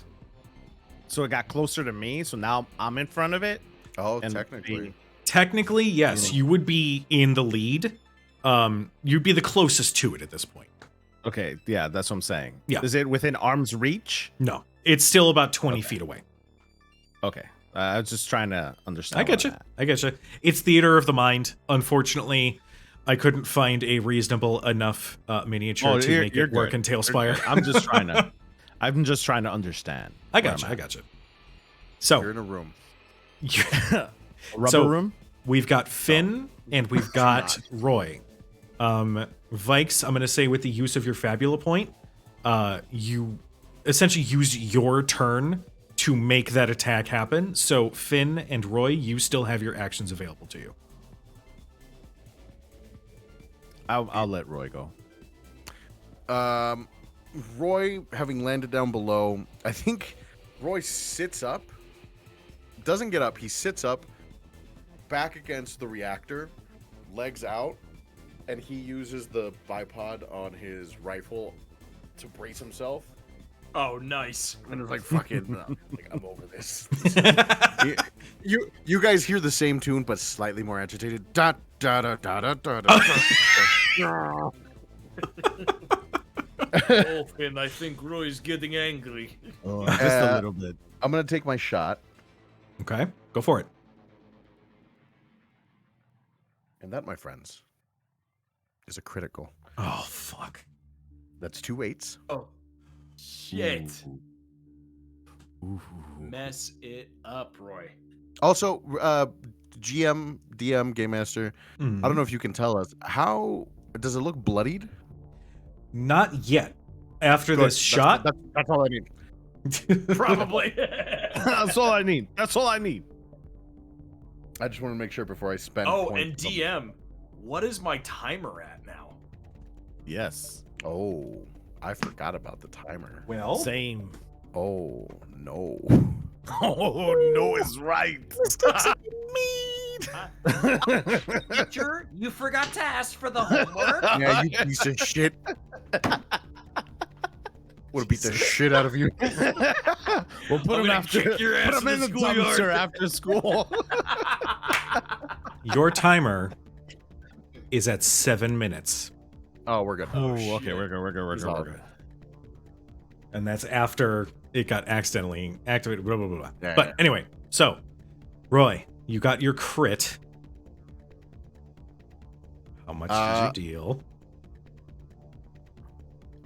so it got closer to me. So now I'm in front of it. Oh, And technically. Technically, yes, you would be in the lead. You'd be the closest to it at this point. Okay, yeah, that's what I'm saying. Yeah. Is it within arm's reach? No, it's still about 20 feet away. Okay, I was just trying to understand. I get you. where I'm I get you. It's theater of the mind. Unfortunately, I couldn't find a reasonable enough miniature Oh, to you're- make you're it work good. in Tailspire. at. I'm just trying to. I'm just trying to understand. I where got you. I'm I at. got you. You're So in a room. A rubber So- room. we've got Finn and we've got Roy. Vikes, I'm going to say with the use of your Fabula point, you essentially use your turn to make that attack happen. So Finn and Roy, you still have your actions available to you. I'll let Roy go. Roy, having landed down below, I think Roy sits up, doesn't get up, he sits up, back against the reactor, legs out, and he uses the bipod on his rifle to brace himself. Oh, nice. And it's like, fucking, like, I'm over this. You guys hear the same tune, but slightly more agitated. Da, da, da, da, da, da, da, da. Oh, and I think Roy's getting angry. Oh, just a Uh, little bit. I'm going to take my shot, Okay, go for it. and that, my friends, is a critical. Oh, fuck. That's 2 8s. Oh, shit. Mess it up, Roy. Also, GM, DM, Game Master, I don't know if you can tell us, how does it look bloodied? Not yet. After Good. this shot, That's all I need. Probably. That's all I need. That's all I need. I just want to make sure before I spend. Oh, points and on- DM, what is my timer at now? Yes. Oh, I forgot about the timer. well, Same. Oh no. Oh no, is right. Teacher, you forgot to ask for the homework. Yeah, you piece of shit. Would have beat the shit out of you. We'll put I'm him gonna after. kick your ass Put him in in the the schoolyard. dumpster after school. your timer is at 7 minutes. Oh, we're good. Oh, shit. okay, we're good. We're good. We're It's good. all We're good. good. And that's after it got accidentally activated, blah, blah, blah, blah. Yeah, But yeah. anyway, so, Roy, you got your crit. How much did you deal?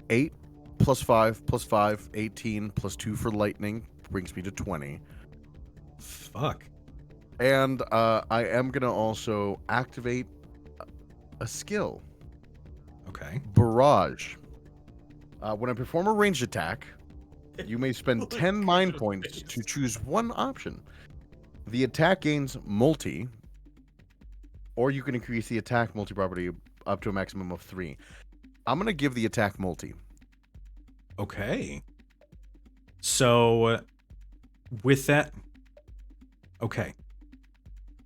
8 plus 5 plus 5, 18 plus 2 for lightning brings me to 20. Fuck. And I am going to also activate a skill, Okay. Barrage. When I perform a ranged attack, you may spend 10 mind points to choose one option. The attack gains multi, or you can increase the attack multi property up to a maximum of 3. I'm going to give the attack multi. Okay. So, with that... Okay.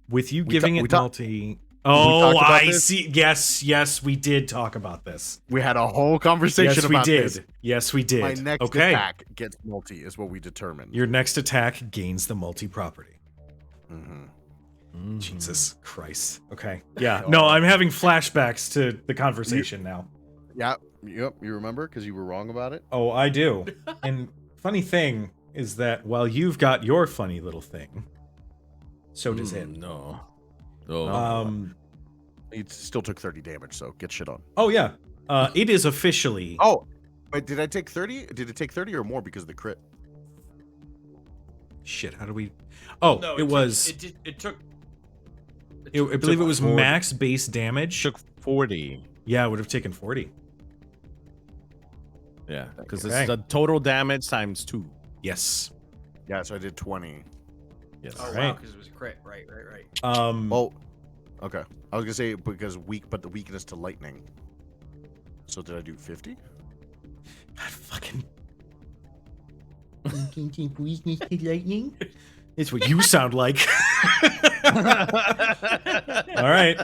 With you We giving ta- we it ta- multi... Oh, talked about I this? see. Yes, we did talk about this. We had a whole conversation Yes, we about did. this. Yes, we did. My next okay. attack gets multi, is what we determined. Your next attack gains the multi property. Mhm. Jesus Christ. Okay. Yeah. No, I'm having flashbacks to the conversation now. Yeah, yep, you remember? Because you were wrong about it? Oh, I do. And funny thing is that while you've got your funny little thing, so does it. No. Oh. It still took 30 damage, so get shit on. Oh yeah. It is officially. Oh, but did I take 30? Did it take 30 or more because of the crit? Shit. How do we? Oh, No, it was. It took. I believe it was 40. max base damage. Took 40. Yeah, it would have taken 40. Yeah, because Okay. it's the total damage times 2. Yes. Yeah, so I did 20. Yes. Oh wow, Right. because it was crit. Right. Well, okay. I was gonna say because but the weakness to lightning. So did I do 50? God, fucking. Weakness to lightning. It's what you sound like. All right.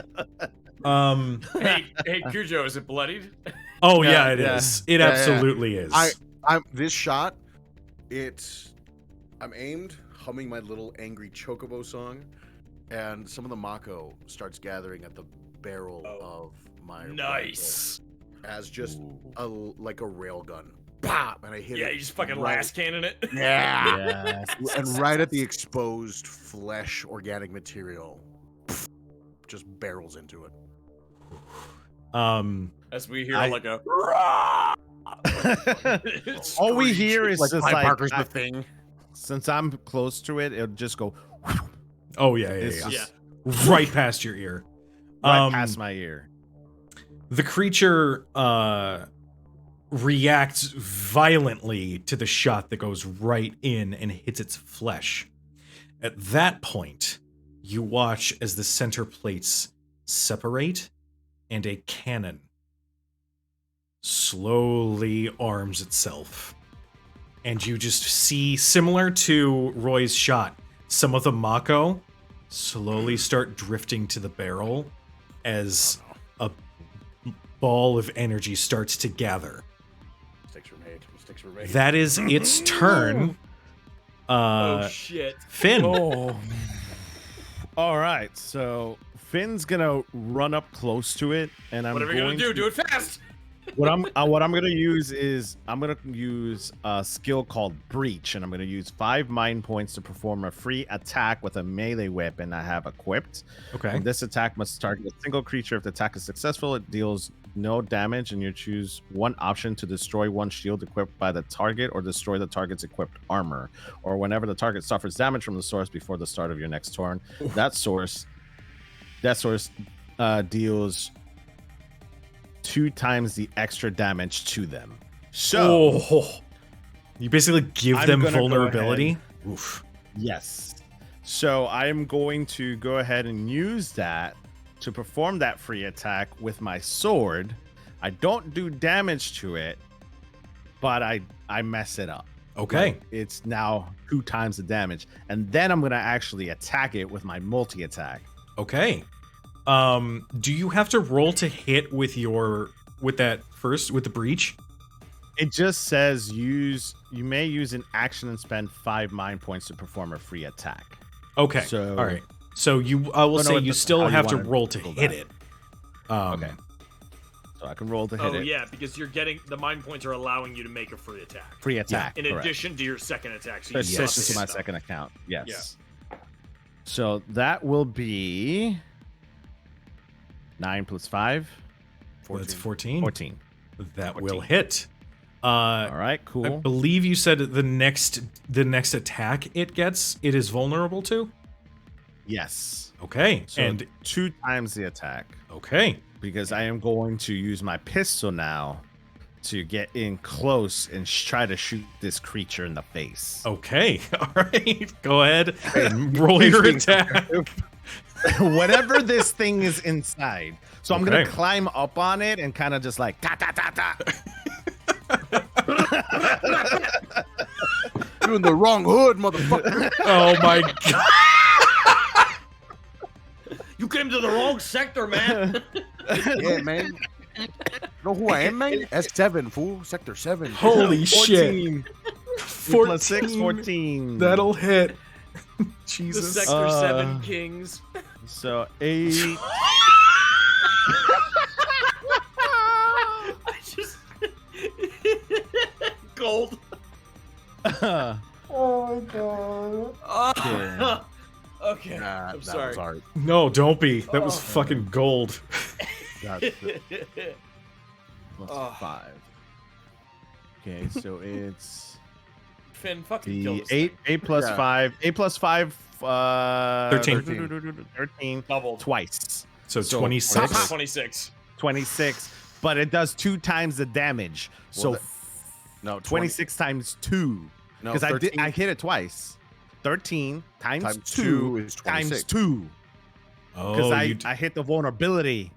Hey, Cujo, is it bloodied? Oh Yeah, yeah, it yeah. is. It Yeah, yeah. absolutely is. I'm this shot. I'm aimed, humming my little angry chocobo song, and some of the Mako starts gathering at the barrel of my Nice. rifle as just like a rail gun. Pop, and I hit Yeah, it. you just fucking right- last cannon it. Yeah. Yes. And right at the exposed flesh organic material, just barrels into it. As we hear I- like a. All we hear is Like just Clive like Barker's The Thing. since I'm close to it, it'll just go Oh yeah, It's yeah. just Right past your ear. right past my ear. The creature reacts violently to the shot that goes right in and hits its flesh. At that point, you watch as the center plates separate and a cannon slowly arms itself. And you just see, similar to Roy's shot, some of the Mako slowly start drifting to the barrel as a ball of energy starts to gather. Mistakes were made. Mistakes were made. That is its turn. Oh shit. Finn. Oh. All right. So Finn's gonna run up close to it, and I'm Whatever you're going gonna do, to, do it fast. what I'm gonna use is I'm gonna use a skill called Breach, and I'm gonna use 5 mind points to perform a free attack with a melee weapon I have equipped. Okay. And this attack must target a single creature. If the attack is successful, it deals no damage, and you choose one option to destroy one shield equipped by the target or destroy the target's equipped armor, or whenever the target suffers damage from the source before the start of your next turn, that source deals 2 times the extra damage to them. So you basically give I'm them gonna go vulnerability. ahead. Oof. Yes. So I'm going to go ahead and use that to perform that free attack with my sword. I don't do damage to it, but I mess it up. Okay. Like, it's now 2 times the damage, and then I'm going to actually attack it with my multi attack. Okay. Do you have to roll to hit with the breach? It just says you may use an action and spend 5 mind points to perform a free attack. Okay. So all right. So I will say you still have to wanna roll to go hit back. it. Okay. So I can roll to hit it. yeah, because you're getting the mind points are allowing you to make a free attack. Free attack. In correct. addition to your second attack. So So you it's must just to hit my stuff. second account. Yes. So that will be 9 plus 5. That's 14. 14. That will hit. All right, cool. I believe you said the next attack it is vulnerable to. Yes. Okay. So and 2 times the attack, okay. because I am going to use my pistol now to get in close and try to shoot this creature in the face. Okay. All right. Go ahead and roll your attack. Whatever this thing is inside. So I'm going Okay. to climb up on it and kind of just like ta ta ta ta. You're in the wrong hood, motherfucker. Oh my god. You came to the wrong sector, man. Yeah, man. Know who I am, man? S7, fool. Sector 7. Holy shit. 14 plus 6, 14. That'll hit. the Jesus. sector 7 kings. So 8. I just gold. Okay. Okay. Nah, I'm that sorry. was art. No, don't be. That was fucking gold. That's Plus Oh. 5. Okay, so it's Finn, fucking kill the this 8 plus Yeah. 5. 8 plus 5, 13. 13 Double. twice. So So 26. 26. 26. But it does 2 times the damage. So Well, No, 26 times 2. No, Because 13 I hit it twice. 13 times, times 2 2 is 26. times 2. Because Oh, I hit the vulnerability.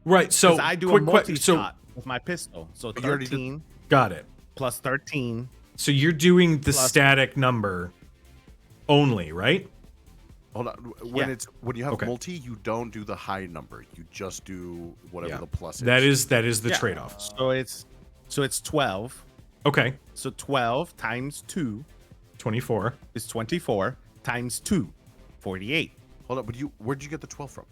right. So Because I do quick a que- multi-shot with my pistol. So But you already did- 13 got it. plus 13. So you're doing the Plus- static number only, right? Hold on. Yeah. When you have Okay. multi, you don't do the high number. You just do whatever Yeah. the plus is. That is the Yeah. trade-off. So it's 12. Okay. So 12 times 2 24. is 24 times 2, 48. Hold on, but where'd you get the 12 from?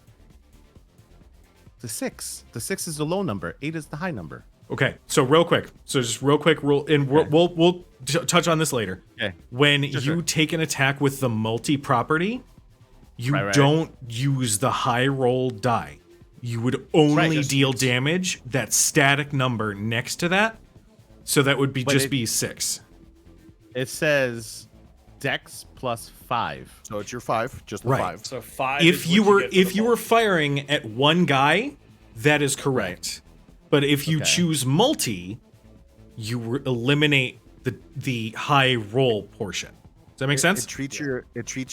The 6. The 6 is the low number. 8 is the high number. Okay. So real quick. So just real quick roll and we'll touch on this later. Okay. When Sure, you sure. take an attack with the multi-property, you Right. don't use the high roll die. You would only just deal use- damage that static number next to that. So that would be But just it- be 6. It says Dex plus 5. So it's your 5, just the Right. 5. So 5. If is you what were get for if the you were multi. firing at one guy, that is correct. But if you Okay. choose multi, you eliminate the high roll portion. Does that make sense? It treats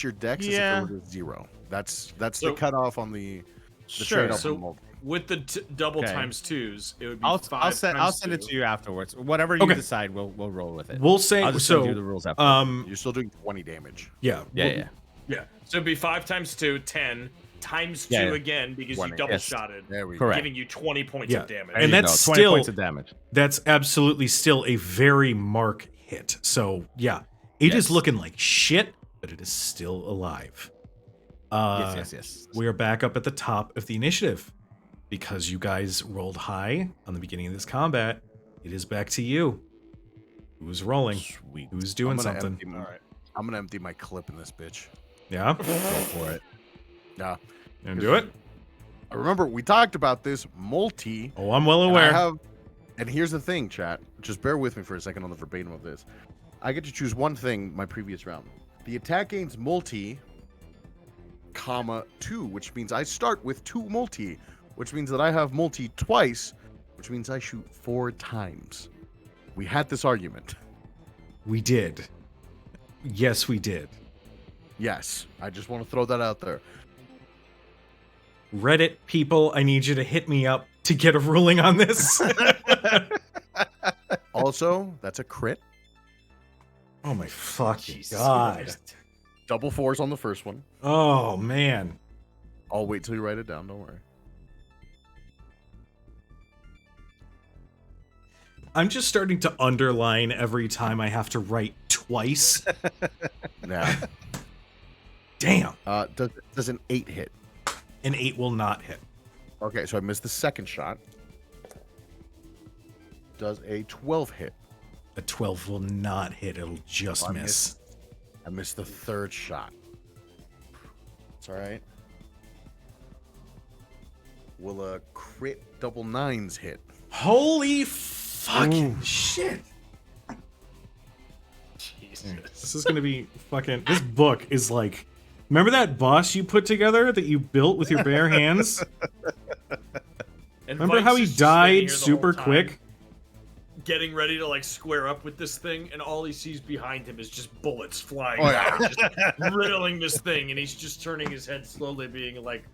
your dex Yeah. as if it was 0. That's So- the cutoff on the Sure. trade off So- on multi. with the double Okay. times 2s, it would be I'll 5 send times it 2. to you afterwards. Whatever you Okay. decide, we'll roll with it. We'll say I'll just so. send you the rules after. You're still doing 20 damage. Yeah. yeah. Yeah. So it'd be 5 times 2, 10 times 2 Yeah, yeah. again because 20. you double Yes. shotted, There we go. Correct. giving you 20 points Yeah. of damage. There And you that's go. 20 still- points of damage. That's absolutely still a very mark hit. So yeah, it is Yes. looking like shit, but it is still alive. Yes. We are back up at the top of the initiative because you guys rolled high on the beginning of this combat. It is back to you. Who's rolling? Sweet. Who's doing I'm gonna something? Empty, I'm gonna empty my clip in this bitch. Yeah, Go for it. Yeah. and do it. Remember, we talked about this multi. Oh, I'm well And aware. and here's the thing, chat. Just bear with me for a second on the verbatim of this. I get to choose one thing my previous round. The attack gains multi, comma 2, which means I start with 2 multi, which means that I have multi twice, which means I shoot 4 times. We had this argument. We did. Yes, we did. Yes, I just want to throw that out there. Reddit people, I need you to hit me up to get a ruling on this. Also, that's a crit. Oh my fucking Jesus god. Christ. Double 4s on the first one. Oh man. I'll wait till you write it down. Don't worry. I'm just starting to underline every time I have to write twice. Yeah. Damn. Does an 8 hit? An 8 will not hit. Okay, so I missed the second shot. Does a 12 hit? A 12 will not hit. It'll just miss. I missed the third shot. It's all right. Will a crit double 9s hit? Holy fucking shit. Jesus. This is gonna be fucking. This book is like. Remember that boss you put together that you built with your bare hands? And Remember Vikes how he is just standing died here the super whole time, quick? getting ready to like square up with this thing, and all he sees behind him is just bullets flying, Oh, yeah. out, just riddling this thing, and he's just turning his head slowly, being like,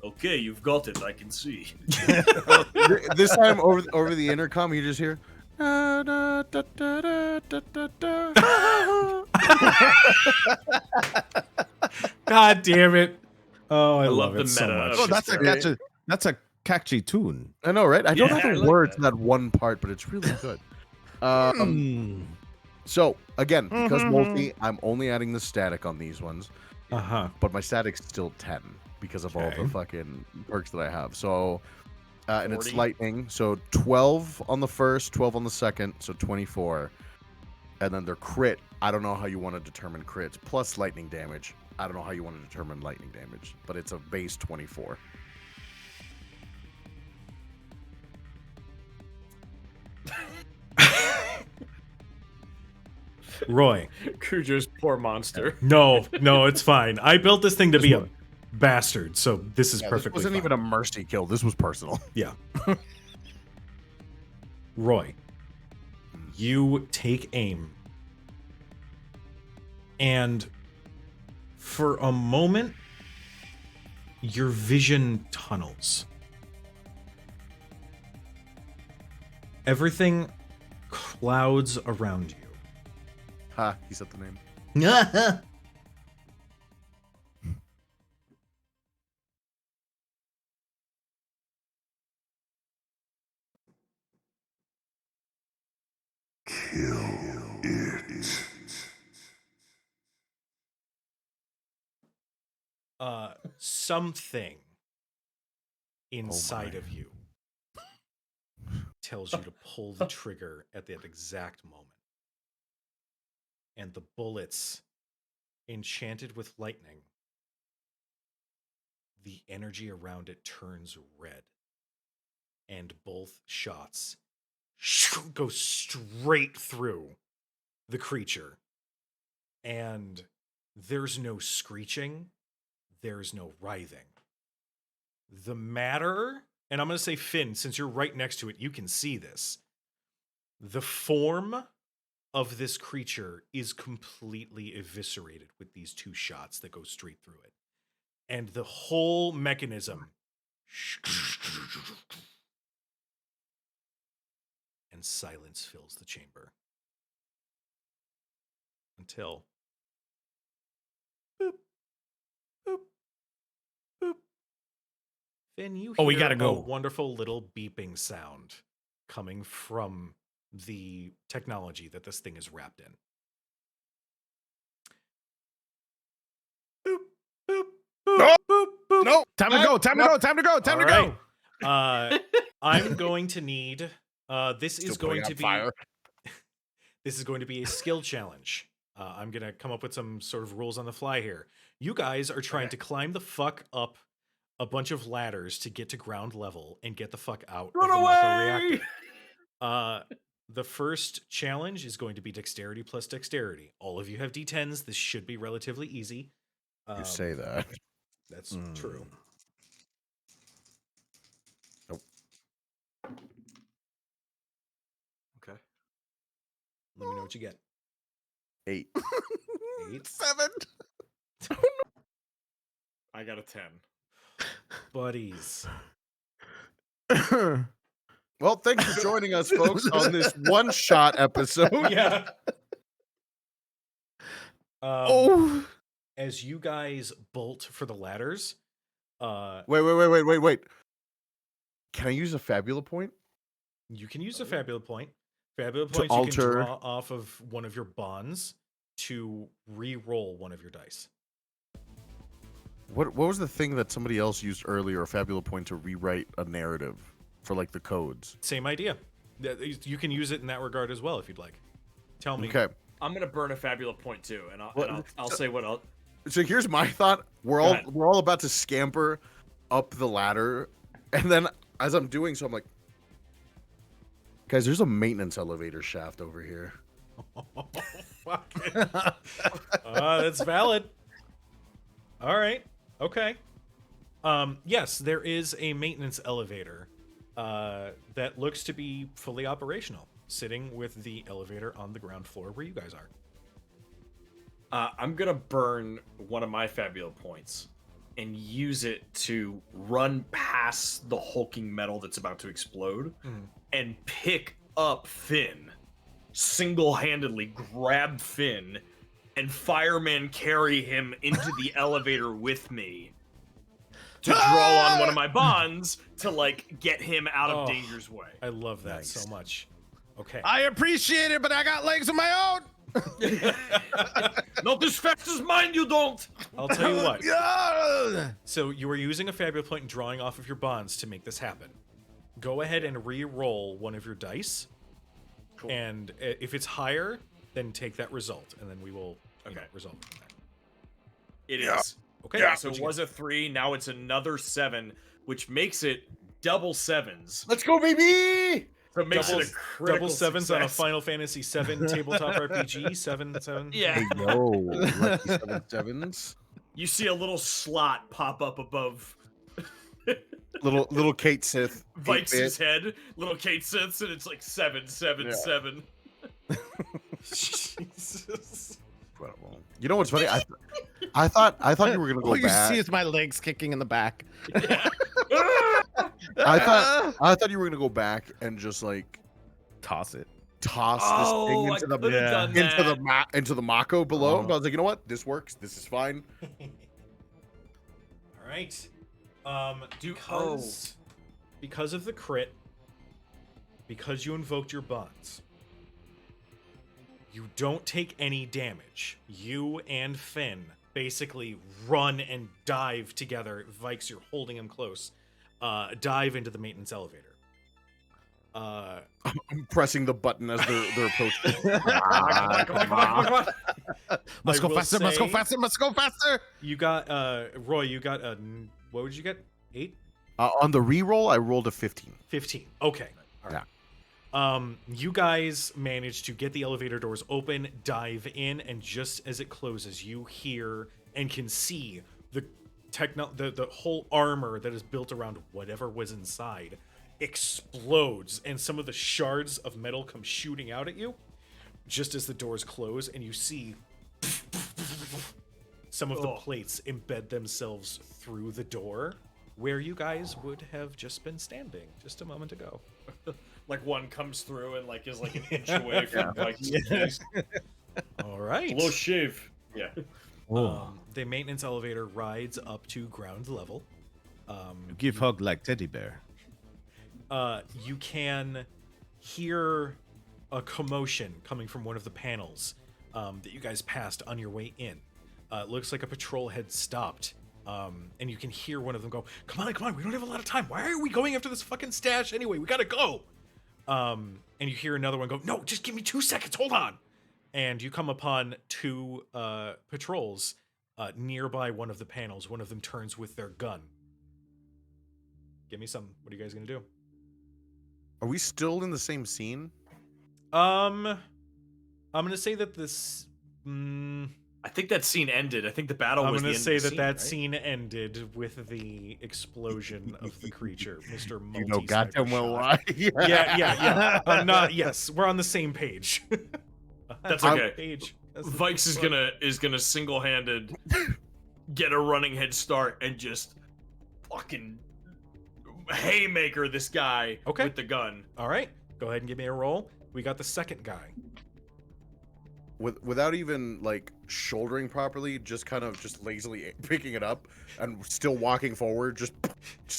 "Okay, you've got it. I can see." This time over the intercom, you just hear. "Da, da, da, da, da, da, da." God damn it! Oh, I love love the it so meta much. of Oh, this that's a catchy tune. I know, right? I don't Yeah, know I the like words that. to that one part, but it's really good. Hmm. So again, because multi, I'm only adding the static on these ones, but my static's still 10 because of all Okay. the fucking perks that I have. So, and it's 40. lightning. So 12 on the first, 12 on the second, so 24. And then they're crit. I don't know how you want to determine crits plus lightning damage. I don't know how you want to determine lightning damage, but it's a base 24. Roy, Cujo's poor monster. no, it's fine. I built this thing to be a one. bastard, so this is Yeah, this perfectly wasn't fine. even a mercy kill. This was personal. Yeah. Roy, you take aim, and for a moment, your vision tunnels. Everything clouds around you. Ha, he said the name. Something inside my. of you tells you to pull the trigger at that exact moment. And the bullets, enchanted with lightning, the energy around it turns red. And both shots go straight through the creature. And there's no screeching, there's no writhing. The matter, and I'm going to say Finn, since you're right next to it, you can see this. The form of this creature is completely eviscerated with these two shots that go straight through it. And the whole mechanism. And silence fills the chamber. Until. Boop. Boop. Boop. Finn, you hear Oh, we gotta a go. wonderful little beeping sound coming from the technology that this thing is wrapped in. Boop, boop, boop, No! boop, boop. No! Time to go. Time to go. Time to go. Time to go. I'm going to need. This Still is going putting to out be. fire. This is going to be a skill challenge. I'm going to come up with some sort of rules on the fly here. You guys are trying to climb the fuck up a bunch of ladders to get to ground level and get the fuck out Run of the Mako away! reactor. The first challenge is going to be dexterity plus dexterity. All of you have D10s. This should be relatively easy. You say that. That's true. Nope. Okay. Let me know what you get. 8. 8. 7. I got a 10. Buddies. Well, thanks for joining us, folks, on this one-shot episode. Yeah. Oh. As you guys bolt for the ladders, Wait. Can I use a Fabula point? you can use a Fabula point. Fabula To points you can alter- draw off of one of your bonds to re-roll one of your dice. What was the thing that somebody else used earlier, a Fabula point to rewrite a narrative for like the codes? Same idea. You can use it in that regard as well if you'd like. Tell me. Okay. I'm gonna burn a Fabula point too, and What- I'll say what I'll. So here's my thought. We're ahead. all about to scamper up the ladder, and then as I'm doing so, I'm like, guys, there's a maintenance elevator shaft over here. Fuck. That's valid. All right. Okay. Yes, there is a maintenance elevator that looks to be fully operational, sitting with the elevator on the ground floor where you guys are. I'm gonna burn one of my Fabula points and use it to run past the hulking metal that's about to explode and pick up Finn, single-handedly grab Finn, and fireman carry him into the elevator with me to draw on one of my bonds to like get him out of Oh. danger's way. I love that Nice. so much. Okay. I appreciate it, but I got legs of my own. Not as fast as mine, you don't. I'll tell you what. Yeah. So you are using a Fabula point and drawing off of your bonds to make this happen. Go ahead and re-roll one of your dice. Cool. And if it's higher, then take that result, and then we will resolve it from there. It is. Okay. Yeah, so what'd it you was a 3, now it's another 7, which makes it double 7s. Let's go, baby! So it makes Double- it a critical double 7s on a success. Final Fantasy 7 tabletop RPG. 7. Yeah. Yo, lucky 7/7s. You see a little slot pop up above Little Kate Sith. Vikes' 8-bit. head, little Kate sits, and it's like 7, 7, Yeah. 7. Jesus. Incredible. You know what's funny? I thought you were gonna go All you back. see is my legs kicking in the back. I thought you were gonna go back and just like Toss it. toss Oh, this thing I into the could have done that. into the Mako below. Uh-huh. But I was like, you know what? This works. This is fine. All right. Because of the crit, because you invoked your bonds, you don't take any damage. You and Finn basically run and dive together. Vikes, you're holding him close. Dive into the maintenance elevator. I'm pressing the button as they're approaching. Come on. Must I go will faster, must go say- faster, must go faster. You got Roy. You got what would you get? 8, On the reroll, I rolled a 15. 15. Okay. All right. You guys manage to get the elevator doors open, dive in, and just as it closes, you hear and can see the whole armor that is built around whatever was inside explodes, and some of the shards of metal come shooting out at you just as the doors close, and you see some of the plates embed themselves through the door where you guys would have just been standing just a moment ago. Like one comes through and like is like an inch away from Vikes' face. All right. Low shave. Yeah. The maintenance elevator rides up to ground level. Give hug like teddy bear. You can hear a commotion coming from one of the panels that you guys passed on your way in. It looks like a patrol had stopped. And you can hear one of them go, come on, we don't have a lot of time. Why are we going after this fucking stash anyway? We gotta go. And you hear another one go, no, just give me 2 seconds, hold on. And you come upon 2 patrols nearby one of the panels. One of them turns with their gun. Give me some. What are you guys gonna do? Are we still in the same scene? I'm gonna say that this. I think that scene ended. I think the battle I'm was gonna the end say of the that scene, that right? scene ended with the explosion of the creature, Mr. You know goddamn well Multi-Sniper why. Shot. Yeah. I'm not. Yes, we're on the same page. That's I'm- okay. Page. Vikes is gonna single-handed get a running head start and just fucking haymaker this guy Okay. with the gun. All right, go ahead and give me a roll. We got the second guy. Without even like shouldering properly, just kind of just lazily picking it up and still walking forward, just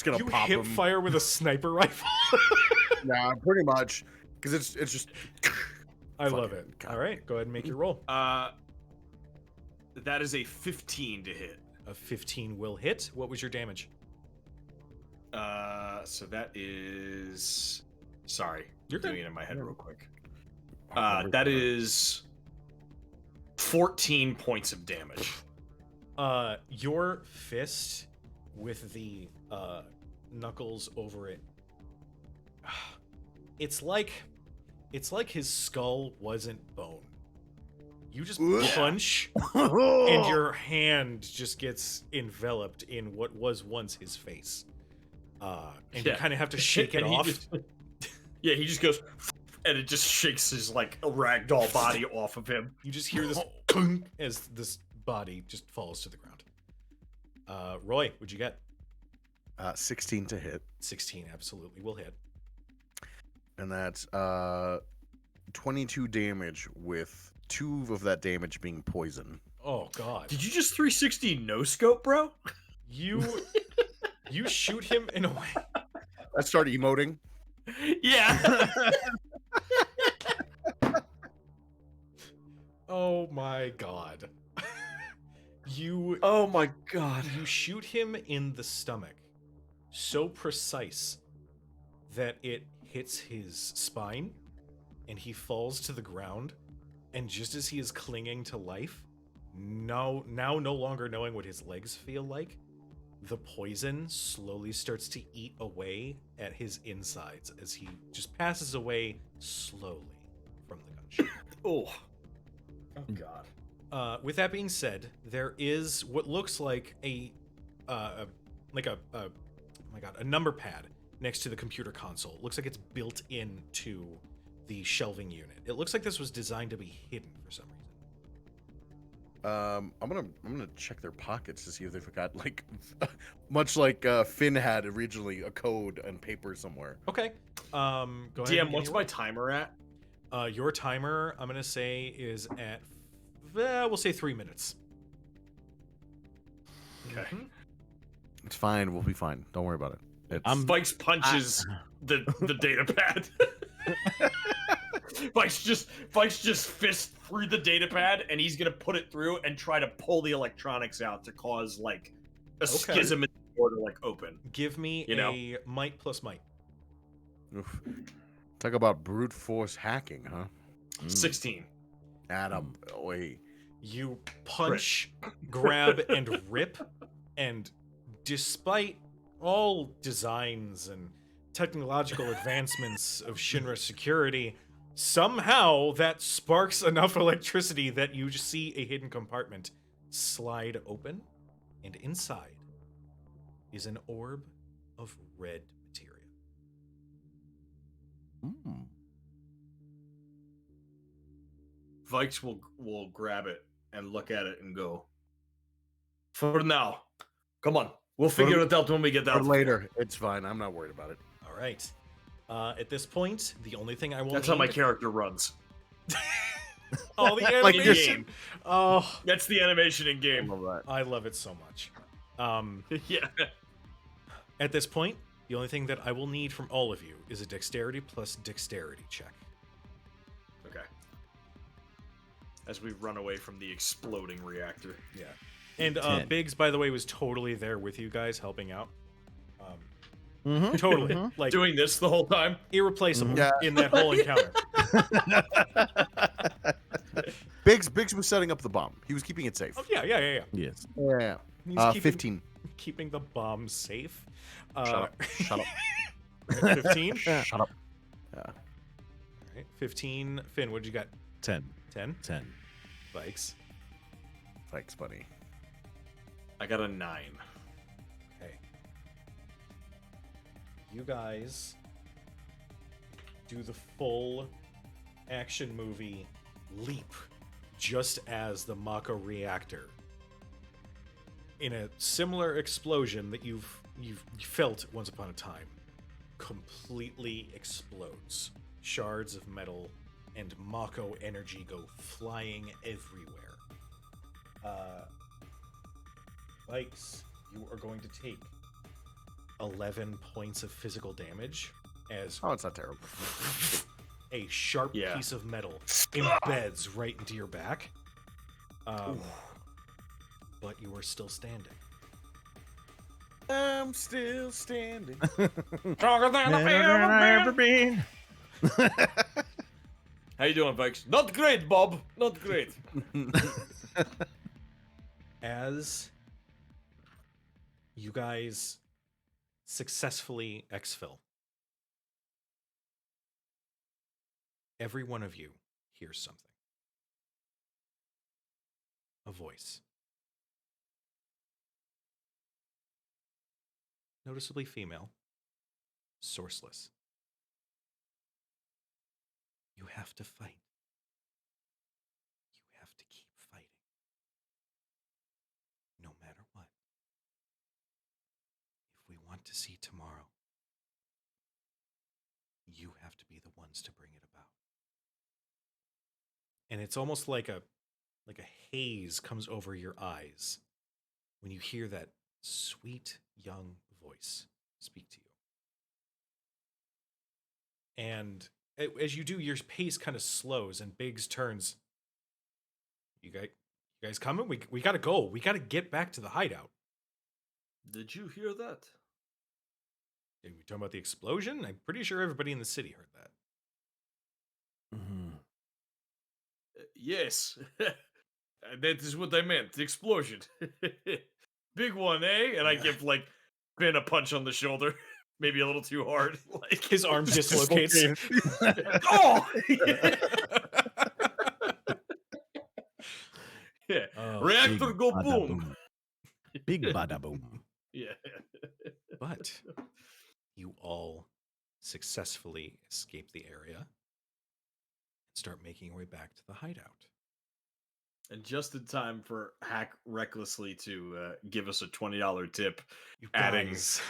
gonna You pop hip him. fire with a sniper rifle. Yeah, pretty much. Because it's just. I love Fucking it. God. All right, go ahead and make your roll. That is a 15 to hit. A 15 will hit. What was your damage? So that is. Sorry, You're doing good. it in my head real quick. That is 14 points of damage. Your fist with the knuckles over it. It's like his skull wasn't bone. You just punch, and your hand just gets enveloped in what was once his face. And you kind of have to shake it And he off. he just goes, and it just shakes his like a ragdoll body off of him. You just hear this as this body just falls to the ground. Roy, what'd you get? 16 to hit, 16 absolutely will hit. and that's 22 damage with 2 of that damage being poison. Oh god. Did you just 360 no scope, bro? You shoot him in a way. I start emoting. Yeah. Oh my god. Oh my god. You shoot him in the stomach so precise that it hits his spine and he falls to the ground, and just as he is clinging to life, now no longer knowing what his legs feel like, the poison slowly starts to eat away at his insides as he just passes away slowly from the gunshot. Oh god. With that being said, there is what looks like a number pad next to the computer console. It looks like it's built into the shelving unit. It looks like this was designed to be hidden for some reason. I'm gonna check their pockets to see if they've got like, much like Finn had originally, a code and paper somewhere. Okay. Go ahead. and DM, give what's me a my timer at? roll. Your timer, I'm gonna say, is at we'll say 3 minutes. Okay. It's fine. We'll be fine. Don't worry about it. It's, Spikes punches the data pad. Spikes just fist through the data pad, and he's gonna put it through and try to pull the electronics out to cause like a schism in the door to like open. Give me a might plus might. oof. Talk about brute force hacking, huh? 16. Adam, boy. You punch, grab, and rip, and despite all designs and technological advancements of Shinra security, somehow that sparks enough electricity that you just see a hidden compartment slide open, and inside is an orb of red materia. Mm. Vikes will grab it and look at it and go, for now. Come on. We'll figure it out when we get Or out. later. It's fine. I'm not worried about it. All right. At this point, the only thing I will That's how my need- character runs. Oh, the Like in animation. game. Oh, That's the animation in game. I love it so much. Yeah. At this point, the only thing that I will need from all of you is a dexterity plus dexterity check. Okay. As we run away from the exploding reactor. Yeah. And 10. Biggs, by the way, was totally there with you guys, helping out. Mhm. Totally. Like, Doing this the whole time. irreplaceable Yeah. in that whole encounter. Biggs was setting up the bomb. He was keeping it safe. Oh, yeah. Yes. Yeah. He's keeping- 15. keeping the bomb safe. Shut up. 15. Shut up. Yeah. All right, 15. Finn, what'd you got? 10. 10. 10. Vikes. Thanks, buddy. I got a 9. Okay. You guys do the full action movie leap just as the Mako reactor, in a similar explosion that you've felt once upon a time, completely explodes. Shards of metal and Mako energy go flying everywhere. Vikes, you are going to take 11 points of physical damage as Oh, it's not terrible. a sharp Yeah. piece of metal embeds right into your back. But you are still standing. I'm still standing. Stronger than I've ever been. How you doing, Vikes? Not great, Bob. Not great. As you guys successfully exfil, every one of you hears something. A voice. Noticeably female. Sourceless. You have to fight. You have to keep fighting. No matter what. If we want to see tomorrow, you have to be the ones to bring it about. And it's almost like a haze comes over your eyes when you hear that sweet young voice speak to you. And as you do, your pace kind of slows, and Biggs turns. You guys coming? We gotta go. We gotta get back to the hideout. Did you hear that? Are we talking about the explosion? I'm pretty sure everybody in the city heard that. Mhm. Yes. That is what I meant. The explosion. Big one, eh? And I give like Ben a punch on the shoulder. Maybe a little too hard. Like His arm dislocates. oh! Yeah. Oh, Reactor Big go bada boom. Big bada boom. Yeah. but you all successfully escape the area and start making your way back to the hideout. And just in time for Hack recklessly to give us a $20 tip, You adding guys,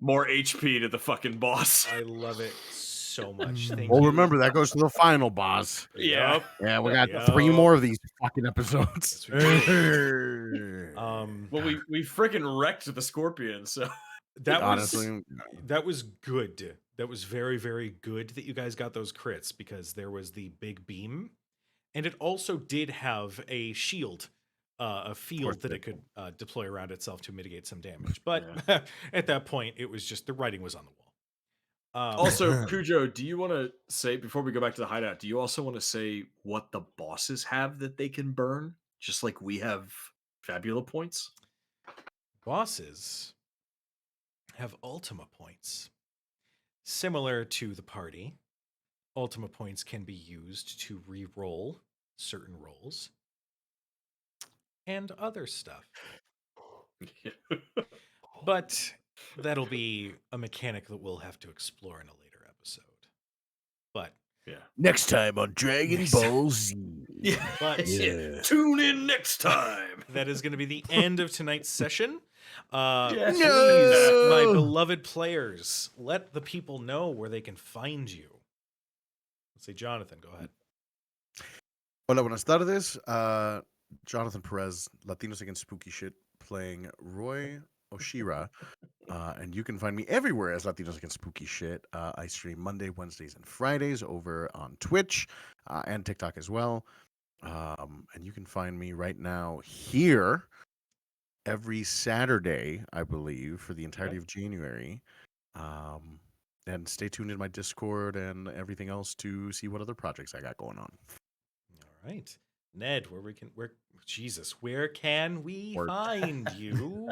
more HP to the fucking boss. I love it so much. Thank Well, you. remember that goes to the final boss. Yeah. Yep. Yeah, we got Yep. 3 more of these fucking episodes. Yes, Well, we freaking wrecked the scorpion, so that Honestly, was good. That was very, very good that you guys got those crits, because there was the big beam, and it also did have a shield, a field that it could deploy around itself to mitigate some damage. But at that point, it was just the writing was on the wall. also, Cujo, do you want to say, before we go back to the hideout, do you also want to say what the bosses have that they can burn? Just like we have Fabula points? Bosses have Ultima points. Similar to the party, Ultima points can be used to re-roll certain rolls and other stuff. But that'll be a mechanic that we'll have to explore in a later episode. But Yeah. next time on Dragon Next Ball Z. Yeah. But Yeah. Tune in next time. that is going to be the end of tonight's session. Yes. Please, my beloved players, let the people know where they can find you. Let's say, Jonathan, go ahead. Hola, buenas tardes. Jonathan Perez, Latinos Against Spooky Shit, playing Roy Oshira. And you can find me everywhere as Latinos Against Spooky Shit. I stream Monday, Wednesdays, and Fridays over on Twitch and TikTok as well. And you can find me right now here every Saturday, I believe, for the entirety of January. And stay tuned in my Discord and everything else to see what other projects I got going on. All right. Ned, where can we Work. find you?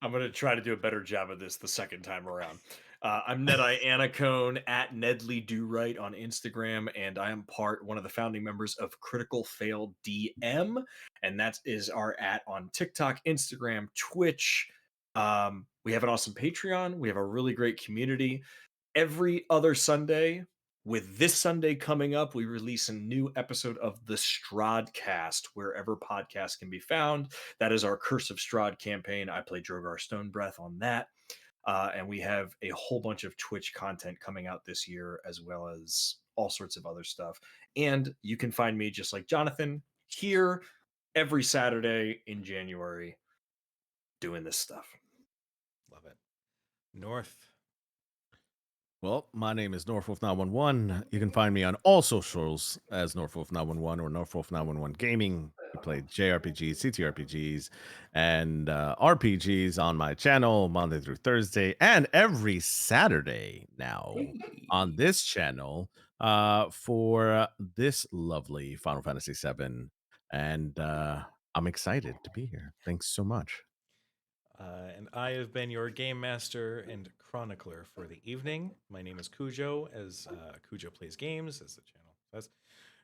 I'm going to try to do a better job of this the second time around. I'm Ned Ianacone at Nedley Do Right on Instagram, and I am one of the founding members of Critical Fail DM, and that is our on TikTok, Instagram, Twitch. We have an awesome Patreon. We have a really great community. Every other Sunday, with this Sunday coming up, we release a new episode of the Stradcast wherever podcasts can be found. That is our Curse of Strahd campaign. I play Drogar Stonebreath on that. And we have a whole bunch of Twitch content coming out this year, as well as all sorts of other stuff. And you can find me, just like Jonathan, here every Saturday in January doing this stuff. Love it. North. Well, my name is Northwolf911. You can find me on all socials as Northwolf911 or Northwolf911 Gaming. I play JRPGs, CTRPGs, and RPGs on my channel Monday through Thursday and every Saturday now on this channel for this lovely Final Fantasy VII. And I'm excited to be here. Thanks so much. And I have been your game master and chronicler for the evening. My name is Cujo, as Cujo Plays Games, as the channel says.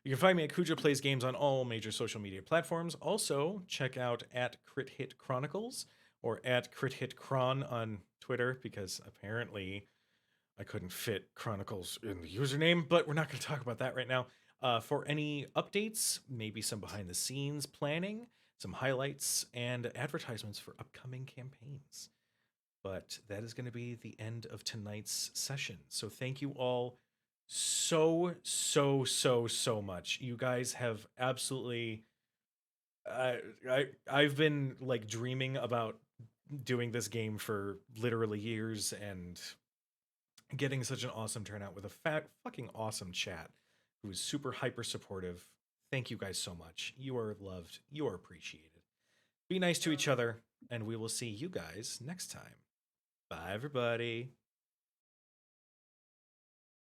You can find me at Cujo Plays Games on all major social media platforms. Also, check out at Crit Hit Chronicles or at Crit Hit Chron on Twitter, because apparently I couldn't fit Chronicles in the username, but we're not going to talk about that right now. For any updates, maybe some behind the scenes planning, some highlights, and advertisements for upcoming campaigns. But that is going to be the end of tonight's session. So thank you all so much. You guys have absolutely I've been like dreaming about doing this game for literally years, and getting such an awesome turnout with a fucking awesome chat who is super hyper supportive. Thank you guys so much. You are loved. You are appreciated. Be nice to each other, and we will see you guys next time. Bye, everybody.